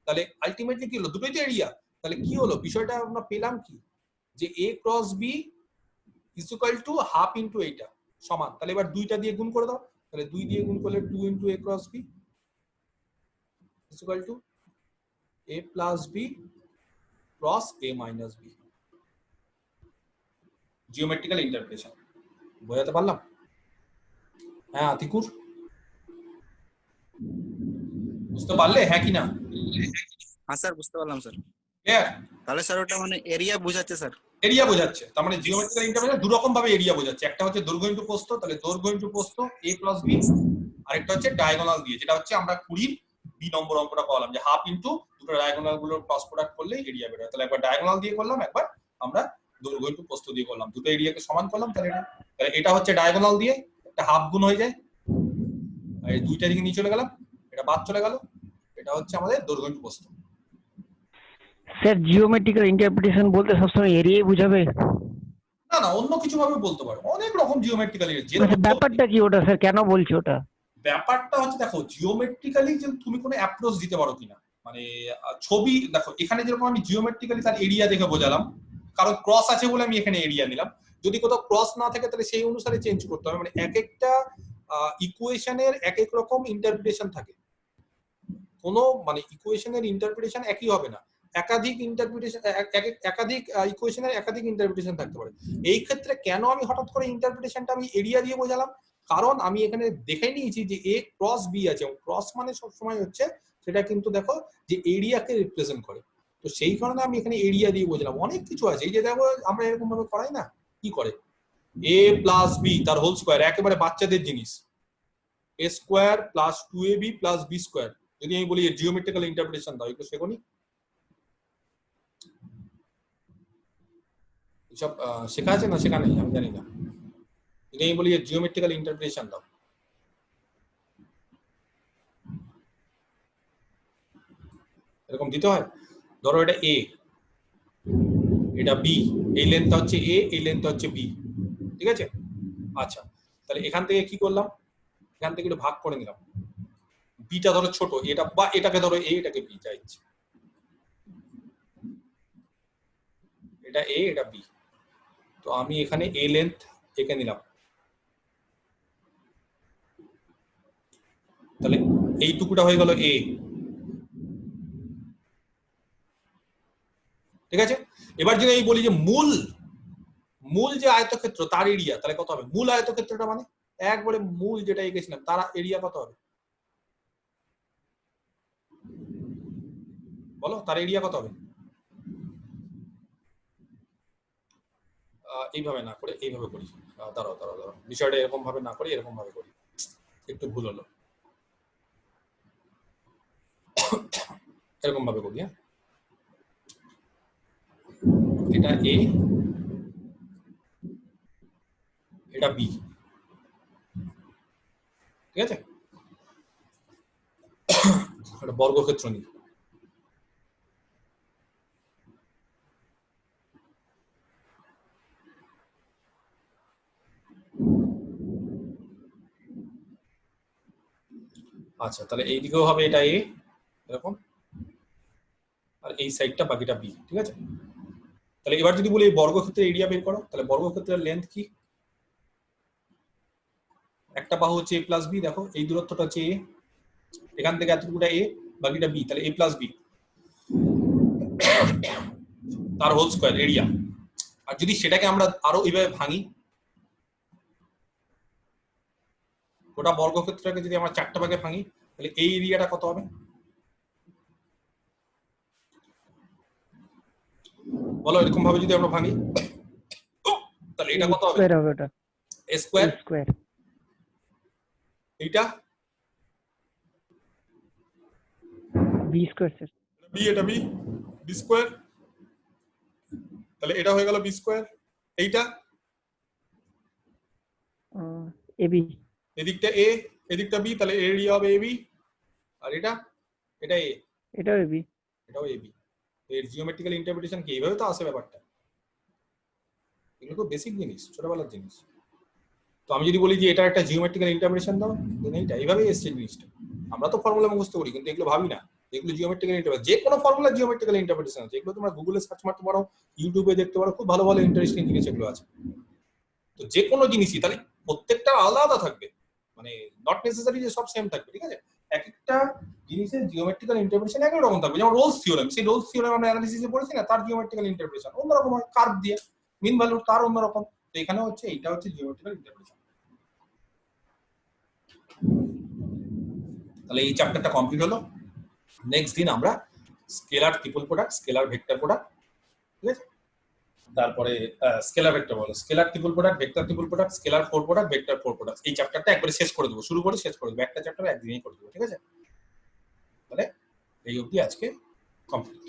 তাহলে আলটিমেটলি কি হলো? দুটোই তো এরিয়া। তাহলে কি হলো বিষয়টা? আমরা পেলাম কি, যে A cross B is equal to half into এইটা সমান। তাহলে এবার দুইটা দিয়ে গুণ করে দাও, তাহলে 2 দিয়ে গুণ করলে 2 into A cross B is equal two A plus B cross A minus B। Geometrical interpretation বোঝাতে পারলাম? হ্যাঁ আতিকুর, বুঝতে পারলে? হ্যাঁ কি না? হ্যাঁ স্যার, বুঝতে পারলাম স্যার। ক্লিয়ার? তাহলে স্যার ওটা মানে এরিয়া বোঝাচ্ছে স্যার। এরিয়া বোঝাচ্ছে। তার মানে জিওমেট্রিক্যাল ইন্টারপ্রিটেশন দু রকম ভাবে এরিয়া বোঝাচ্ছে। একটা হচ্ছে দৈর্ঘ্য ইনটু প্রস্থ, তাহলে দৈর্ঘ্য ইনটু প্রস্থ A প্লাস B, আরেকটা হচ্ছে ডায়াগোনাল দিয়ে, যেটা হচ্ছে আমরা 20 B নম্বর অঙ্কটা পাওয়ালাম, যে হাফ ইনটু দুটো ডায়াগোনাল গুলোর ক্রস প্রোডাক্ট করলে এরিয়া বের হয়। তাহলে একবার ডায়াগোনাল দিয়ে করলাম, একবার আমরা দৈর্ঘ্য ইনটু প্রস্থ দিয়ে করলাম, দুটো এরিয়াকে সমান করলাম। তাহলে এটা হচ্ছে ডায়াগোনাল দিয়ে, একটা হাফ গুণ হয়ে যায়, আর এই দুইটা দিকে নিয়ে চলে গেলাম, এটা বাদ চলে গেল, এটা হচ্ছে আমাদের দৈর্ঘ্য ইনটু প্রস্থ। স্যার জিওমেট্রিক্যাল ইন্টারপ্রিটেশন বলতে সবসময় এরিয়াই বুঝাবে? না না, অন্য কিছু ভাবে বলতে পারো, অনেক রকম জিওমেট্রিক্যালি। ব্যাপারটা কি ওটা স্যার, কেন বলছি ওটা? ব্যাপারটা হচ্ছে দেখো, জিওমেট্রিক্যালি যে তুমি কোনো অ্যাপ্রোচ দিতে পারো কিনা, মানে ছবি দেখো, এখানে যেরকম আমি জিওমেট্রিক্যালি তার এরিয়া দেখে বোঝালাম, কারণ ক্রস আছে বলে আমি এখানে এরিয়া নিলাম। যদি কোথাও ক্রস না থাকে তাহলে সেই অনুসারে চেঞ্জ করতে হবে। মানে এক একটা ইকুয়েশনের এক এক রকম ইন্টারপ্রিটেশন থাকে, কোনো মানে ইকুয়েশনের ইন্টারপ্রিটেশন একই হবে না, একাধিক ইন্টারপ্রিটেশন, একাধিক ইকুয়েশনের একাধিক ইন্টারপ্রিটেশন থাকতে পারে। এই ক্ষেত্রে কেন আমি হঠাৎ করে ইন্টারপ্রিটেশনটা আমি এরিয়া দিয়ে বোঝালাম? কারণ আমি এখানে দেখে নিয়েছি যে এ ক্রস বি আছে, এবং ক্রস মানে সবসময় হচ্ছে সেটা কিন্তু দেখো যে এরিয়াকে রিপ্রেজেন্ট করে। তো সেই কারণে আমি এখানে এরিয়া দিয়ে বুঝলাম। অনেক কিছু আছে, এই যে দেখো আমরা এরকম ভাবে করাই না, কি করে এ প্লাস বি তার হোল স্কোয়ার, একেবারে বাচ্চাদের জিনিস, A square plus 2ab plus B square. যদি আমি বলি জিওমেট্রিক্যাল ইন্টারপ্রিটেশন দাও, একটু শেখনি এসব শেখা আছে না শেখা নেই আমি জানি না। যদি আমি বলি জিওমেট্রিক্যাল ইন্টারপ্রিটেশন দাও, এরকম দিতে হয়। ধরো এটা এ, এটা বি, এই লেন্থটা হচ্ছে এ, এই লেন্থটা হচ্ছে বি, ঠিক আছে? আচ্ছা, তাহলে এখান থেকে কি করলাম, এখান থেকে একটু ভাগ করে নিলাম। বিটা ধরো ছোট, এটা বা এটাকে ধরো এ, এটাকে বি, যা ইচ্ছে, এটা এ এটা বি। তো আমি এখানে এ লেন্থ এঁকে নিলাম, তাহলে এইটুকুটা হয়ে গেল এ, ঠিক আছে? এবার যদি আমি বলি যে মূল যে আয়তক্ষেত্র তার এরিয়া, তাহলে কত হবে? মূল আয়তক্ষেত্রটা মানে একবারে মূল যেটা এঁকেছিলাম তার এরিয়া কত হবে বলো, তার এরিয়া কত হবে? এইভাবে না করে এইভাবে করি, দাঁড়াও দাঁড়াও দাঁড়াও, বিষয়টা এরকম ভাবে না করে এরকম ভাবে করি, একটু ভুল হলো, এরকম ভাবে করি। হ্যাঁ, এটা এ, এটা বি, ঠিক আছে? একটা বর্গক্ষেত্র নিই, আচ্ছা তাহলে এইদিকেও হবে এটা এ এরকম, আর এই সাইডটা বাকিটা বি, ঠিক আছে? তাহলে এবার যদি বলি এই বর্গক্ষেত্রের এরিয়া বের করো, তাহলে বর্গক্ষেত্রের লেন্থ কি? একটা বাহু হচ্ছে এ প্লাস বি, দেখো এই দূরত্বটা হচ্ছে এ, এখান থেকে এতটুকুটা এ, বাকিটা বি, তাহলে এ প্লাস বি তার হোল স্কয়ার এরিয়া। আর যদি সেটাকে আমরা আরো এইভাবে ভাঙি, গোটা বর্গক্ষেত্রটাকে যদি আমরা 4টা ভাগে ভাঙি, তাহলে এই এরিয়াটা কত হবে বলো? এরকম ভাবে যদি আমরা ভাঙি, তাহলে এটা কত হবে? স্কয়ার হবে ওটা, এ স্কয়ার, স্কয়ার এইটা বি স্কয়ার স্যার, বি, এটা বি, বি স্কয়ার, তাহলে এটা হয়ে গেল বি স্কয়ার। এইটা এবি, এদিকটা এ, এদিকটা বি, তাহলে এরিয়া হবে এবি। আর এটা এটা এ, এটাও এবি। এটাও এবি। এর জিওমেট্রিক্যাল ইন্টারপ্রিটেশন কি এইভাবে তো আসে ব্যাপারটা, এগুলো তো বেসিক জিনিস, ছোটবেলার জিনিস। তো আমি যদি বলি যে এটা একটা জিওমেট্রিক্যাল ইন্টারপ্রিটেশন দাও, দেন এইটা এইভাবেই এসছে জিনিসটা। আমরা তো ফর্মুলা মুখস্থ করি কিন্তু এগুলো ভাবি না, এগুলো জিওমেট্রিক্যাল ইন্টারপ্রিটেশন, যে কোনো ফর্মুলা জিওমেট্রিক্যাল ইন্টারপ্রিটেশন আছে, এগুলো তোমরা গুগলে সার্চ মারতে পারো, ইউটিউবে দেখতে পারো, খুব ভালো ভালো ইন্টারেস্টিং জিনিস এগুলো আছে। তো যে কোনো জিনিসই তাহলে প্রত্যেকটা আলাদা থাকবে, মানে নট নেসেসারি যে সব সেম থাকবে, ঠিক আছে? এক একটা জিনিসের জিওমেট্রিক্যাল ইন্টারপ্রিটেশন এক এক রকম থাকবে। যেমন রোলস থিওরেম, সেই রোলস থিওরেম আমরা অ্যানালিসিসে পড়েছি না, তার জিওমেট্রিক্যাল ইন্টারপ্রিটেশন অন্যরকম হয়, কার্ভ দিয়ে মিন ভ্যালুর তার অন্যরকম। তো এখানে হচ্ছে এইটা হচ্ছে জিওমেট্রিক্যাল ইন্টারপ্রিটেশন। তাহলে এই চ্যাপ্টারটা কমপ্লিট হলো। নেক্সট দিন আমরা scalar triple product, scalar vector product, ঠিক আছে? তারপরে স্কেলার ভেক্টর বলো, scalar triple product, vector triple product, scalar four product, vector four product, এই চ্যাপ্টারটা একবারে শেষ করে দেবো, শুরু করে শেষ করে দেবো, একটা চ্যাপ্টার একদিনেই করে দেবো, ঠিক আছে? তাহলে এই অবধি আজকে কমপ্লিট।